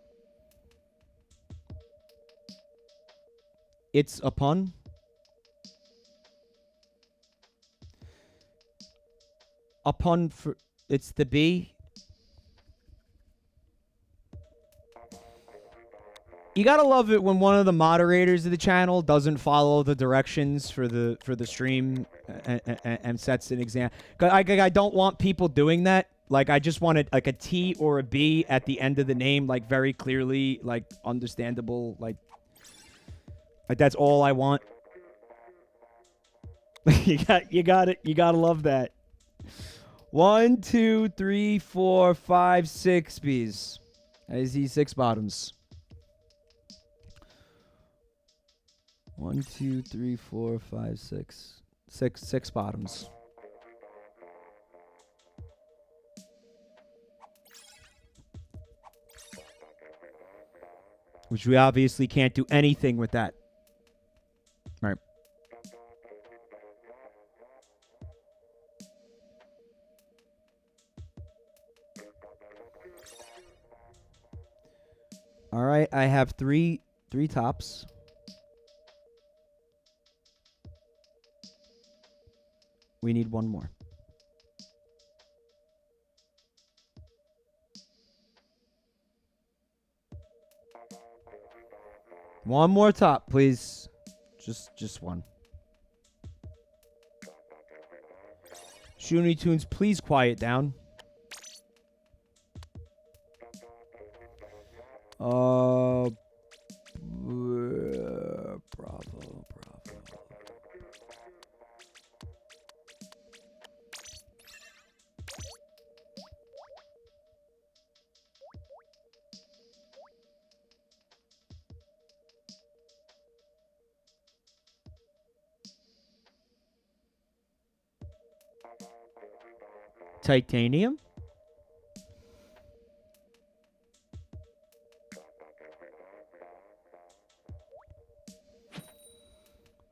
It's a pun. A pun for... It's the B. You gotta love it when one of the moderators of the channel doesn't follow the directions for the stream and sets an example. I don't want people doing that. Like, I just wanted like a T or a B at the end of the name, like very clearly, like understandable, like that's all I want. You gotta love that. 1, 2, 3, 4, 5, 6 Bs. I see 6 bottoms. 1, 2, 3, 4, 5, 6. 6 bottoms. Which we obviously can't do anything with that. All right. All right, I have three tops. We need one more. One more top, please. Just one. Shoony Tunes, please quiet down. Bravo. Titanium?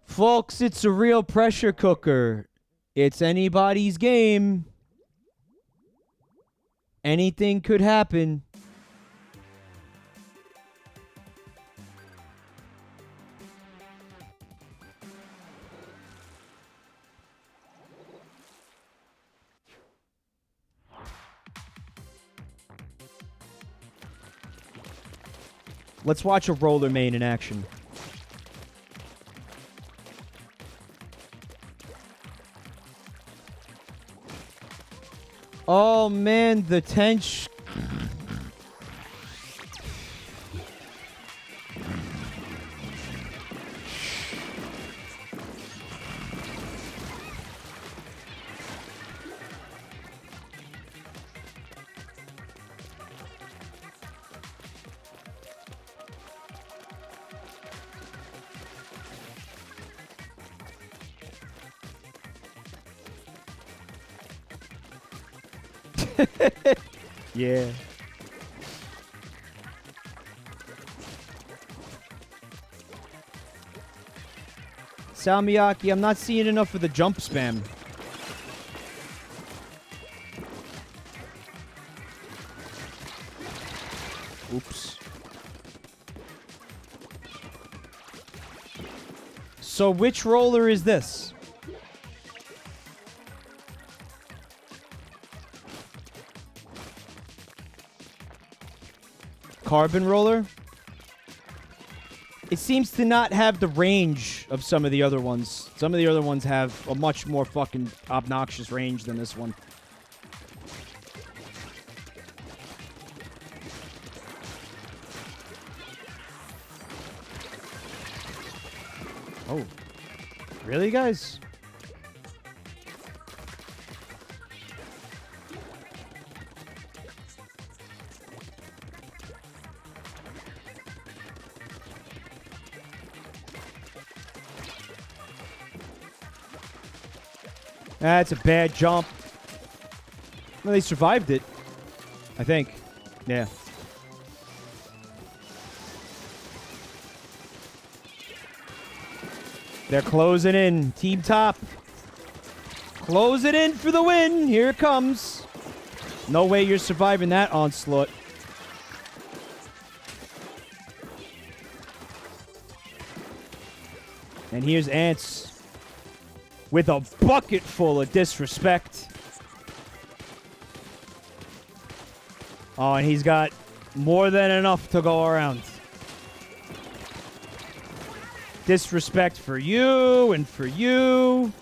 Folks, it's a real pressure cooker. It's anybody's game. Anything could happen. Let's watch a roller main in action. Oh man, the tench. Yeah. Salmiaki, I'm not seeing enough of the jump spam. Oops. So which roller is this? Carbon roller? It seems to not have the range of some of the other ones. Some of the other ones have a much more fucking obnoxious range than this one. Oh. Really, guys? That's a bad jump. Well, they survived it, I think. Yeah. They're closing in. Team top. Close it in for the win. Here it comes. No way you're surviving that onslaught. And here's Ants with a bucket full of disrespect. Oh, and he's got more than enough to go around. Disrespect for you and for you.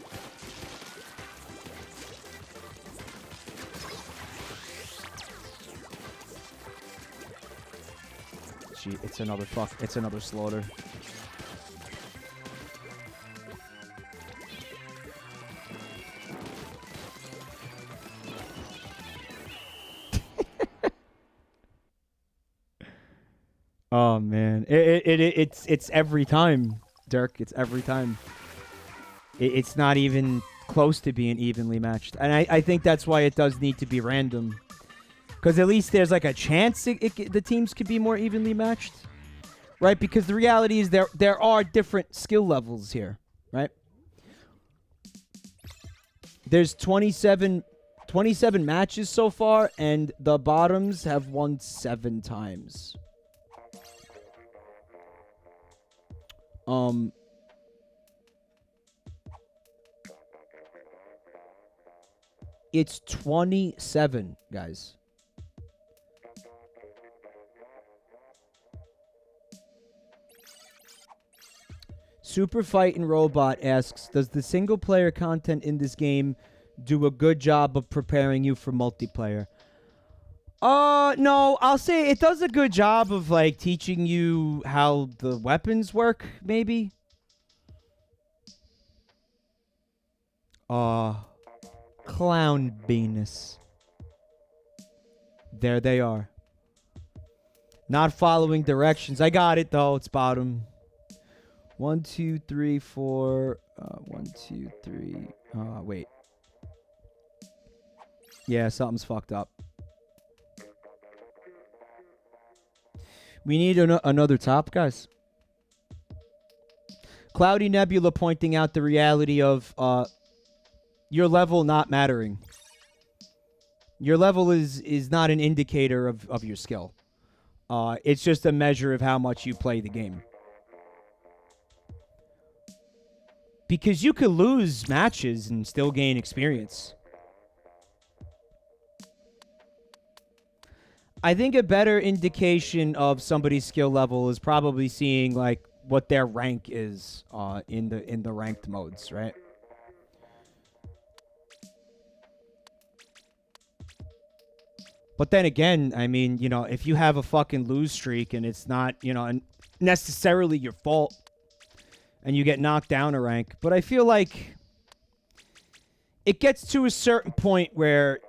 Gee, it's another it's another slaughter. Oh man, it's every time, Dirk. It's every time. It's not even close to being evenly matched, and I think that's why it does need to be random, because at least there's like a chance the teams could be more evenly matched, right? Because the reality is there are different skill levels here, right? There's 27 matches so far, and the bottoms have won 7 times. It's 27, guys. Super Fight and Robot asks, does the single player content in this game do a good job of preparing you for multiplayer? No, I'll say it does a good job of like teaching you how the weapons work, maybe. Clown Venus. There they are. Not following directions. I got it though. It's bottom. 1, 2, 3, 4. 1, 2, 3. Wait. Yeah, something's fucked up. We need another top, guys. Cloudy Nebula pointing out the reality of your level not mattering. Your level is not an indicator of your skill. It's just a measure of how much you play the game. Because you could lose matches and still gain experience. I think a better indication of somebody's skill level is probably seeing like what their rank is in the ranked modes, right? But then again, I mean, you know, if you have a fucking lose streak and it's not, you know, necessarily your fault and you get knocked down a rank, but I feel like it gets to a certain point where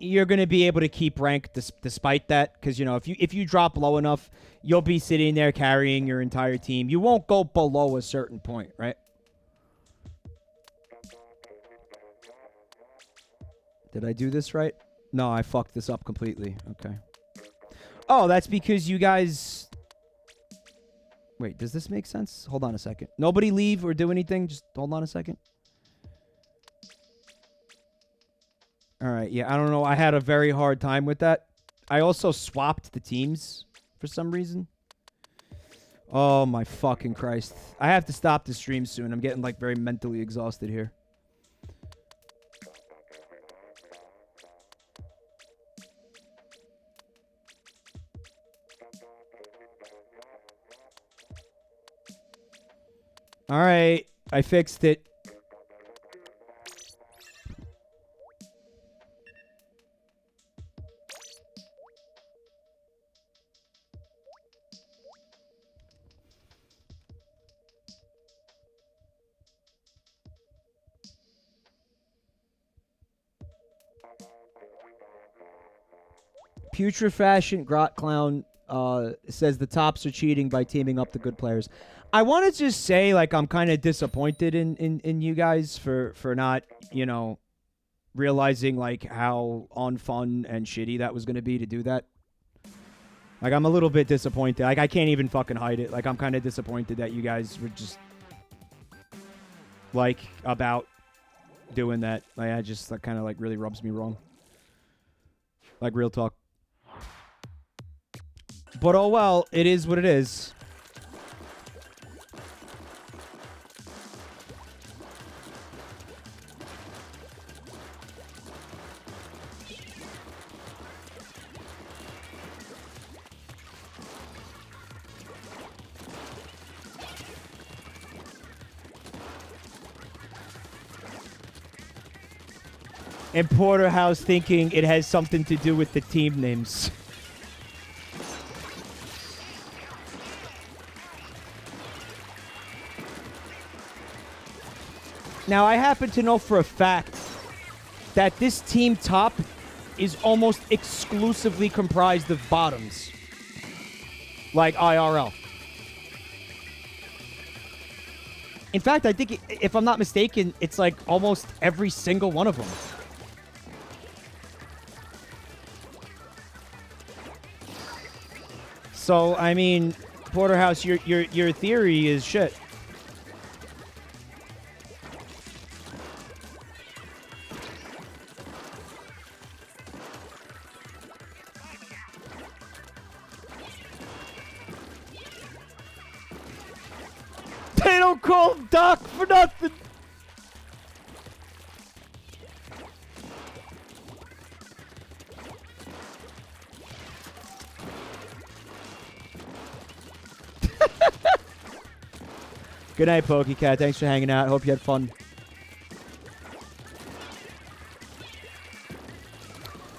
you're going to be able to keep rank despite that, because, you know, if you drop low enough, you'll be sitting there carrying your entire team. You won't go below a certain point, right? Did I do this right? No, I fucked this up completely. Okay. Oh, that's because you guys... Wait, does this make sense? Hold on a second. Nobody leave or do anything. Just hold on a second. All right, yeah, I don't know. I had a very hard time with that. I also swapped the teams for some reason. Oh, my fucking Christ. I have to stop the stream soon. I'm getting, like, very mentally exhausted here. All right, I fixed it. Putrefaction Grot Clown says the tops are cheating by teaming up the good players. I want to just say, like, I'm kind of disappointed in you guys for not, you know, realizing, like, how unfun and shitty that was going to be to do that. Like, I'm a little bit disappointed. Like, I can't even fucking hide it. Like, I'm kind of disappointed that you guys were just, like, about doing that. Like, I just, that kind of, like, really rubs me wrong. Like, real talk. But oh well, it is what it is. And Porterhouse thinking it has something to do with the team names. Now, I happen to know for a fact that this team top is almost exclusively comprised of bottoms. Like IRL. In fact, I think, if I'm not mistaken, it's like almost every single one of them. So, I mean, Porterhouse, your theory is shit. They don't call him Doc for nothing. Good night, PokeCat. Thanks for hanging out. Hope you had fun.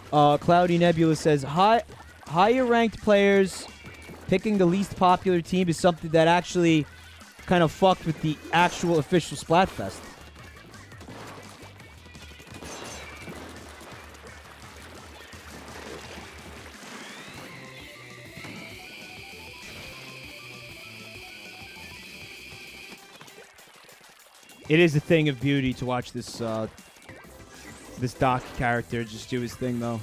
Cloudy Nebula says, higher ranked players picking the least popular team is something that actually kind of fucked with the actual official Splatfest. It is a thing of beauty to watch this this Doc character just do his thing, though.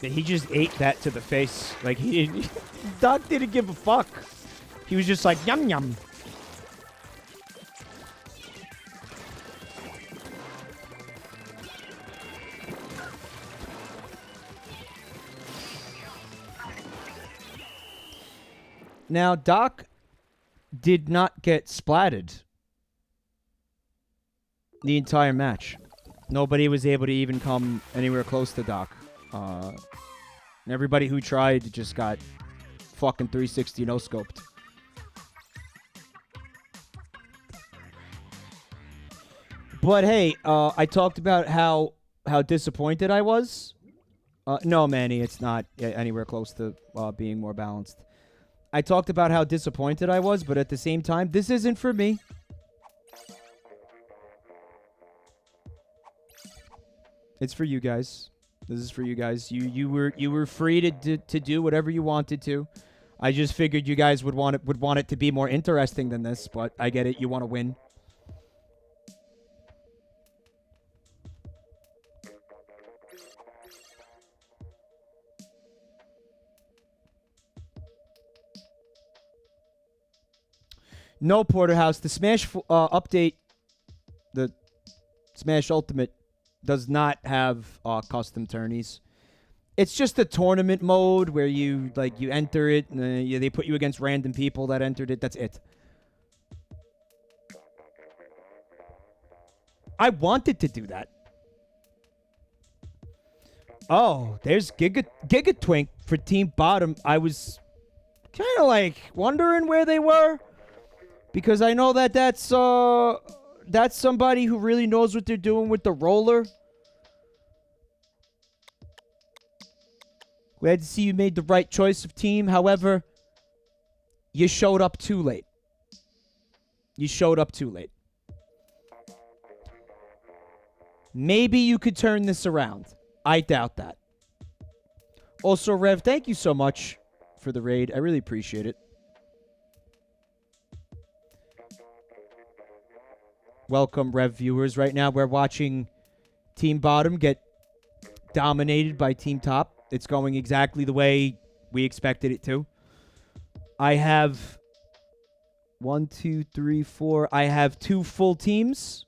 He just ate that to the face. Like, he didn't... Doc didn't give a fuck. He was just like, yum, yum. Now, Doc did not get splatted the entire match. Nobody was able to even come anywhere close to Doc. Everybody who tried just got fucking 360 no-scoped. But hey, I talked about how disappointed I was. No, Manny, it's not anywhere close to being more balanced. I talked about how disappointed I was, but at the same time, this isn't for me. It's for you guys. This is for you guys. You were free to do whatever you wanted to. I just figured you guys would want it to be more interesting than this, but I get it. You want to win. No, Porterhouse. The Smash update, the Smash Ultimate, does not have custom tourneys. It's just a tournament mode where you enter it, and they put you against random people that entered it. That's it. I wanted to do that. Oh, there's Gigatwink for Team Bottom. I was kind of like wondering where they were, because I know that's somebody who really knows what they're doing with the roller. Glad to see you made the right choice of team. However, you showed up too late. You showed up too late. Maybe you could turn this around. I doubt that. Also, Rev, thank you so much for the raid. I really appreciate it. Welcome, Rev viewers. Right now, we're watching Team Bottom get dominated by Team Top. It's going exactly the way we expected it to. I have 1, 2, 3, 4. I have 2 full teams.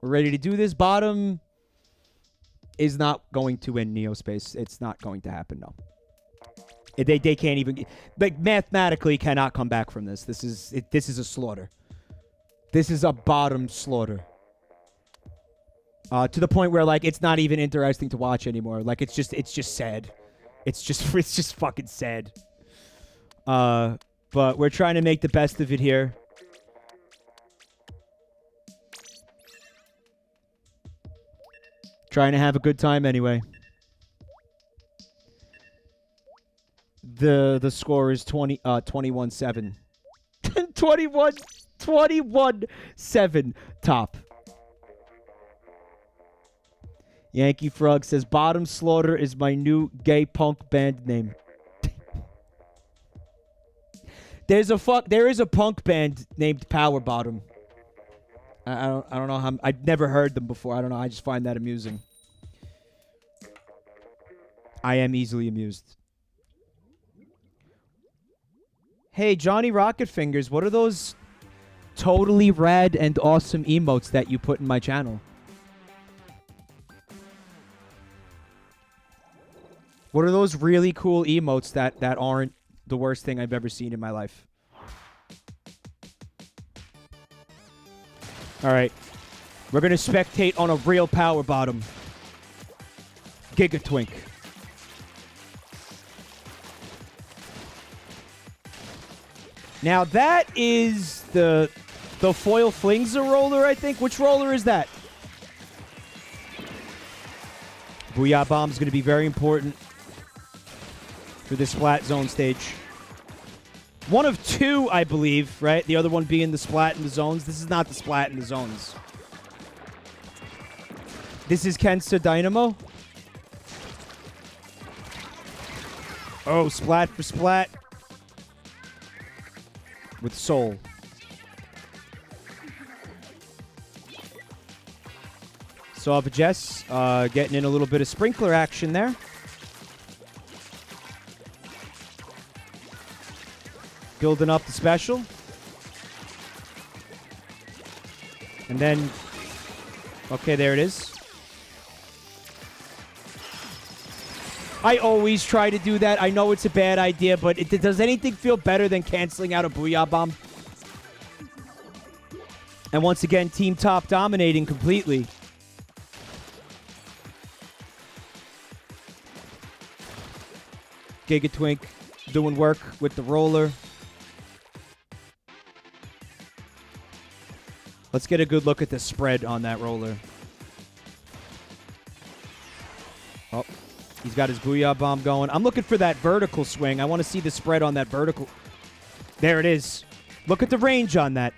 We're ready to do this. Bottom is not going to win Neospace. It's not going to happen, no. They can't even, like, mathematically cannot come back from this. This is a slaughter. This is a bottom slaughter. To the point where, like, it's not even interesting to watch anymore. Like, it's just sad. It's just fucking sad. But we're trying to make the best of it here. Trying to have a good time anyway. The score is 21-7. 21-7 top. Yankee Frog says Bottom Slaughter is my new gay punk band name. There is a punk band named Power Bottom. I don't know how I've never heard them before. I don't know. I just find that amusing. I am easily amused. Hey, Johnny Rocket Fingers, what are those totally rad and awesome emotes that you put in my channel? What are those really cool emotes that aren't the worst thing I've ever seen in my life? All right. We're going to spectate on a real Power Bottom. Gigatwink. Now that is the foil flings a roller, I think. Which roller is that? Booyah Bomb is going to be very important for this Splat Zone stage. One of 2, I believe, right? The other one being the Splat in the zones. This is not the Splat in the zones. This is Kensa Dynamo. Oh, Splat for Splat. With Soul. Saw Jess getting in a little bit of sprinkler action there. Building up the special. And then, okay, there it is. I always try to do that. I know it's a bad idea, but does anything feel better than canceling out a Booyah Bomb? And once again, Team Top dominating completely. Gigatwink doing work with the roller. Let's get a good look at the spread on that roller. Oh, he's got his Booyah Bomb going. I'm looking for that vertical swing. I want to see the spread on that vertical. There it is. Look at the range on that.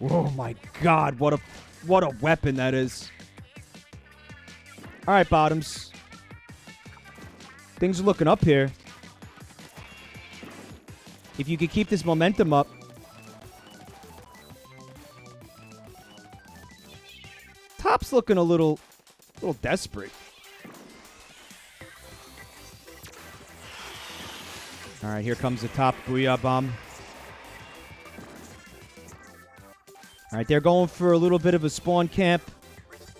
Oh my God, what a weapon that is. All right, Bottoms. Things are looking up here. If you could keep this momentum up. Top's looking a little desperate. All right, here comes the Top Booyah Bomb. All right, they're going for a little bit of a spawn camp,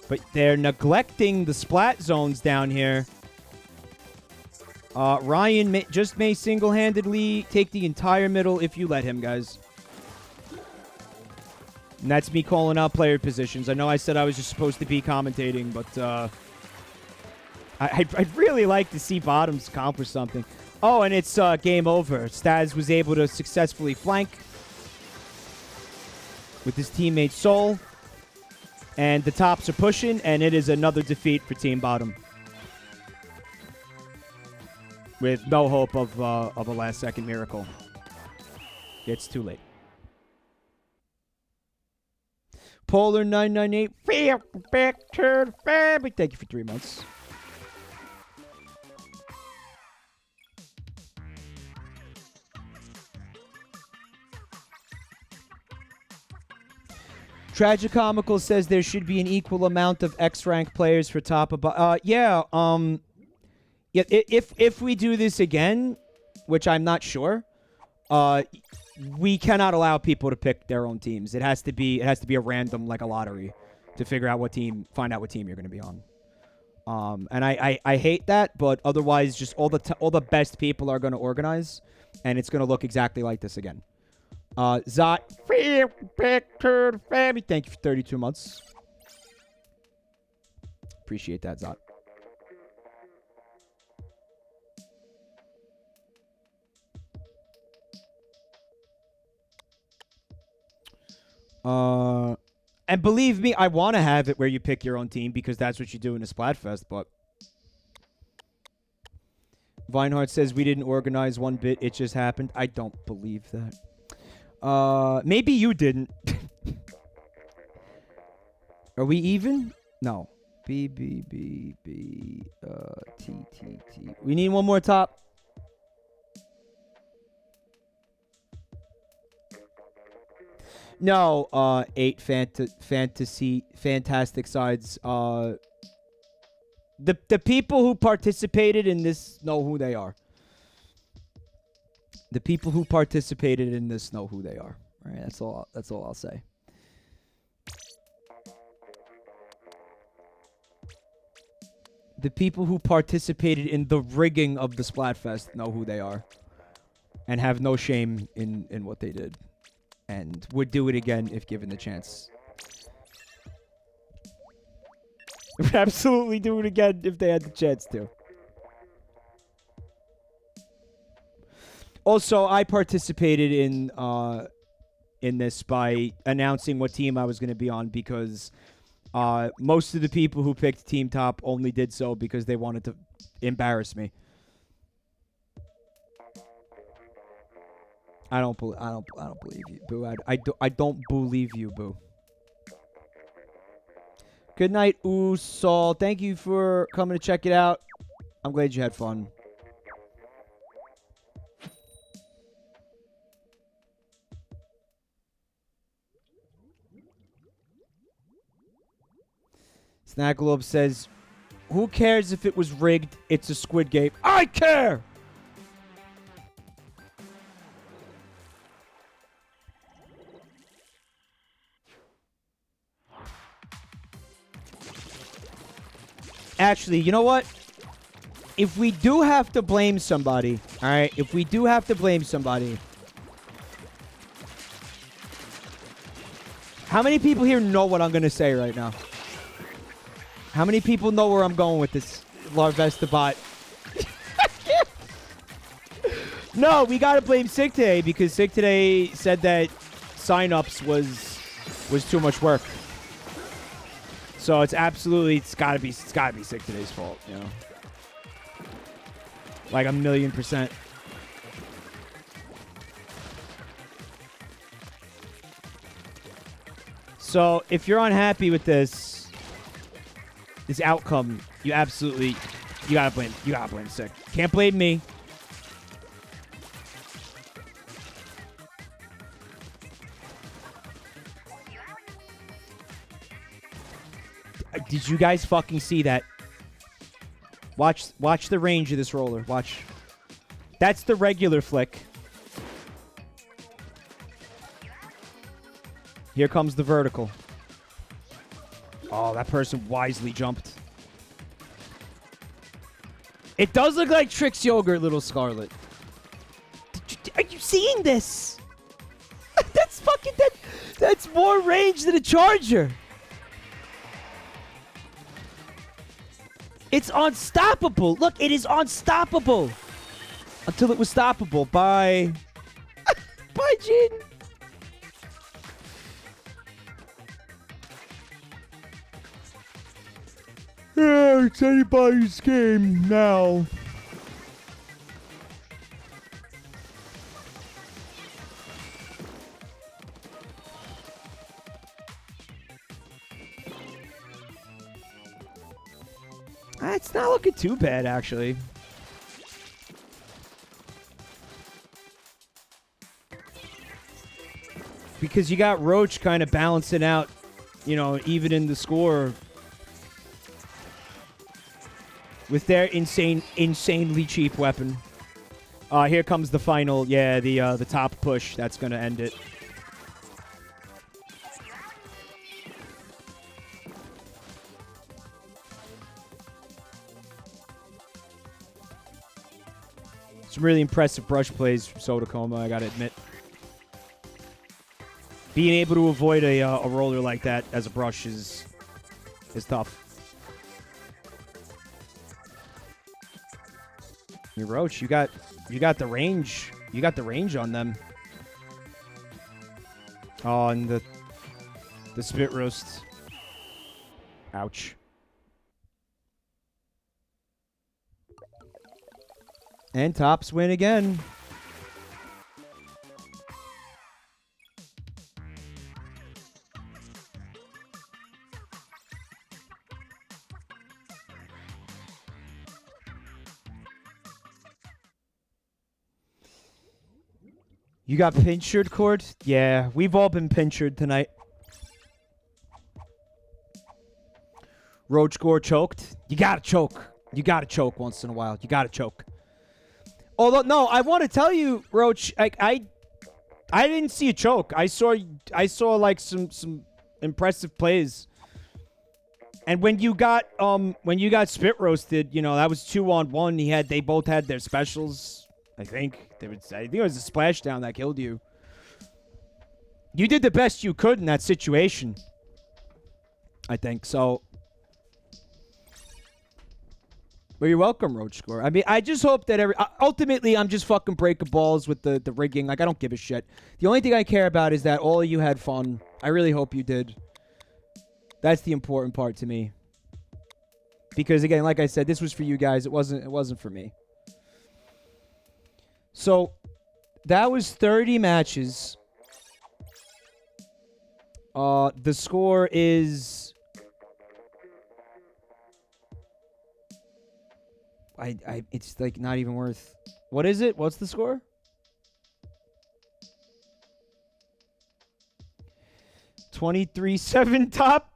but they're neglecting the Splat Zones down here. Ryan just may single-handedly take the entire middle if you let him, guys. And that's me calling out player positions. I know I said I was just supposed to be commentating, but I'd really like to see Bottoms accomplish something. Oh, and it's game over. Staz was able to successfully flank with his teammate Soul. And the Tops are pushing, and it is another defeat for Team Bottom. With no hope of a last-second miracle. It's too late. Polar998, Backturn family. Thank you for 3 months. Tragicomical says there should be an equal amount of X-rank players for top of... yeah, if we do this again, which I'm not sure, we cannot allow people to pick their own teams. It has to be a random, like a lottery, to figure out find out what team you're going to be on. And I hate that, but otherwise, just all the best people are going to organize, and it's going to look exactly like this again. Zot, Backturn family. Thank you for 32 months. Appreciate that, Zot. And believe me, I want to have it where you pick your own team because that's what you do in a Splatfest, but Vinehart says we didn't organize one bit, it just happened. I don't believe that. Maybe you didn't. Are we even? No. B, B, B, B, T, T, T. We need one more top. No, 8 fantastic sides. The people who participated in this know who they are. The people who participated in this know who they are. All right, that's all I'll say. The people who participated in the rigging of the Splatfest know who they are. And have no shame in what they did. And would do it again if given the chance. Would absolutely do it again if they had the chance to. Also, I participated in this by announcing what team I was going to be on because most of the people who picked Team Top only did so because they wanted to embarrass me. I don't believe you, Boo. I don't believe you, Boo. Good night, Ooh Saul. Thank you for coming to check it out. I'm glad you had fun. Snackalope says, who cares if it was rigged? It's a Squid Game. I care! Actually, you know what? if we do have to blame somebody, all right, if we do have to blame somebody, how many people here know what I'm going to say right now? How many people know where I'm going with this Larvesta bot? No, we got to blame Sick Today because Sick Today said that signups was too much work. So it's got to be Sick Today's fault, you know. Like 1,000,000%. So if you're unhappy with this outcome, you gotta blame Sick. Can't blame me. Did you guys fucking see that? Watch the range of this roller. Watch. That's the regular flick. Here comes the vertical. Oh, that person wisely jumped. It does look like Trix Yogurt, Little Scarlet. Are you seeing this? That's fucking... That's more range than a Charger. It's unstoppable. Look, it is unstoppable. Until it was stoppable by... by Jin. Yeah, it's anybody's game now. It's not looking too bad, actually. Because you got Roach kind of balancing out, you know, even in the score with their insanely cheap weapon. Here comes the final, the top push. That's going to end it. Some really impressive brush plays from SodaComa, I gotta admit. Being able to avoid a roller like that as a brush is tough. Your Roach, you got the range. You got the range on them. Oh, and the spit roast. Ouch. And Tops win again. You got pinchered, Cord? Yeah, we've all been pinchered tonight. Roach Gore choked. You gotta choke. You gotta choke once in a while. You gotta choke. Although, no, I want to tell you, Roach, I didn't see a choke. I saw like some impressive plays. And when you got spit roasted, you know, that was 2-on-1. They both had their specials. I think it was a splashdown that killed you. You did the best you could in that situation. I think so. Well, you're welcome, Roach Score. I mean, I just hope that ultimately, I'm just fucking breaking balls with the rigging. Like, I don't give a shit. The only thing I care about is that all of you had fun. I really hope you did. That's the important part to me. Because, again, like I said, this was for you guys. It wasn't for me. So, that was 30 matches. The score is... it's like not even worth. What is it? What's the score? 23-7 top.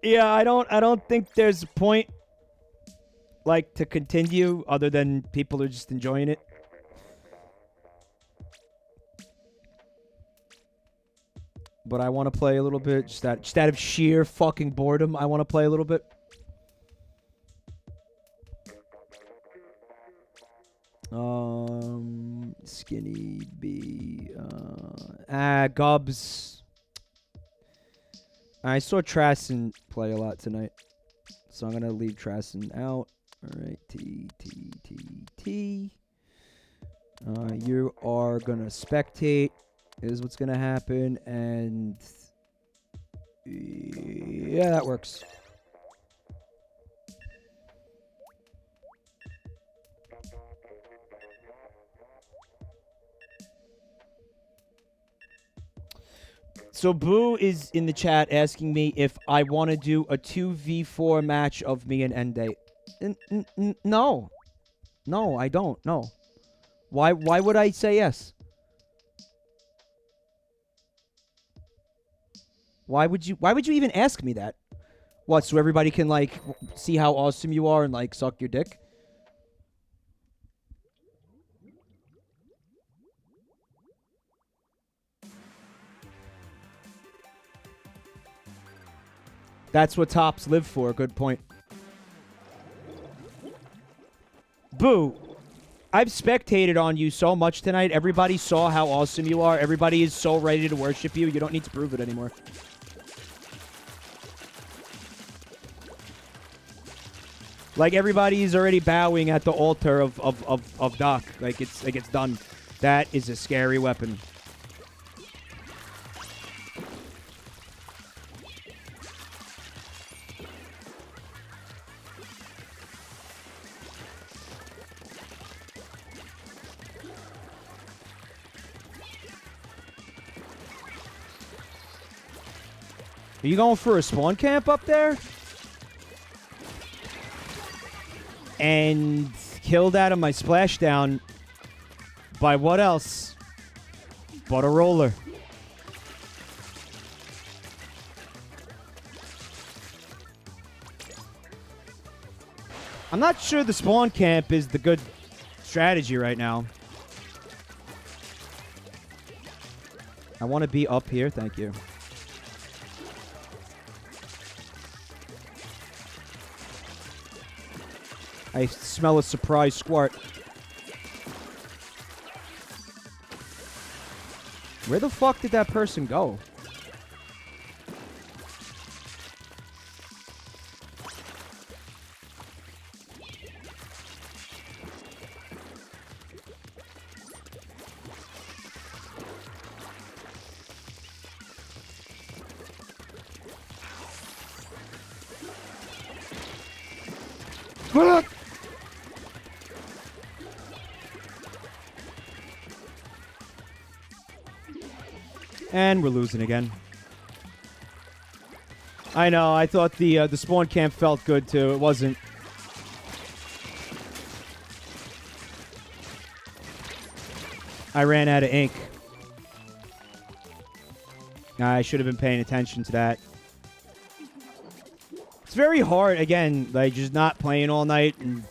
Yeah, I don't think there's a point like to continue other than people are just enjoying it. but I want to play a little bit. Just out of sheer fucking boredom, I want to play a little bit. Skinny B. Gubs. I saw Trassen play a lot tonight, so I'm gonna leave Trassen out. All right, T. You are gonna spectate. Is what's gonna happen, and yeah, that works. So Boo is in the chat asking me if I want to do a 2v4 match of me and Ende. No. No, I don't. No. Why would I say yes? Why would you even ask me that? What, so everybody can like see how awesome you are and like suck your dick? That's what tops live for. Good point. Boo, I've spectated on you so much tonight. Everybody saw how awesome you are. Everybody is so ready to worship you. You don't need to prove it anymore. Like, everybody's already bowing at the altar of Doc. Like it's done. That is a scary weapon. Are you going for a spawn camp up there? And killed out of my splashdown by what else but a roller. I'm not sure the spawn camp is the good strategy right now. I want to be up here. Thank you. I smell a surprise squirt. Where the fuck did that person go? And we're losing again. I know, I thought the spawn camp felt good too. It wasn't. I ran out of ink. I should have been paying attention to that. It's very hard, again, like just not playing all night and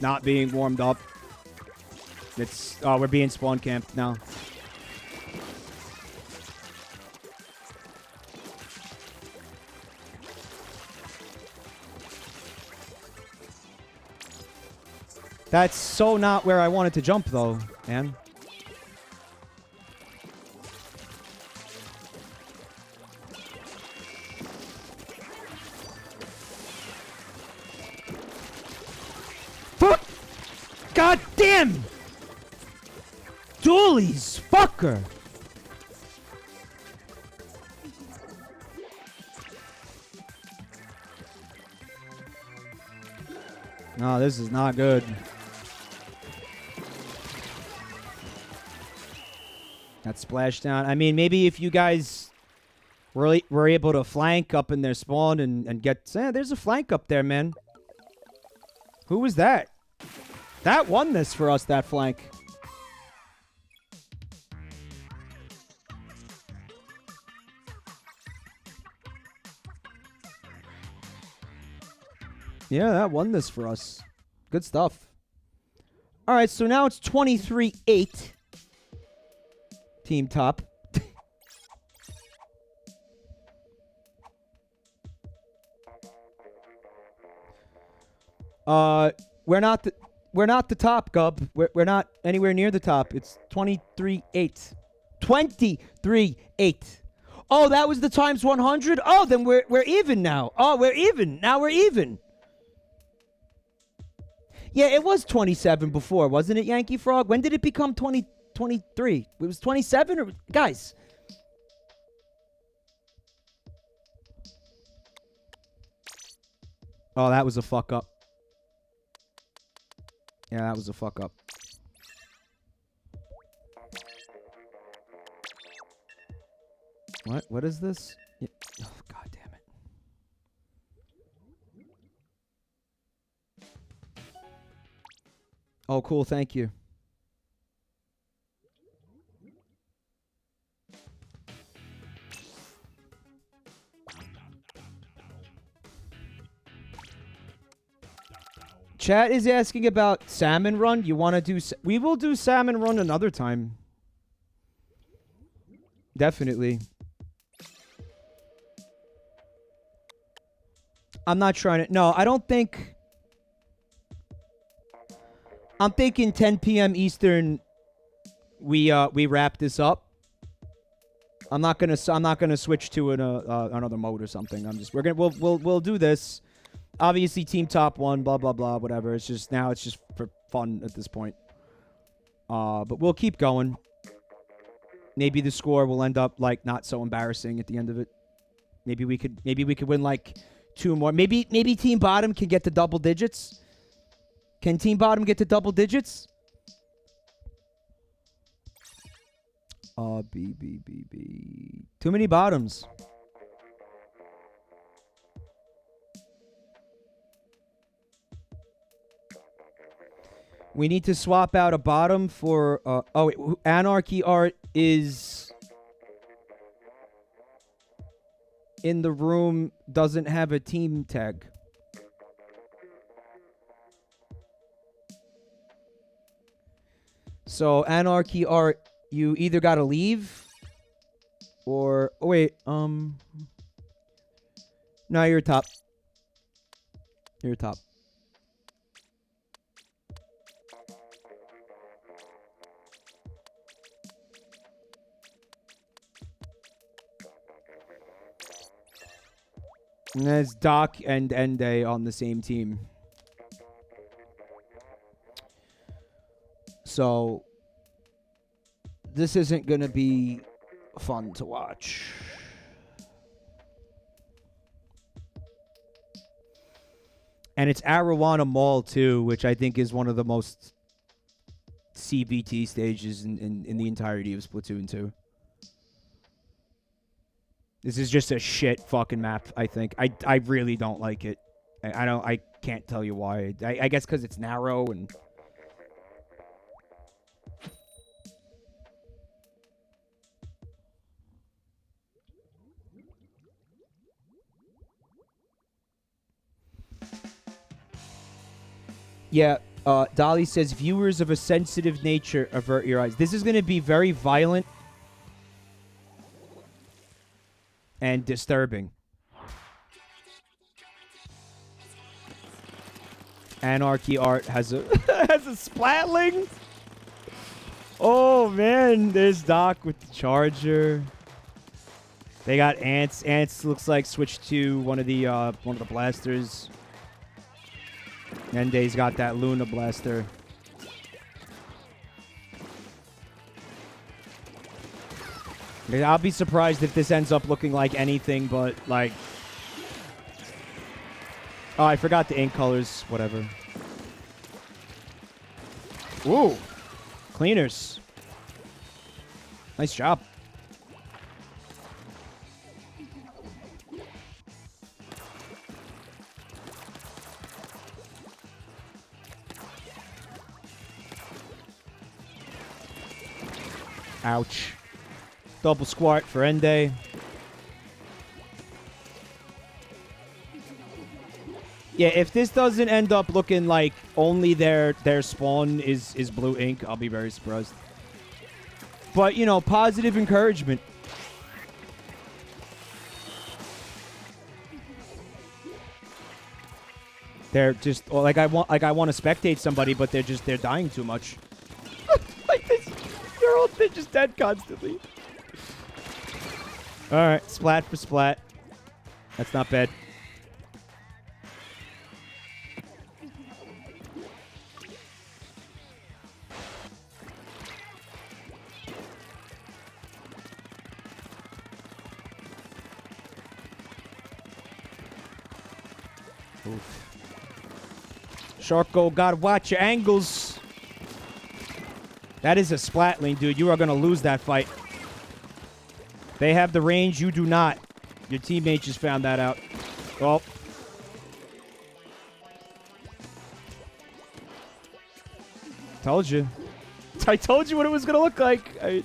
not being warmed up. It's, oh, we're being spawn camped now. That's so not where I wanted to jump, though, man. Fuck! God damn! Doolies, fucker! No, this is not good. That splashdown. I mean, maybe if you guys were able to flank up in their spawn and get... there's a flank up there, man. Who was that? That won this for us, that flank. Yeah, that won this for us. Good stuff. All right, so now it's 23-8. Team top. We're not the top, Gub. We're not anywhere near the top. It's 23-8. 23-8. Oh, that was the times 100? Oh, then we're even now. Oh, we're even. Now we're even. Yeah, it was 27 before, wasn't it, Yankee Frog? When did it become 23? It was 27 or guys. Oh, that was a fuck up. Yeah, that was a fuck up. What? What is this? Yeah. Oh, God damn it. Oh, cool. Thank you. Chat is asking about Salmon Run. You want to do... We will do Salmon Run another time. Definitely. I'm not trying to... No, I don't think... I'm thinking 10 p.m. Eastern. We wrap this up. I'm not gonna switch to another mode or something. We'll do this. Obviously, team top one, blah blah blah, whatever. It's just for fun at this point. But we'll keep going. Maybe the score will end up like not so embarrassing at the end of it. Maybe we could win like 2 more. Maybe team bottom can get to double digits. Can team bottom get to double digits? B. Too many bottoms. We need to swap out a bottom for... Anarchy Art is... in the room, doesn't have a team tag. So, Anarchy Art, you either gotta leave... or... Oh, wait, No, you're top. You're top. And there's Doc and Ende on the same team. So, this isn't going to be fun to watch. And it's Arowana Mall, too, which I think is one of the most CBT stages in the entirety of Splatoon 2. This is just a shit fucking map, I think. I really don't like it. I can't tell you why. I guess because it's narrow and... Yeah, Dolly says, viewers of a sensitive nature, avert your eyes. This is going to be very violent and disturbing. Anarchy Art has a has a splatling. Oh man, there's Doc with the charger. They got Ants. Ants looks like switched to one of the blasters. Ende's got that Luna blaster. I'll be surprised if this ends up looking like anything but, like... Oh, I forgot the ink colors. Whatever. Ooh. Cleaners. Nice job. Ouch. Double squat for Ende. Yeah, if this doesn't end up looking like only their spawn is blue ink, I'll be very surprised. But, you know, positive encouragement. They're just like I want to spectate somebody, but they're dying too much. Like this, they're just dead constantly. All right, splat for splat. That's not bad. Oof. Sharko, gotta watch your angles. That is a splat lane, dude. You are gonna lose that fight. They have the range, you do not. Your teammate just found that out. Oh. Told you. I told you what it was gonna look like.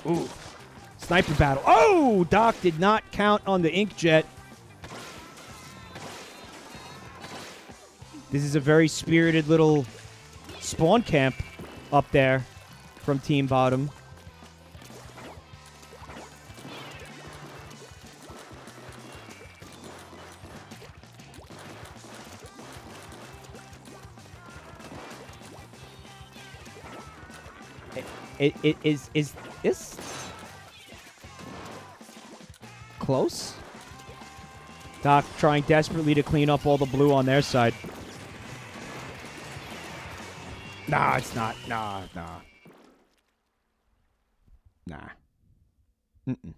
Ooh. Sniper battle. Oh! Doc did not count on the inkjet. This is a very spirited little spawn camp up there from Team Bottom. Is this close? Doc trying desperately to clean up all the blue on their side. Nah, it's not. Nah. Mm-mm.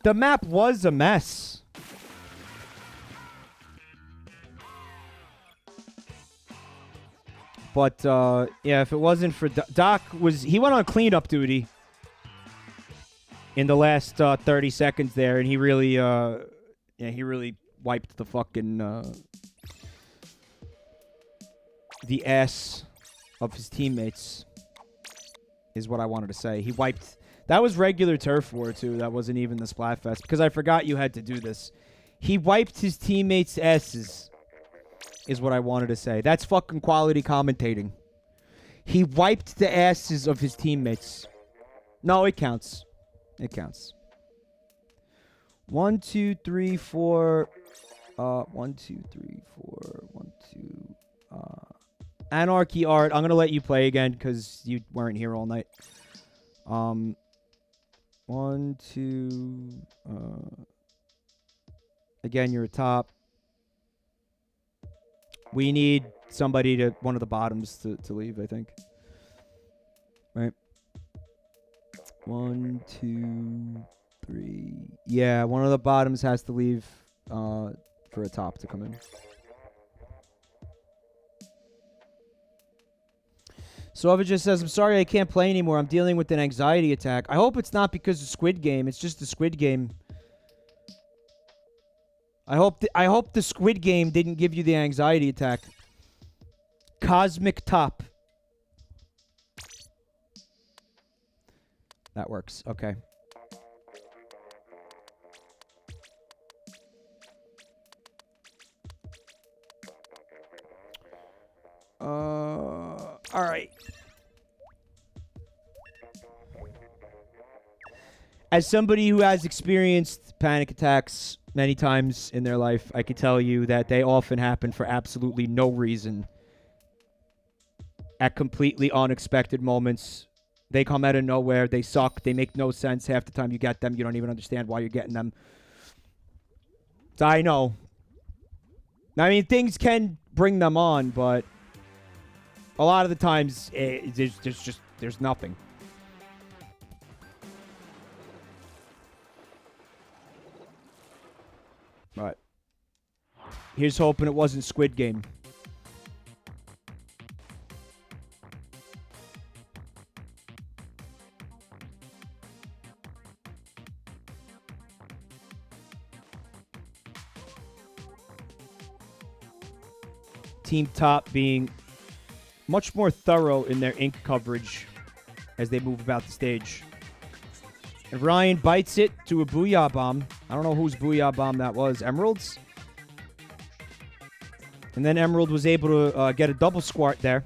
The map was a mess. But, yeah, if it wasn't for Doc, he went on cleanup duty in the last 30 seconds there, and he really wiped the fucking, the ass of his teammates, is what I wanted to say. He wiped... That was regular Turf War, too. That wasn't even the Splatfest, because I forgot you had to do this. He wiped his teammates' asses, is what I wanted to say. That's fucking quality commentating. He wiped the asses of his teammates. No, it counts. It counts. 1, 2, 3, 4... 1, 2, 3, 4... 1, 2... Anarchy Art. I'm going to let you play again because you weren't here all night. 1, 2... again, you're a top. We need somebody to... One of the bottoms to leave, I think. Right. 1, 2, 3... Yeah, one of the bottoms has to leave for a top to come in. Sova just says, I'm sorry I can't play anymore. I'm dealing with an anxiety attack. I hope it's not because of Squid Game. It's just the Squid Game. I hope the Squid Game didn't give you the anxiety attack. Cosmic Top. That works. Okay. All right. As somebody who has experienced panic attacks many times in their life, I can tell you that they often happen for absolutely no reason. At completely unexpected moments. They come out of nowhere. They suck. They make no sense. Half the time you get them, you don't even understand why you're getting them. So I know. I mean, things can bring them on, but a lot of the times, there's nothing. But here's hoping it wasn't Squid Game. Team Top being much more thorough in their ink coverage as they move about the stage. And Ryan bites it to a Booyah Bomb. I don't know whose Booyah Bomb that was. Emerald's? And then Emerald was able to get a double squart there.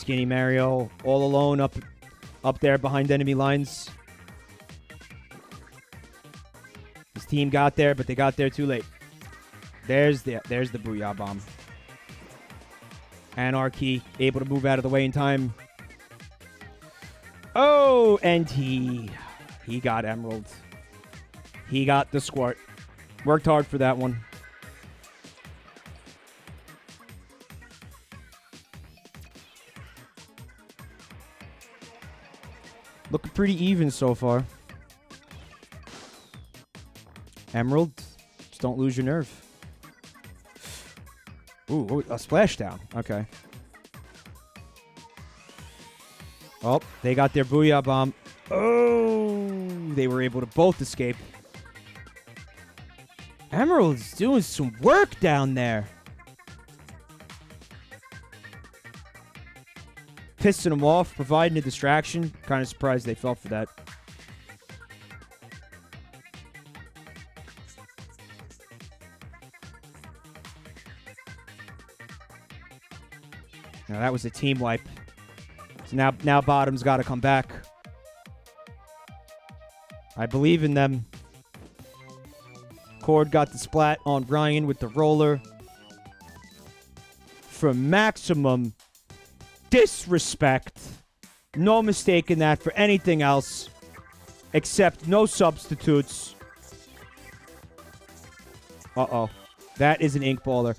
Skinny Mario all alone up there behind enemy lines. His team got there, but they got there too late. There's the Booyah Bomb. Anarchy able to move out of the way in time. Oh, and he got Emerald. He got the squirt. Worked hard for that one. Looking pretty even so far. Emerald, just don't lose your nerve. Ooh, a splashdown. Okay. Oh, they got their Booyah Bomb. Oh, they were able to both escape. Emerald's doing some work down there. Pissing them off, providing a distraction. Kind of surprised they fell for that. Now that was a team wipe. So now Bottom's got to come back. I believe in them. Cord got the splat on Ryan with the roller. For maximum disrespect. No mistaking that for anything else. Except no substitutes. Uh-oh. That is an ink baller.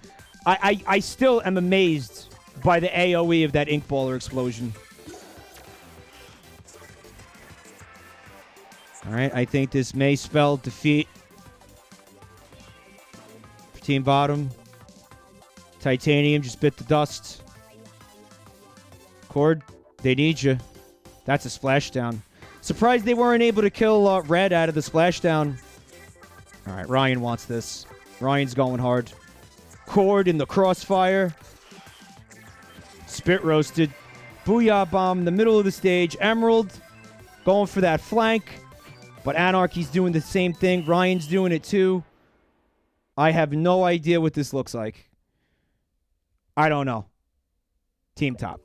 I still am amazed by the AoE of that ink baller explosion. Alright, I think this may spell defeat for Team Bottom. Titanium just bit the dust. Cord, they need you. That's a splashdown. Surprised they weren't able to kill Red out of the splashdown. Alright, Ryan wants this. Ryan's going hard. Cord in the crossfire. Spit roasted. Booyah Bomb in the middle of the stage. Emerald going for that flank. But Anarchy's doing the same thing. Ryan's doing it too. I have no idea what this looks like. I don't know. Team Top.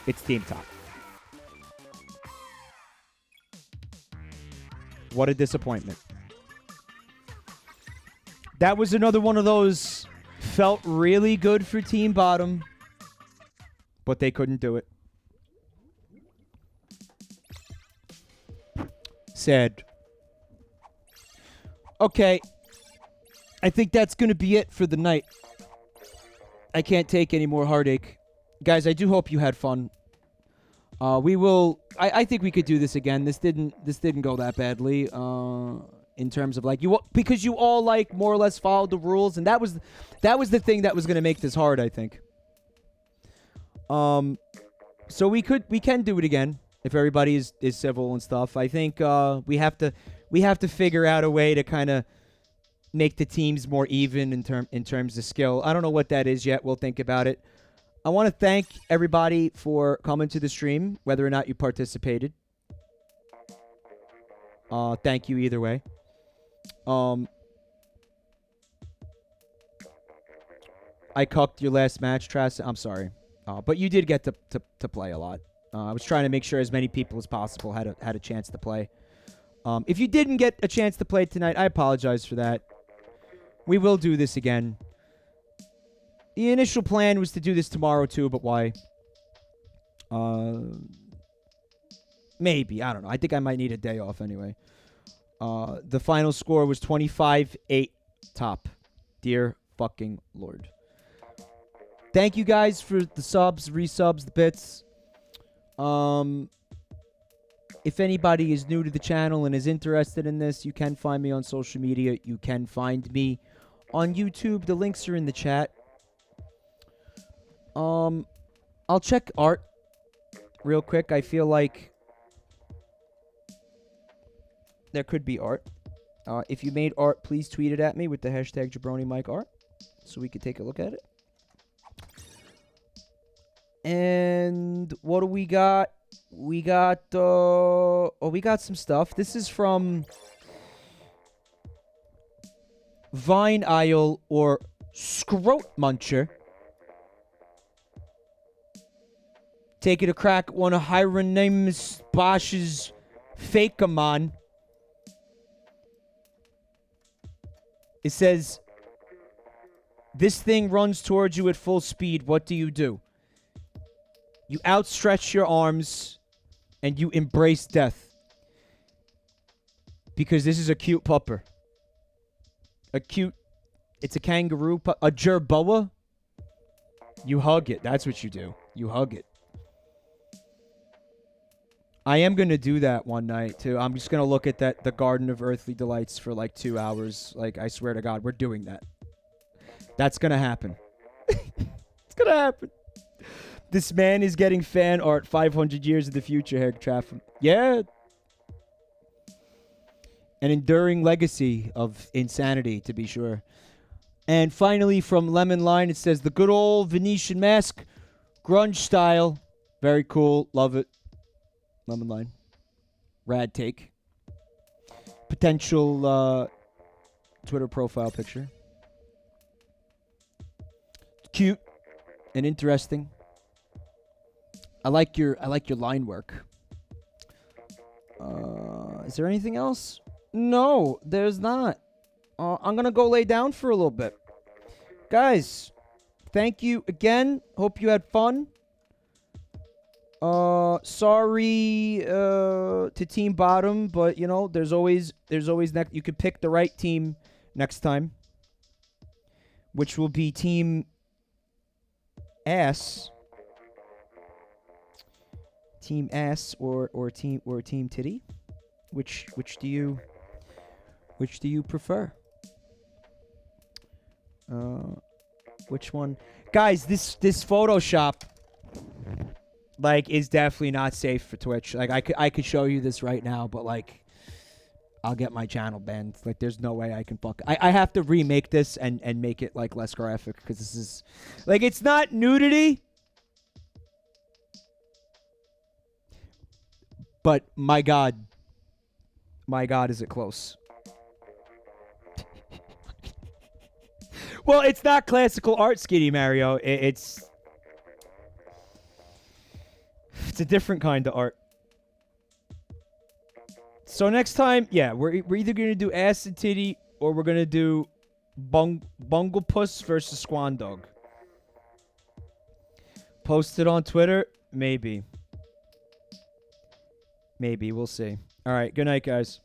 It's Team Top. What a disappointment. That was another one of those felt really good for Team Bottom, but they couldn't do it. Sad. Okay. I think that's going to be it for the night. I can't take any more heartache. Guys, I do hope you had fun. We will... I think we could do this again. This didn't go that badly. In terms of like... because you all like more or less followed the rules. And that was the thing that was going to make this hard, I think. So we can do it again. If everybody is civil and stuff. I think we have to figure out a way to kind of make the teams more even in terms of skill. I don't know what that is yet. We'll think about it. I want to thank everybody for coming to the stream, whether or not you participated. Thank you either way. I cucked your last match, Trace. I'm sorry. But you did get to play a lot. I was trying to make sure as many people as possible had a chance to play. If you didn't get a chance to play tonight, I apologize for that. We will do this again. The initial plan was to do this tomorrow too, but why? Maybe. I don't know. I think I might need a day off anyway. The final score was 25-8 top. Dear fucking Lord. Thank you guys for the subs, resubs, the bits. If anybody is new to the channel and is interested in this, you can find me on social media. You can find me on YouTube. The links are in the chat. I'll check art real quick. I feel like there could be art. If you made art, please tweet it at me with the hashtag JabroniMikeArt so we could take a look at it. And what do we got? We got we got some stuff. This is from Vine Isle or Scroat Muncher. taking a crack at one of Hiram Names Bosch's Fakeamon. It says, this thing runs towards you at full speed. What do? You outstretch your arms and you embrace death. Because this is a cute pupper. It's a kangaroo, a jerboa. You hug it. That's what you do. You hug it. I am going to do that one night, too. I'm just going to look at the Garden of Earthly Delights for like 2 hours. Like, I swear to God, we're doing that. That's going to happen. It's going to happen. This man is getting fan art 500 years in the future, Herc Traffin. Yeah. An enduring legacy of insanity, to be sure. And finally, from Lemon Line, it says, the good old Venetian mask, grunge style. Very cool. Love it. Lemon Line. Rad take. Potential Twitter profile picture. Cute and interesting. I like your line work. Is there anything else? No, there's not. I'm gonna go lay down for a little bit. Guys, thank you again. Hope you had fun. Sorry to Team Bottom, but you know, there's always next. You could pick the right team next time, which will be Team Ass. Team Ass or Team Titty. Which do you prefer? Which one? Guys, this Photoshop like is definitely not safe for Twitch. Like I could show you this right now, but like I'll get my channel banned. Like there's no way I can I have to remake this and make it like less graphic because this is like it's not nudity. But my God, is it close? Well, it's not classical art, Skitty Mario. It's a different kind of art. So next time, yeah, we're either gonna do Acid Titty or we're gonna do Bunglepuss versus Squandog. Post it on Twitter, maybe. Maybe we'll see. All right, good night, guys.